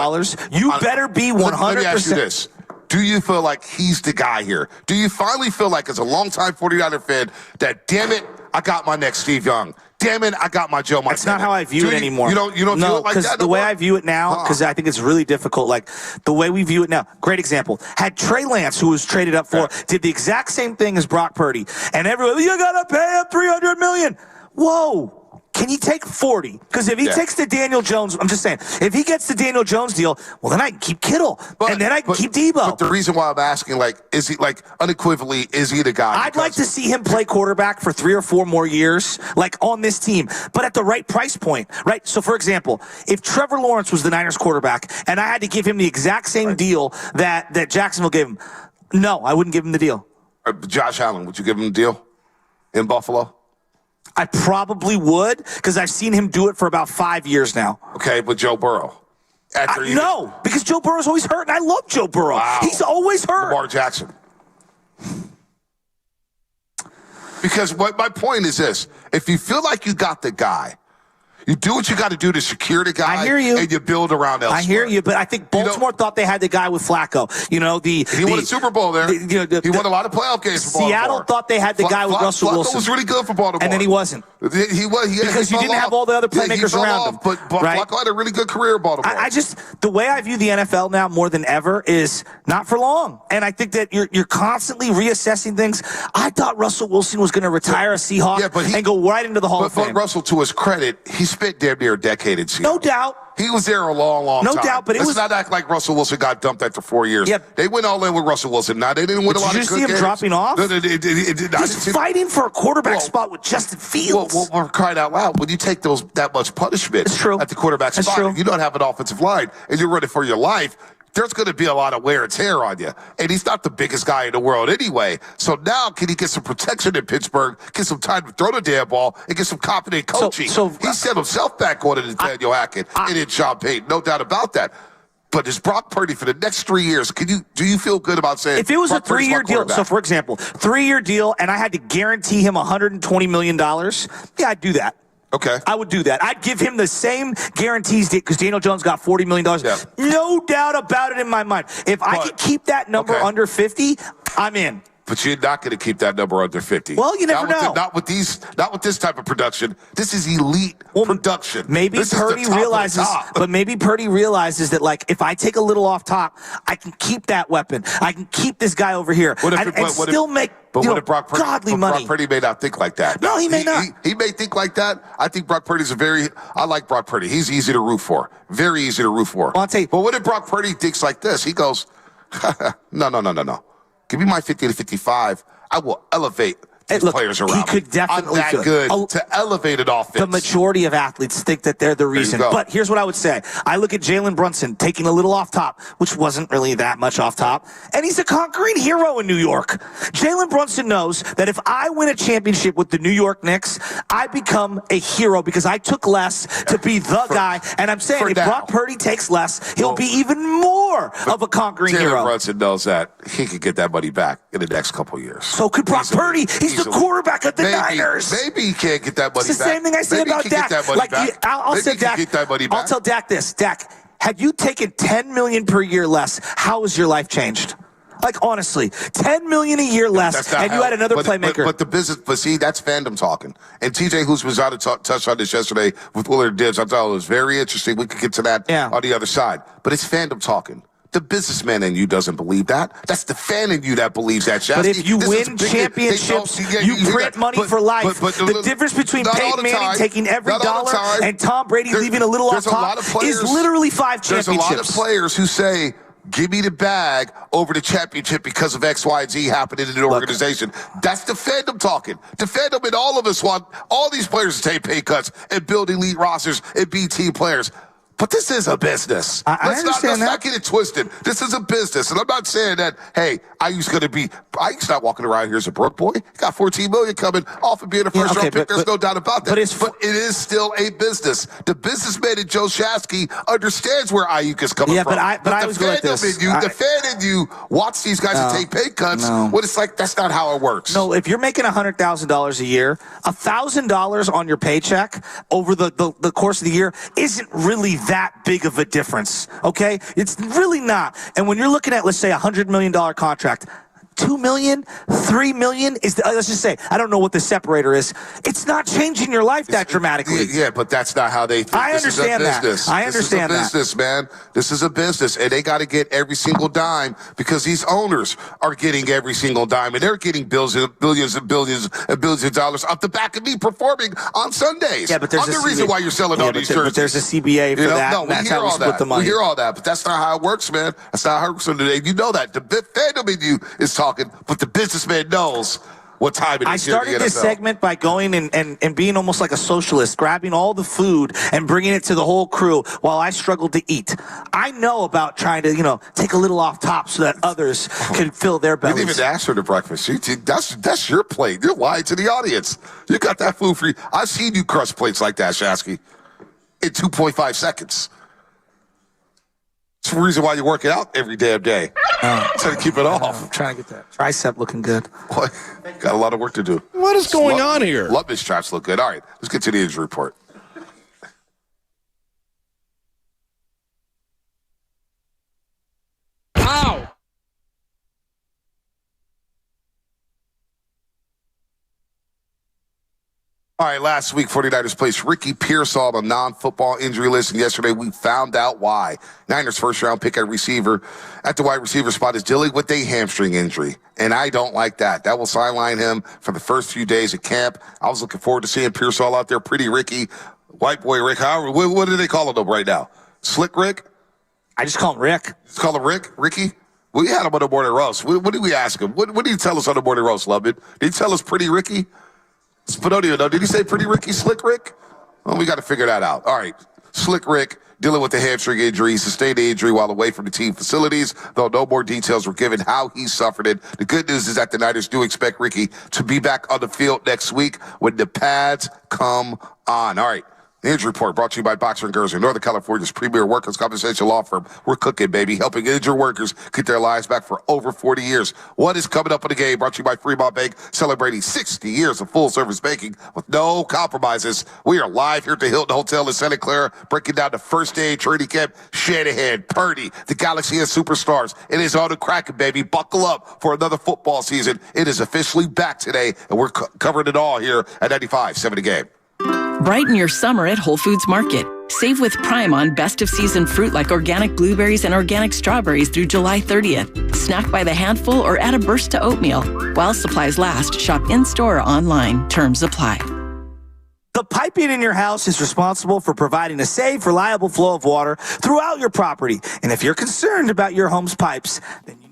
you better be 100%. Let me ask you this. Do you feel like he's the guy here? Do you finally feel like, as a longtime 49er fan, that, damn it, I got my next Steve Young. Damn it, I got my Joe Montana. That's not how I view it anymore. You don't view it like that? No, because the way I view it now, because I think it's really difficult, like the way we view it now. Great example. Had Trey Lance, who was traded up for, did the exact same thing as Brock Purdy. And everyone, you got to pay him $300 million. Whoa. Can he take 40? Because if he takes the Daniel Jones, I'm just saying, if he gets the Daniel Jones deal, well, then I can keep Kittle. And then I can keep Debo. But the reason why I'm asking, like, is he, like, unequivocally, is he the guy? I'd like to see him play quarterback for 3 or 4 more years, like, on this team, but at the right price point, right? So, for example, if Trevor Lawrence was the Niners quarterback and I had to give him the exact same deal that Jacksonville gave him, no, I wouldn't give him the deal. Josh Allen, would you give him the deal in Buffalo? I probably would, because I've seen him do it for about 5 years now. Okay, but Joe Burrow? No, because Joe Burrow's always hurt, and I love Joe Burrow. Wow. He's always hurt. Lamar Jackson. Because my point is this. If you feel like you got the guy, You do what you got to do to secure the guy. I hear you. And you build around elsewhere. I hear you, but I think Baltimore thought they had the guy with Flacco. He won a Super Bowl there. He won a lot of playoff games for Baltimore. Seattle thought they had the guy with Russell Wilson. Flacco was really good for Baltimore. And then he wasn't. He was. Because you didn't have all the other playmakers around him. But Flacco had a really good career in Baltimore. The way I view the NFL now more than ever is not for long. And I think that you're constantly reassessing things. I thought Russell Wilson was going to retire a Seahawk and go right into the Hall of Fame. But Russell, to his credit, he spent damn near a decade in Seattle. No doubt. He was there a long time. No doubt, but Let's not act like Russell Wilson got dumped after 4 years. Yep. They went all in with Russell Wilson. Now, they didn't win a lot of good games. Did you see him dropping off? No, He's fighting for a quarterback spot with Justin Fields. Well, we're crying out loud. When you take that much punishment at the quarterback spot, you don't have an offensive line, and you're running for your life, there's going to be a lot of wear and tear on you. And he's not the biggest guy in the world anyway. So now can he get some protection in Pittsburgh, get some time to throw the damn ball, and get some confident coaching? He set himself back on it, Nathaniel Hackett, and in Sean Payton. No doubt about that. But is Brock Purdy for the next 3 years? Do you feel good about saying if it was Brock a 3-year deal? So, for example, 3-year deal, and I had to guarantee him $120 million, yeah, I'd do that. Okay. I would do that. I'd give him the same guarantees because Daniel Jones got $40 million. Yeah. No doubt about it in my mind. If I could keep that number under 50, I'm in. But you're not going to keep that number under 50. Well, you never know. Not with this type of production. This is elite production. Maybe Purdy realizes, but maybe Purdy realizes that, like, if I take a little off top, I can keep that weapon. I can keep this guy over here and still make godly money. Brock Purdy may not think like that. No, he may not. He may think like that. I think Brock Purdy's I like Brock Purdy. He's easy to root for. Very easy to root for. Well, I'll tell you. But what if Brock Purdy thinks like this? He goes, no. Give me my 50 to 55. I will elevate these players around. He could definitely I'm that good to elevate an offense. The majority of athletes think that they're the reason. But here's what I would say. I look at Jalen Brunson taking a little off top, which wasn't really that much off top, and he's a conquering hero in New York. Jalen Brunson knows that if I win a championship with the New York Knicks, I become a hero because I took less to be the guy. And I'm saying if Brock Purdy takes less, he'll be even more of a conquering hero. Jalen Brunson knows that he could get that money back in the next couple of years. So could Brock Purdy. He's the quarterback of the Niners. Maybe he can't get that money back. It's the same thing I say about Dak. I'll say Dak. I'll tell Dak this. Dak, had you taken $10 million per year less, how has your life changed? Like, honestly, $10 million a year less, and you had another playmaker. But the business, see, that's fandom talking. And TJ, who was out of touch on this yesterday with Willard Dibbs, I thought it was very interesting. We could get to that on the other side. But it's fandom talking. The businessman in you doesn't believe that. That's the fan in you that believes that, Shasky. But if you win championships, you print money for life. The difference between Peyton Manning taking every dollar and Tom Brady leaving a little off top is literally 5 championships. There's a lot of players who say, give me the bag over the championship because of X, Y, and Z happening in the organization. That's the fandom talking. The fandom and all of us want all these players to take pay cuts and build elite rosters and be team players. But this is a business. Let's not get it twisted. This is a business. And I'm not saying that, hey, Aiyuk's not walking around here as a broke boy. He got $14 million coming off of being a first-round pick. There's no doubt about that. But it is still a business. The businessman in Joe Shasky understands where Aiyuk is coming from. But I was going like this. The fan in you wants these guys to take pay cuts. When it's like, that's not how it works. No, if you're making $100,000 a year, $1,000 on your paycheck over the course of the year isn't really that big of a difference, okay? It's really not. And when you're looking at, let's say, a $100 million contract, $2 million, $3 million is let's just say, I don't know what the separator is. It's not changing your life that dramatically. Yeah, but that's not how they think. I understand that. I understand that. This is a business, man. This is a business, and they got to get every single dime because these owners are getting every single dime, and they're getting billions and billions of dollars off the back of me performing on Sundays. Yeah, but there's the reason why you're selling all these jerseys. But there's a CBA for that. No, that's how we split the money. We hear all that, but that's not how it works, man. That's not how it works today. You know that. The fandom in you is talking, but the businessman knows what time it is. I started this segment by going and being almost like a socialist, grabbing all the food and bringing it to the whole crew while I struggled to eat. I know about trying to, take a little off top so that others can fill their bellies. You didn't even ask her to breakfast. That's your plate. You're lying to the audience. You got that food for you. I've seen you crush plates like that, Shasky, in 2.5 seconds. It's the reason why you're working out every damn day. Trying to keep it off. I'm trying to get that tricep looking good. Boy, got a lot of work to do. What is going on here? Love his traps look good. All right, let's get to the injury report. All right, last week, 49ers placed Ricky Pearsall on a non-football injury list, and yesterday we found out why. Niners first-round pick at the wide receiver spot is dealing with a hamstring injury, and I don't like that. That will sideline him for the first few days at camp. I was looking forward to seeing Pearsall out there, pretty Ricky, white boy Rick. What do they call him right now? Slick Rick? I just call him Rick. Just call him Rick? Ricky? We had him on the morning roast. What did we ask him? What did he tell us on the morning roast, Lubman? Did he tell us pretty Ricky? Spinodio, no. Did he say pretty Ricky, Slick Rick? Well, we got to figure that out. All right. Slick Rick dealing with the hamstring injury. He sustained the injury while away from the team facilities, though no more details were given how he suffered it. The good news is that the Niners do expect Ricky to be back on the field next week when the pads come on. All right. The injury report brought to you by Boxer & Gerser, Northern California's premier workers' compensation law firm. We're cooking, baby, helping injured workers get their lives back for over 40 years. What is coming up in the game? Brought to you by Fremont Bank, celebrating 60 years of full-service banking with no compromises. We are live here at the Hilton Hotel in Santa Clara, breaking down the first day of training camp. Shanahan, Purdy, the Galaxy of Superstars. It is on the cracking, baby. Buckle up for another football season. It is officially back today, and we're covering it all here at 95.7 The Game. Brighten your summer at Whole Foods Market. Save with Prime on best-of-season fruit like organic blueberries and organic strawberries through July 30th. Snack by the handful or add a burst to oatmeal. While supplies last, shop in-store or online. Terms apply. The piping in your house is responsible for providing a safe, reliable flow of water throughout your property. And if you're concerned about your home's pipes, then you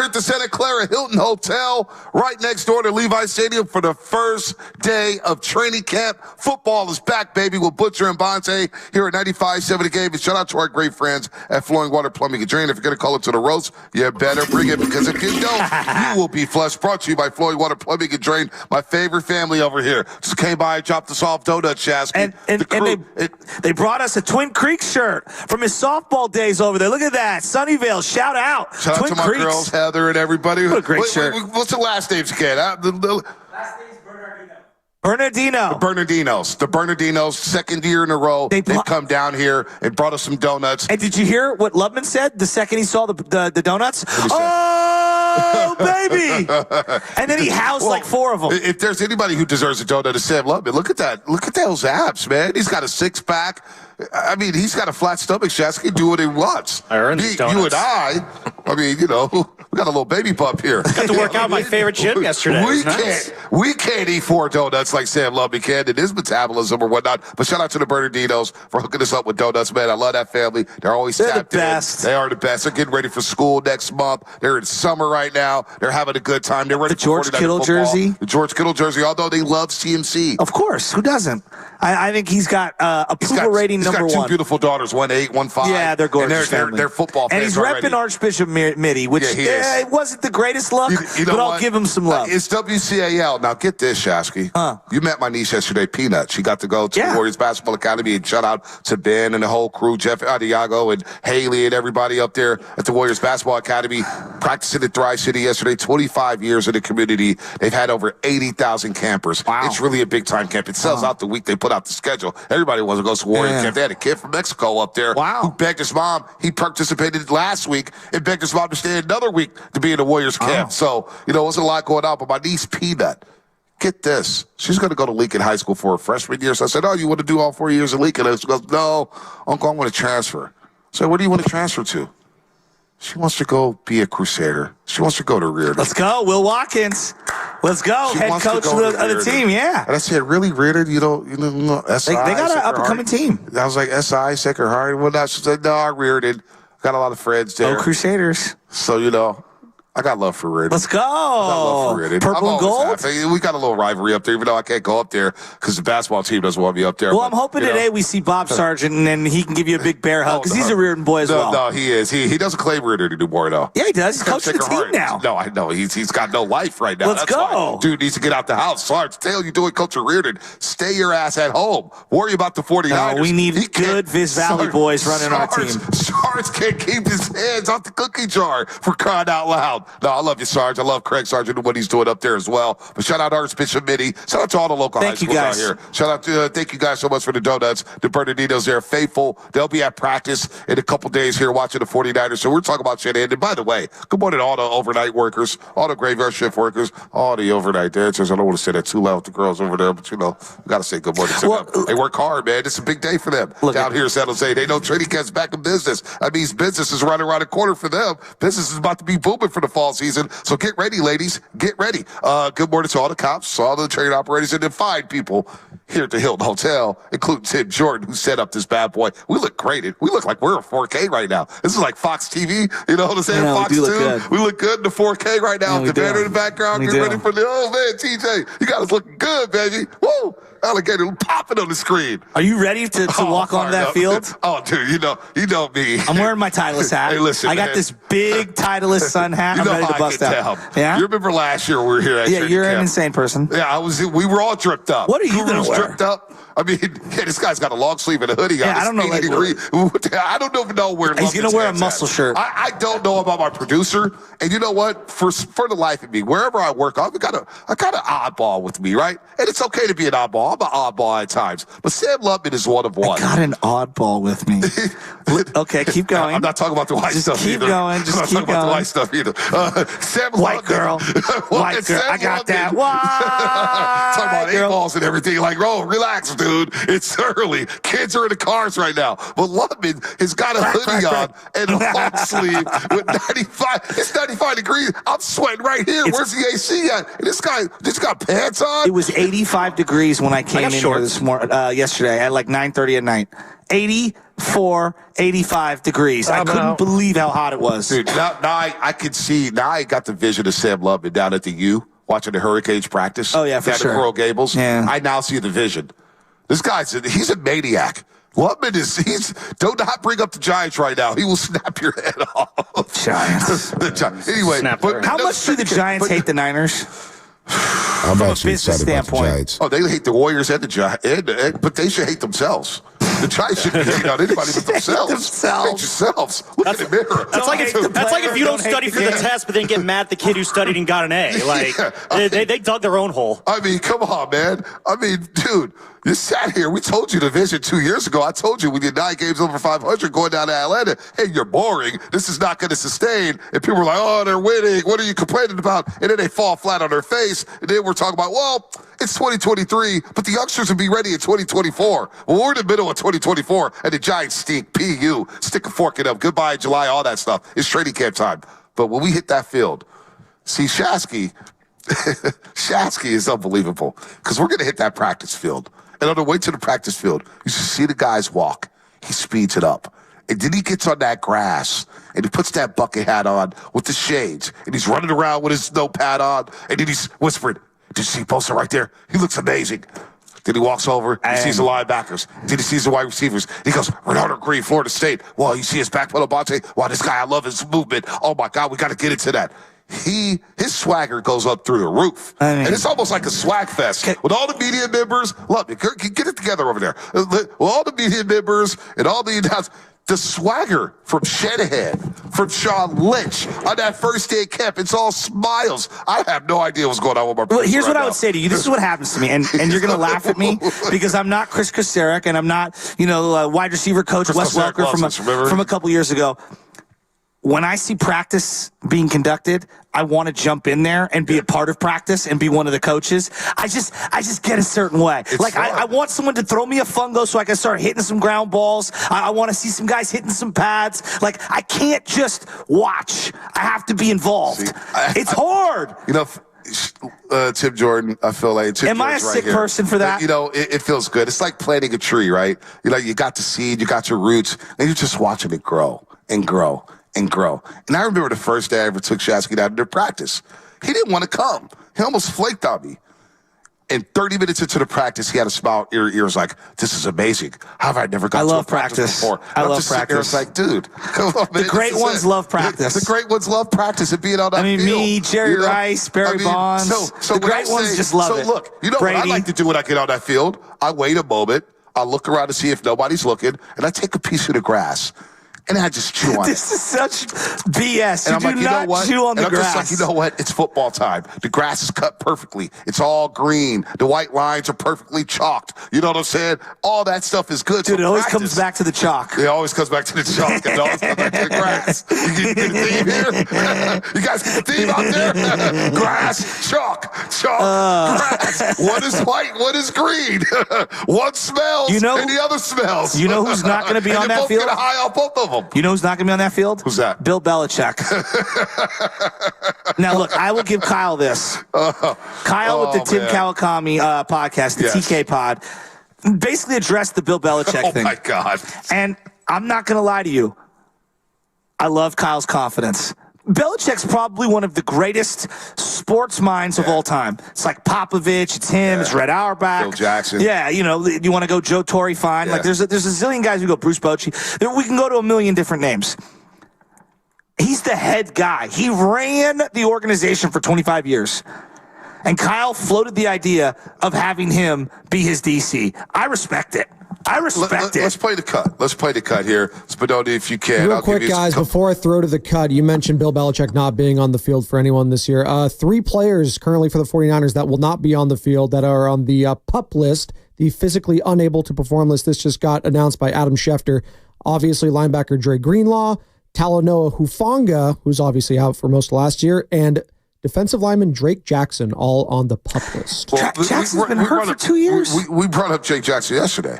here at the Santa Clara Hilton Hotel, right next door to Levi Stadium for the first day of training camp. Football is back, baby, with Butcher and Bonte here at 95.7 The Game. And shout out to our great friends at Flowing Water Plumbing and Drain. If you're going to call it to the roast, you better bring it, because if you don't, you will be flushed. Brought to you by Flowing Water Plumbing and Drain, my favorite family over here. Just came by and dropped us off donuts, Shasky. And they brought us a Twin Creeks shirt from his softball days over there. Look at that. Sunnyvale, shout out. Shout out to my girls, Heather and everybody. What a great shirt. What's the last names again? Last name's Bernardino. The Bernardinos, second year in a row. They've come down here and brought us some donuts. And did you hear what Lubman said the second he saw the donuts? Oh, baby! And then he housed like 4 of them. If there's anybody who deserves a donut, it's Sam Lubman. Look at that. Look at those abs, man. He's got a six-pack. I mean, he's got a flat stomach. Shasky do what he wants. I earned these donuts. You and I mean, you know, we got a little baby pup here. Got to work out my favorite gym yesterday. We can't eat 4 donuts like Sam Lubman can in his metabolism or whatnot. But shout out to the Bernardinos for hooking us up with donuts, man. I love that family. They're always tapped in. They are the best. They're getting ready for school next month. They're in summer right now. They're having a good time. They're ready for George Kittle jersey. The George Kittle jersey, although they love CMC. Of course. Who doesn't? I think he's got approval rating number 1. He's got 2 beautiful daughters, 1'8", 1'5". Yeah, they're gorgeous. They're football fans. And he's repping Archbishop Mitty, which it wasn't the greatest luck, but I'll give him some love. It's WCAL. Now, get this, Shasky. You met my niece yesterday, Peanut. She got to go to the Warriors Basketball Academy, and shout out to Ben and the whole crew, Jeff Adiago and Haley and everybody up there at the Warriors Basketball Academy, practicing at Thrive City yesterday. 25 years in the community. They've had over 80,000 campers. Wow. It's really a big-time camp. It sells out the week they put out the schedule. Everybody wants to go to Warrior camp. They had a kid from Mexico up there who begged his mom. He participated last week and begged his mom to stay another week to be in the Warriors camp. So, you know, there's a lot going on. But my niece, Peanut, get this. She's going to go to Lincoln High School for her freshman year. So I said, oh, you want to do all 4 years at Lincoln? And she goes, no, Uncle, I want to transfer. So what do you want to transfer to? She wants to go be a Crusader. She wants to go to Reardon. Let's go, Will Watkins. Let's go, head coach of the team. Yeah. And I said, really, Reardon? You know, SI. They got an up-and-coming team. I was like, SI, Sacred Heart, and whatnot. She said, no, Reardon. Got a lot of friends there. Oh, Crusaders. So, you know, I got love for Reardon. Let's go. Purple and gold. Happy. We got a little rivalry up there, even though I can't go up there because the basketball team doesn't want me up there. Well, I'm hoping today we see Bob Sargent, and then he can give you a big bear hug because he's a Reardon boy as well. No, he is. He doesn't claim Reardon anymore, though. Yeah, he does. He's coaching the team now. No, I know. He's got no life right now. Let's go. Dude needs to get out the house. Sarge, tell you doing Coach Reardon. Stay your ass at home. Worry about the 49ers. No, we need good Viz Valley boys running our team. Sarge can't keep his hands off the cookie jar for crying out loud. No, I love you, Sarge. I love Craig Sargent and what he's doing up there as well. But shout out Archbishop Mitty. Shout out to all the local high schools out here. Shout out to thank you guys so much for the donuts. The Bernardinos, they're faithful. They'll be at practice in a couple days here watching the 49ers. So we're talking about Shanahan. And by the way, good morning to all the overnight workers, all the graveyard shift workers, all the overnight dancers. I don't want to say that too loud with the girls over there, but you know, we got to say good morning to them. They work hard, man. It's a big day for them. Down here in San Jose, they know training camp's back in business. That means business is right around the corner for them. Business is about to be booming for the fall season. So get ready, ladies. Get ready. Good morning to all the cops, all the train operators, and the fine people here at the Hilton Hotel, including Tim Jordan, who set up this bad boy. We look great. We look like we're in 4K right now. This is like Fox TV. You know what I'm saying? Fox 2. We look good in the 4K right now with the banner in the background. Get ready for the, oh, man, TJ. You got us looking good, baby. Woo! Alligator popping on the screen. Are you ready to walk on that field? Oh, dude, you know me. I'm wearing my Titleist hat. Hey, listen, I got this big Titleist sun hat. I'm ready to bust out. Yeah? You remember last year we were here at you're an insane person. Yeah, we were all dripped up. What are you going to wear? Dripped up. I mean, this guy's got a long sleeve and a hoodie on. I don't know. I don't even know where he's going to wear a muscle shirt. I don't know about my producer. And you know what? For the life of me, wherever I work, I got an oddball with me, right? And it's okay to be an oddball. I'm an oddball at times. But Sam Lubman is one of one. I got an oddball with me. Okay, keep going. I'm not talking about the white stuff either. Keep going. Just keep going. I'm not talking about the white stuff either. Sam White girl. White girl. I got that. White talking about 8 balls and everything. Like, relax with dude. It's early. Kids are in the cars right now. But Lubman has got a hoodie on and a long sleeve with 95. It's 95 degrees. I'm sweating right here. Where's the AC at? And this guy just got pants on. It was 85 degrees when I came in here this morning, yesterday at like 9:30 at night. 84, 85 degrees. I couldn't believe how hot it was. Dude, now I can see. Now I got the vision of Sam Lubman down at the U watching the Hurricanes practice. Oh, yeah, for sure. At Coral Gables. Yeah. I now see the vision. This he's a maniac. Lubman do not bring up the Giants right now. He will snap your head off. Giants. Anyway, how much do the Giants hate the Niners? I'm actually excited about the Giants. Oh, they hate the Warriors and the Giants, but they should hate themselves. The Giants shouldn't be hating on anybody but themselves. Hate yourselves. Look in the mirror. That's like if you don't study for the test, but then get mad at the kid who studied and got an A. Like they dug their own hole. I mean, come on, man. I mean, dude, you sat here. We told you the vision 2 years ago. I told you we did 9 games over 500 going down to Atlanta. Hey, you're boring. This is not going to sustain. And people were like, oh, they're winning. What are you complaining about? And then they fall flat on their face. And then we're talking about, well, it's 2023, but the youngsters will be ready in 2024. Well, we're in the middle of 2024, and the Giants stink. PU, stick a fork in them. Goodbye, July, all that stuff. It's training camp time. But when we hit that field, see, Shasky is unbelievable because we're going to hit that practice field. And on the way to the practice field, you should see the guys walk. He speeds it up. And then he gets on that grass, and he puts that bucket hat on with the shades, and he's running around with his notepad on, and then he's whispering, did you see Bosa right there? He looks amazing. Then he walks over, he sees the linebackers. Then he sees the wide receivers. He goes, Ronaldo Green, Florida State. Well, you see his back pedal, Bonte. Wow, this guy, I love his movement. Oh, my God, we got to get into that. His swagger goes up through the roof. And it's almost like a swag fest. With all the media members, love it. Get it together over there. With all the media members and all the announcers. The swagger from Shanahan, from Sean Lynch on that first day of camp, it's all smiles. I have no idea what's going on with my Well, here's what I would say to you. This is what happens to me, and you're going to laugh at me because I'm not Chris Kocurek and I'm not, wide receiver coach Wes Welker from a couple years ago. When I see practice being conducted, I want to jump in there and be a part of practice and be one of the coaches. I just get a certain way. I want someone to throw me a fungo so I can start hitting some ground balls. I want to see some guys hitting some pads. I can't just watch. I have to be involved. It's hard. Tim Jordan, I feel like Tim Am I a sick person for that? It feels good. It's like planting a tree, right? You got the seed, you got your roots, and you're just watching it grow and grow and grow. And I remember the first day I ever took Shasky down to practice. He didn't want to come. He almost flaked on me. And 30 minutes into the practice, he had a smile ear to ear. Was like, this is amazing. How have I never gone to a practice before? I love practice. It's like, dude, come on, man. The great ones love practice. The great ones love practice and being on that field. Me, Jerry Rice, Barry Bonds. So the great ones just love it. So look, what I like to do when I get on that field? I wait a moment. I look around to see if nobody's looking, and I take a piece of the grass. And I just chew on it. This is such BS. And you do not chew on the grass. I'm just like, you know what? It's football time. The grass is cut perfectly. It's all green. The white lines are perfectly chalked. You know what I'm saying? All that stuff is good. Dude, it always comes back to the chalk. It always comes back to the chalk. It always comes back to the grass. You get the theme here? You guys get the theme out there? Grass, chalk, grass. One is white, one is green. One smells, and the other smells. You know who's not going to be on that field? Get a high on both of them. You know who's not going to be on that field? Who's that? Bill Belichick. Now, look, I will give Kyle this. Kyle with the Tim Kawakami podcast, the TK pod, basically addressed the Bill Belichick thing. Oh, my God. And I'm not going to lie to you. I love Kyle's confidence. Belichick's probably one of the greatest sports minds of all time. It's like Popovich, it's him, it's Red Auerbach. Phil Jackson. Yeah, you want to go Joe Torre, fine. Yeah. There's a zillion guys who go Bruce Bochy. We can go to a million different names. He's the head guy. He ran the organization for 25 years. And Kyle floated the idea of having him be his DC. I respect it. Let's play the cut. Let's play the cut here. Spadoni, if you can. Real quick, guys, before I throw to the cut, you mentioned Bill Belichick not being on the field for anyone this year. 3 players currently for the 49ers that will not be on the field that are on the PUP list, the physically unable to perform list. This just got announced by Adam Schefter. Obviously, linebacker Dre Greenlaw, Talanoa Hufanga, who's obviously out for most of last year, and defensive lineman Drake Jackson, all on the PUP list. Well, Jackson's been hurt for 2 years. We brought up Jake Jackson yesterday,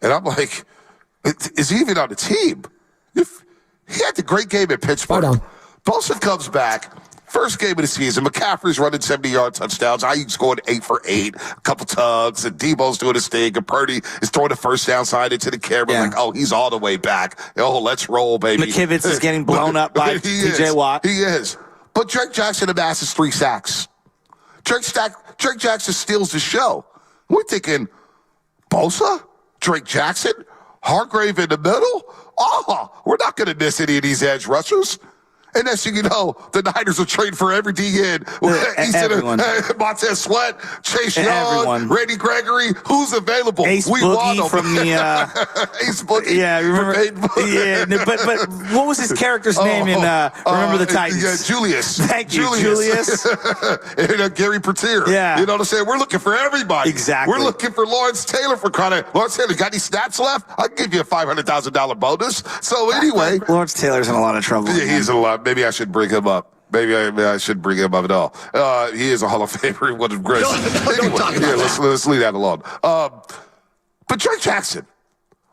and I'm like, is he even on the team? He had the great game at Pittsburgh. Bosa comes back. First game of the season, McCaffrey's running 70-yard touchdowns. Aiyuk's going 8 for 8, a couple tugs, and Debo's doing his thing, and Purdy is throwing the first down side into the camera like, oh, he's all the way back. Oh, let's roll, baby. McKivitz is getting blown up by T.J. Watt. He is. But Drake Jackson amasses 3 sacks. Drake Jackson steals the show. We're thinking, Bosa? Drake Jackson? Hargrave in the middle? Oh, we're not going to miss any of these edge rushers. And next thing you know, the Niners are trading for every DN. Montez Sweat, Chase Young, Randy Gregory. Who's available? Ace Boogie from the Ace Boogie. Yeah, remember? Yeah, but what was his character's name in Remember the Titans? Yeah, Julius. Thank you, Julius. And Gary Petir. Yeah, you know what I'm saying? We're looking for everybody. Exactly. We're looking for Lawrence Taylor for Lawrence Taylor. Got any snaps left? I'll give you a $500,000 bonus. So anyway, Lawrence Taylor's in a lot of trouble. Yeah, he's in a lot. Maybe I should bring him up. Maybe I shouldn't bring him up at all. He is a Hall of Famer. One of great. Anyway, let's leave that alone. But Drake Jackson,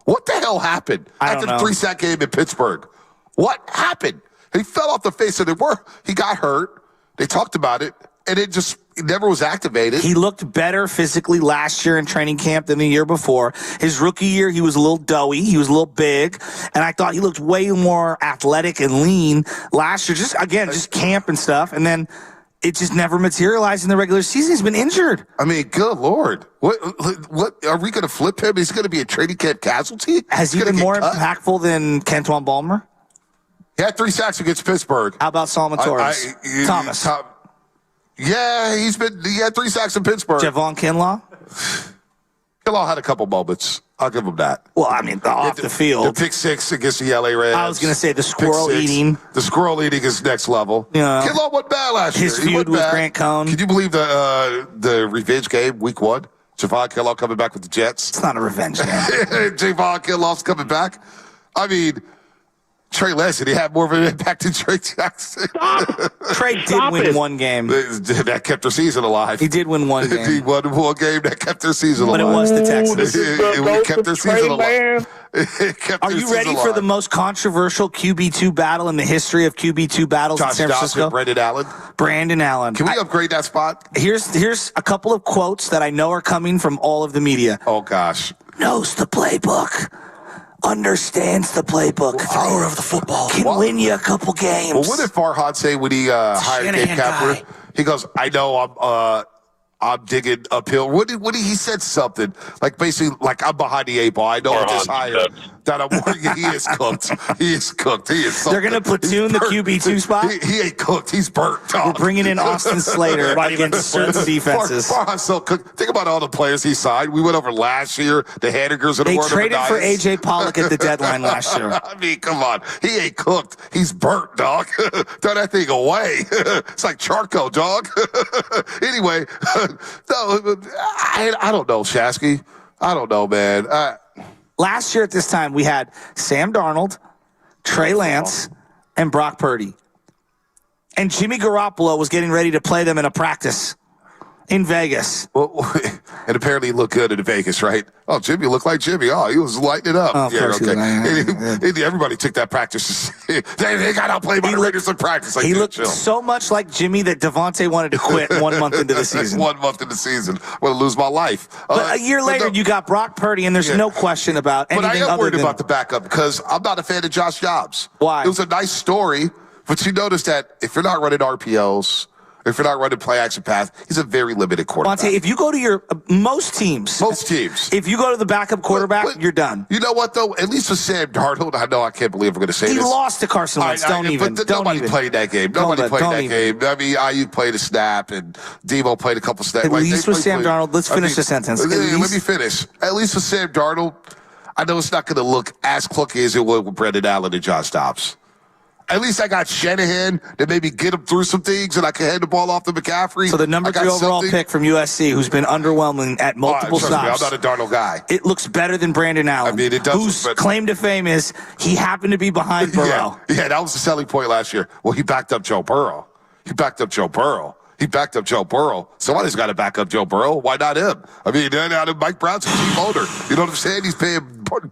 what the hell happened after the 3-sack game in Pittsburgh? What happened? He fell off the face of the world. He got hurt. They talked about it, and it never was activated. He looked better physically last year in training camp than the year before. His rookie year, he was a little doughy. He was a little big. And I thought he looked way more athletic and lean last year. Just camp and stuff. And then it just never materialized in the regular season. He's been injured. I mean, good Lord. What are we going to flip him? He's going to be a training camp casualty? Has he been more impactful than Kentuan Balmer? He had 3 sacks against Pittsburgh. How about Solomon Torres? Thomas. Yeah, he had 3 sacks in Pittsburgh. Javon Kinlaw? Kinlaw had a couple moments. I'll give him that. Well, I mean, off the field. The pick 6 against the LA Rams. I was going to say the squirrel eating. The squirrel eating is next level. Yeah. Kinlaw went bad last year. His feud with Grant Cohn. Can you believe the revenge game, week 1? Javon Kinlaw coming back with the Jets. It's not a revenge game. Javon Kinlaw's coming back. I mean, Trey Lance, he had more of an impact than Trey Jackson. Trey did win one game. That kept their season alive. He did win one game. He won one game that kept their season alive. But it was the Texans. It kept their season alive. Are you ready for the most controversial QB2 battle in the history of QB2 battles in San Francisco? Brandon Allen. Can we upgrade that spot? Here's a couple of quotes that I know are coming from all of the media. Oh, gosh. Knows the playbook. Understands the playbook. Thrower of the football. Can win you a couple games. Well, what did Farhad say when he hired Dave Kapler? He goes, I know I'm digging uphill. What did he said something like basically like I'm behind the 8 ball. I know I just hired that I'm working. He is cooked. He is cooked. He is. Something. They're gonna platoon the QB2 spot. He ain't cooked. He's burnt. Dog. We're bringing in Austin Slater against certain defenses. Farhad's so cooked. Think about all the players he signed. We went over last year. The Hannigers of the world. They traded for AJ Pollock at the deadline last year. I mean, come on. He ain't cooked. He's burnt, dog. Throw that thing away. It's like charcoal, dog. Anyway, no, I don't know, Shasky. I don't know, man. Last year at this time, we had Sam Darnold, Trey Lance, and Brock Purdy. And Jimmy Garoppolo was getting ready to play them in a practice in Vegas. Well, and apparently he looked good in Vegas, right? Oh, Jimmy looked like Jimmy. Oh, he was lighting it up. Oh, yeah, okay. Everybody took that practice. they got to play by the Raiders in practice. Like, he looked so much like Jimmy that Devontae wanted to quit 1 month into the season. 1 month into the season. I'm going to lose my life. But a year later, you got Brock Purdy, and there's no question about anything. But I am worried about the backup because I'm not a fan of Josh Jacobs. Why? It was a nice story, but you notice that if you're not running RPOs, if you're not running play action pass, he's a very limited quarterback. Monte, if you go to your most teams, if you go to the backup quarterback, you're done. You know what though? At least with Sam Darnold, I know I can't believe we're going to say he this. He lost to Carson Wentz. Nobody played that game. Nobody played that game. I mean, Aiyuk played a snap and Debo played a couple snaps. At least with Sam Darnold, let's finish the sentence. Let me finish. At least with Sam Darnold, I know it's not going to look as clunky as it would with Brandon Allen and Josh Dobbs. At least I got Shanahan to maybe get him through some things, and I can hand the ball off to McCaffrey. So the number 3 overall pick from USC, who's been underwhelming at multiple stops. I'm not a Darnold guy. It looks better than Brandon Allen. I mean, it does. Whose claim to fame is he happened to be behind Burrow. Yeah, that was the selling point last year. Well, he backed up Joe Burrow. He backed up Joe Burrow. Somebody's got to back up Joe Burrow. Why not him? I mean, Mike Brown's a team owner. You know what I'm saying? He's paying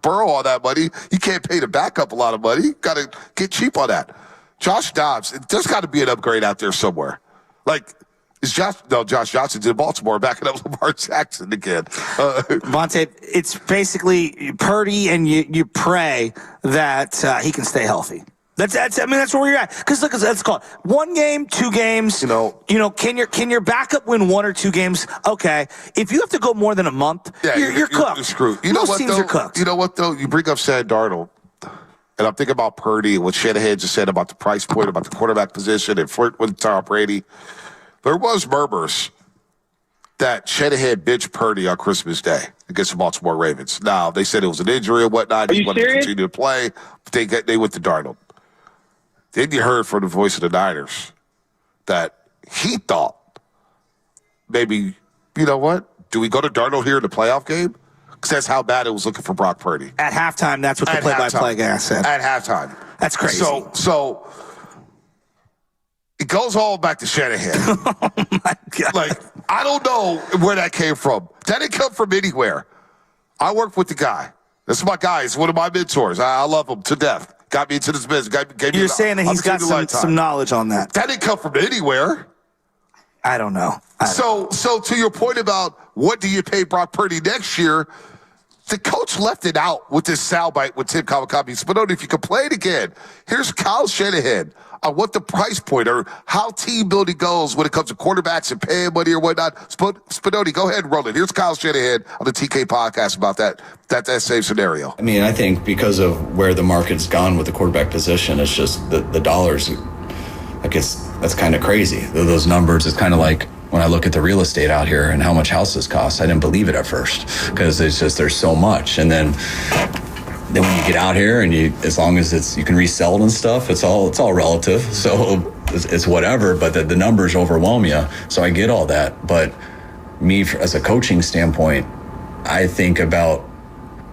Burrow all that money. You can't pay the backup a lot of money. You got to get cheap on that. Josh Dobbs, there's got to be an upgrade out there somewhere. Like, Josh Johnson's in Baltimore backing up Lamar Jackson again. Vontae, it's basically Purdy, and you pray that he can stay healthy. That's where you're at. Because look, let's call it 1 game, 2 games. Can your backup win 1 or 2 games? Okay. If you have to go more than a month, you're cooked. You're screwed. Most teams are cooked. You know what though? You bring up Sam Darnold, and I'm thinking about Purdy and what Shanahan just said about the price point, about the quarterback position, and flirt with Tom Brady. There was murmurs that Shanahan benched Purdy on Christmas Day against the Baltimore Ravens. Now, they said it was an injury and whatnot. He wanted to continue to play. But they went to Darnold. Then you heard from the voice of the Niners that he thought maybe, you know what? Do we go to Darnold here in the playoff game? Because that's how bad it was looking for Brock Purdy. At halftime, that's what the play-by-play guy said. At halftime. That's crazy. So it goes all back to Shanahan. Oh, my God. Like, I don't know where that came from. That didn't come from anywhere. I worked with the guy. This is my guy. He's one of my mentors. I love him to death. Got me into this business. You're saying that he's got some knowledge on that. That didn't come from anywhere. I don't know. So to your point about what do you pay Brock Purdy next year, the coach left it out with this soundbite with Tim Kawakami. Spinoni, if you complain again, here's Kyle Shanahan on what the price point or how team building goes when it comes to quarterbacks and paying money or whatnot. Spinoni, go ahead and roll it. Here's Kyle Shanahan on the TK podcast about that same scenario. I mean, I think because of where the market's gone with the quarterback position, it's just the dollars. I guess that's kind of crazy. Those numbers, it's kind of like when I look at the real estate out here and how much houses cost. I didn't believe it at first because there's so much. And then when you get out here and as long as you can resell it and stuff, it's all relative. So it's whatever, but the numbers overwhelm you. So I get all that. But me, as a coaching standpoint, I think about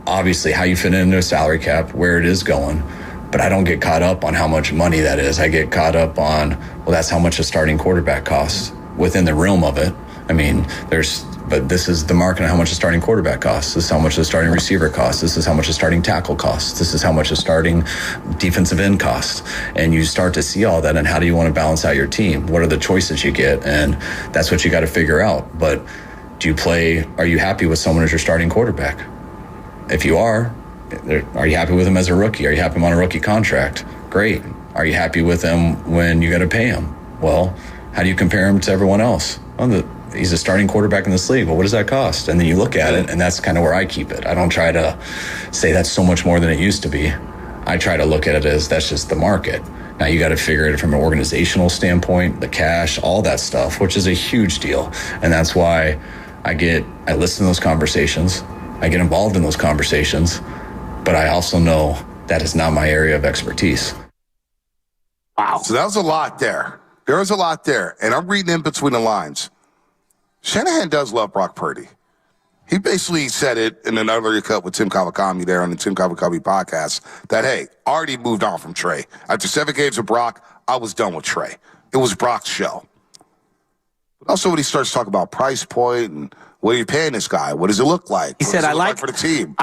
obviously how you fit into a salary cap, where it is going. But I don't get caught up on how much money that is. I get caught up on, well, that's how much a starting quarterback costs within the realm of it. I mean, but this is the market on how much a starting quarterback costs. This is how much a starting receiver costs. This is how much a starting tackle costs. This is how much a starting defensive end costs. And you start to see all that, and how do you want to balance out your team? What are the choices you get? And that's what you got to figure out. But are you happy with someone as your starting quarterback? If you are you happy with him as a rookie? Are you happy on a rookie contract? Great. Are you happy with him when you got to pay him? Well, how do you compare him to everyone else? Well, he's a starting quarterback in this league. Well, what does that cost? And then you look at it, and that's kind of where I keep it. I don't try to say that's so much more than it used to be. I try to look at it as that's just the market. Now you got to figure it from an organizational standpoint, the cash, all that stuff, which is a huge deal. And that's why I listen to those conversations. I get involved in those conversations. But I also know that is not my area of expertise. Wow. So that was a lot there. There was a lot there. And I'm reading in between the lines. Shanahan does love Brock Purdy. He basically said it in an earlier cut with Tim Kawakami there on the Tim Kawakami podcast that, hey, I already moved on from Trey. After 7 games with Brock, I was done with Trey. It was Brock's show. But also when he starts talking about price point and what are you paying this guy? What does it look like? He said, I like for the team.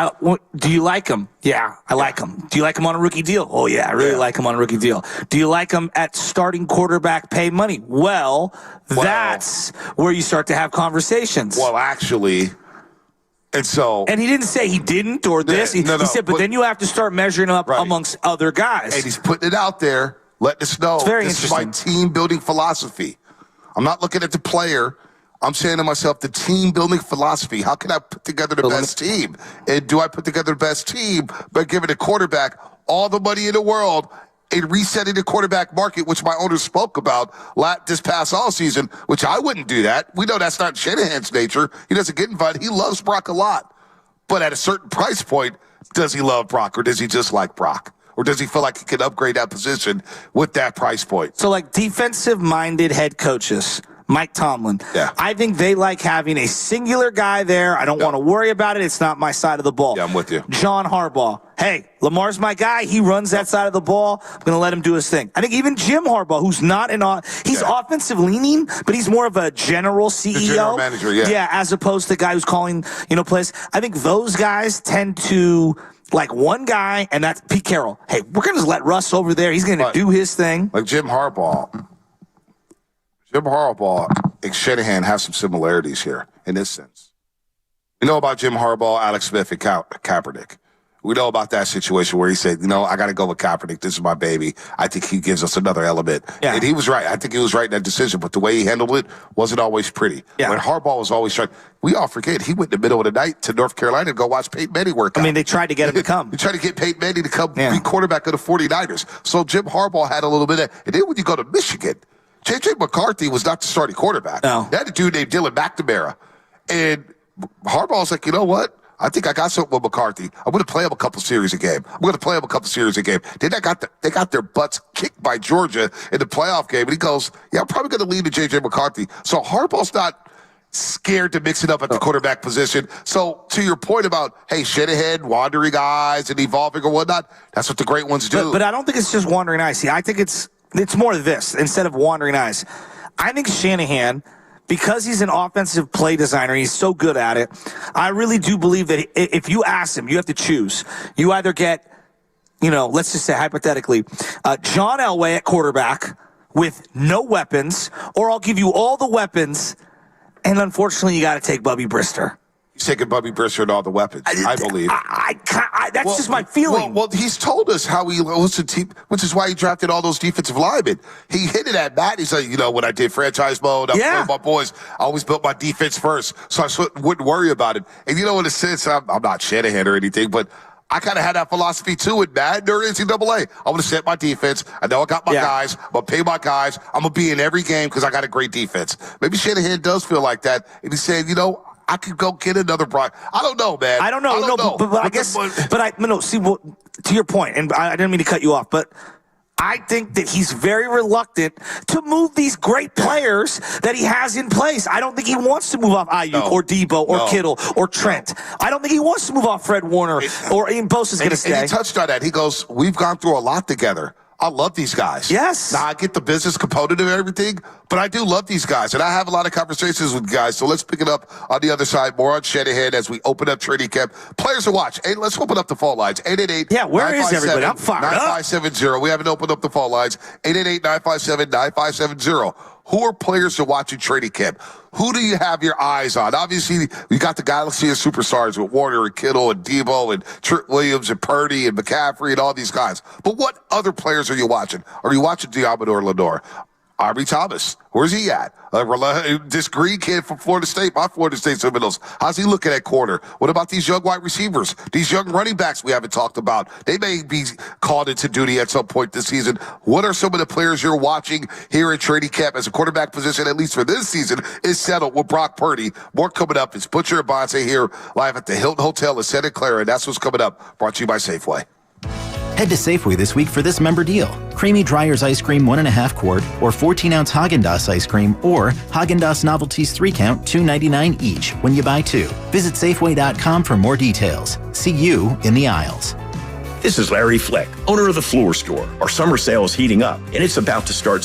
Do you like him? Yeah, I like him. Do you like him on a rookie deal? Oh, yeah, I really like him on a rookie deal. Do you like him at starting quarterback pay money? Well, that's where you start to have conversations. Well, actually, and he didn't say he didn't or this. He said, but then you have to start measuring up amongst other guys. And he's putting it out there, letting us know. It's very this interesting. is my team building philosophy. I'm not looking at the player. I'm saying to myself, the team building philosophy. How can I put together the best team? And do I put together the best team by giving the quarterback all the money in the world and resetting the quarterback market, which my owners spoke about this past all season, which I wouldn't do that. We know that's not Shanahan's nature. He doesn't get invited. He loves Brock a lot. But at a certain price point, does he love Brock or does he just like Brock? Or does he feel like he can upgrade that position with that price point? So like defensive-minded head coaches, Mike Tomlin. Yeah. I think they like having a singular guy there. I don't want to worry about it. It's not my side of the ball. Yeah, I'm with you. John Harbaugh. hey, Lamar's my guy. He runs that side of the ball. I'm going to let him do his thing. I think even Jim Harbaugh, who's not he's offensive leaning, but he's more of a general CEO. The general manager, Yeah, as opposed to the guy who's calling, plays. I think those guys tend to like one guy, and that's Pete Carroll. Hey, we're going to just let Russ over there. He's going to do his thing. Like Jim Harbaugh and Shanahan have some similarities here in this sense. We know about Jim Harbaugh, Alex Smith, and Kaepernick. We know about that situation where he said, I got to go with Kaepernick. This is my baby. I think he gives us another element. Yeah. And he was right. I think he was right in that decision, but the way he handled it wasn't always pretty. Yeah. When Harbaugh was always trying, we all forget, he went in the middle of the night to North Carolina to go watch Peyton Manning work out. I mean, they tried to get him to come. They tried to get Peyton Manning to come be quarterback of the 49ers. So Jim Harbaugh had a little bit of that. And then when you go to Michigan, J.J. McCarthy was not the starting quarterback. No. They had a dude named Dylan McNamara. And Harbaugh's like, you know what? I think I got something with McCarthy. I'm going to play him a couple series a game. Then they got their butts kicked by Georgia in the playoff game. And he goes, I'm probably going to lead to J.J. McCarthy. So Harbaugh's not scared to mix it up at the quarterback position. So to your point about, hey, Shanahan, wandering eyes and evolving or whatnot, that's what the great ones do. But I don't think it's just wandering eyes. See, I think it's more of this instead of wandering eyes. I think Shanahan, because he's an offensive play designer, he's so good at it, I really do believe that if you ask him, you have to choose. You either get, let's just say hypothetically, John Elway at quarterback with no weapons, or I'll give you all the weapons, and unfortunately you got to take Bubby Brister. He's taking Bubby Brister and all the weapons, I believe. That's just my feeling. Well, he's told us how he was a team, which is why he drafted all those defensive linemen. He hit it at Matt. He's like, when I did franchise mode, I played my boys. I always built my defense first, so I wouldn't worry about it. And in a sense, I'm not Shanahan or anything, but I kind of had that philosophy too with Madden or NCAA. I want to set my defense. I know I got my guys. I'm going to pay my guys. I'm going to be in every game because I got a great defense. Maybe Shanahan does feel like that. And he's saying, I could go get another Brock. I don't know, man. I don't know. But I guess, see, to your point, and I didn't mean to cut you off, but I think that he's very reluctant to move these great players that he has in place. I don't think he wants to move off Aiyuk or Debo or Kittle or Trent. I don't think he wants to move off Fred Warner or Ian Bosa's going to stay. And he touched on that. He goes, we've gone through a lot together. I love these guys. Yes. Now, I get the business component of everything, but I do love these guys, and I have a lot of conversations with guys. So let's pick it up on the other side, more on Shanahan as we open up training camp. Players to watch. Hey, let's open up the phone lines. 888. Yeah, where is everybody? I'm fired up. 9570. We haven't opened up the phone lines. 888-957-9570. Who are players to watch in training camp? Who do you have your eyes on? Obviously, you got the galaxy of superstars with Warner and Kittle and Debo and Trent Williams and Purdy and McCaffrey and all these guys. But what other players are you watching? Are you watching Diamador Lenore? Aubrey Thomas, where's he at? This green kid from Florida State, my Florida State Seminoles, how's he looking at corner? What about these young wide receivers? These young running backs we haven't talked about. They may be called into duty at some point this season. What are some of the players you're watching here in training camp as a quarterback position, at least for this season, is settled with Brock Purdy? More coming up. It's Butcher and Bonte here live at the Hilton Hotel in Santa Clara, and that's what's coming up. Brought to you by Safeway. Head to Safeway this week for this member deal. Creamy Dreyer's ice cream 1.5 quart or 14-ounce Haagen-Dazs ice cream or Haagen-Dazs Novelties 3-count $2.99 each when you buy 2. Visit Safeway.com for more details. See you in the aisles. This is Larry Fleck, owner of the Floor Store. Our summer sale is heating up, and it's about to start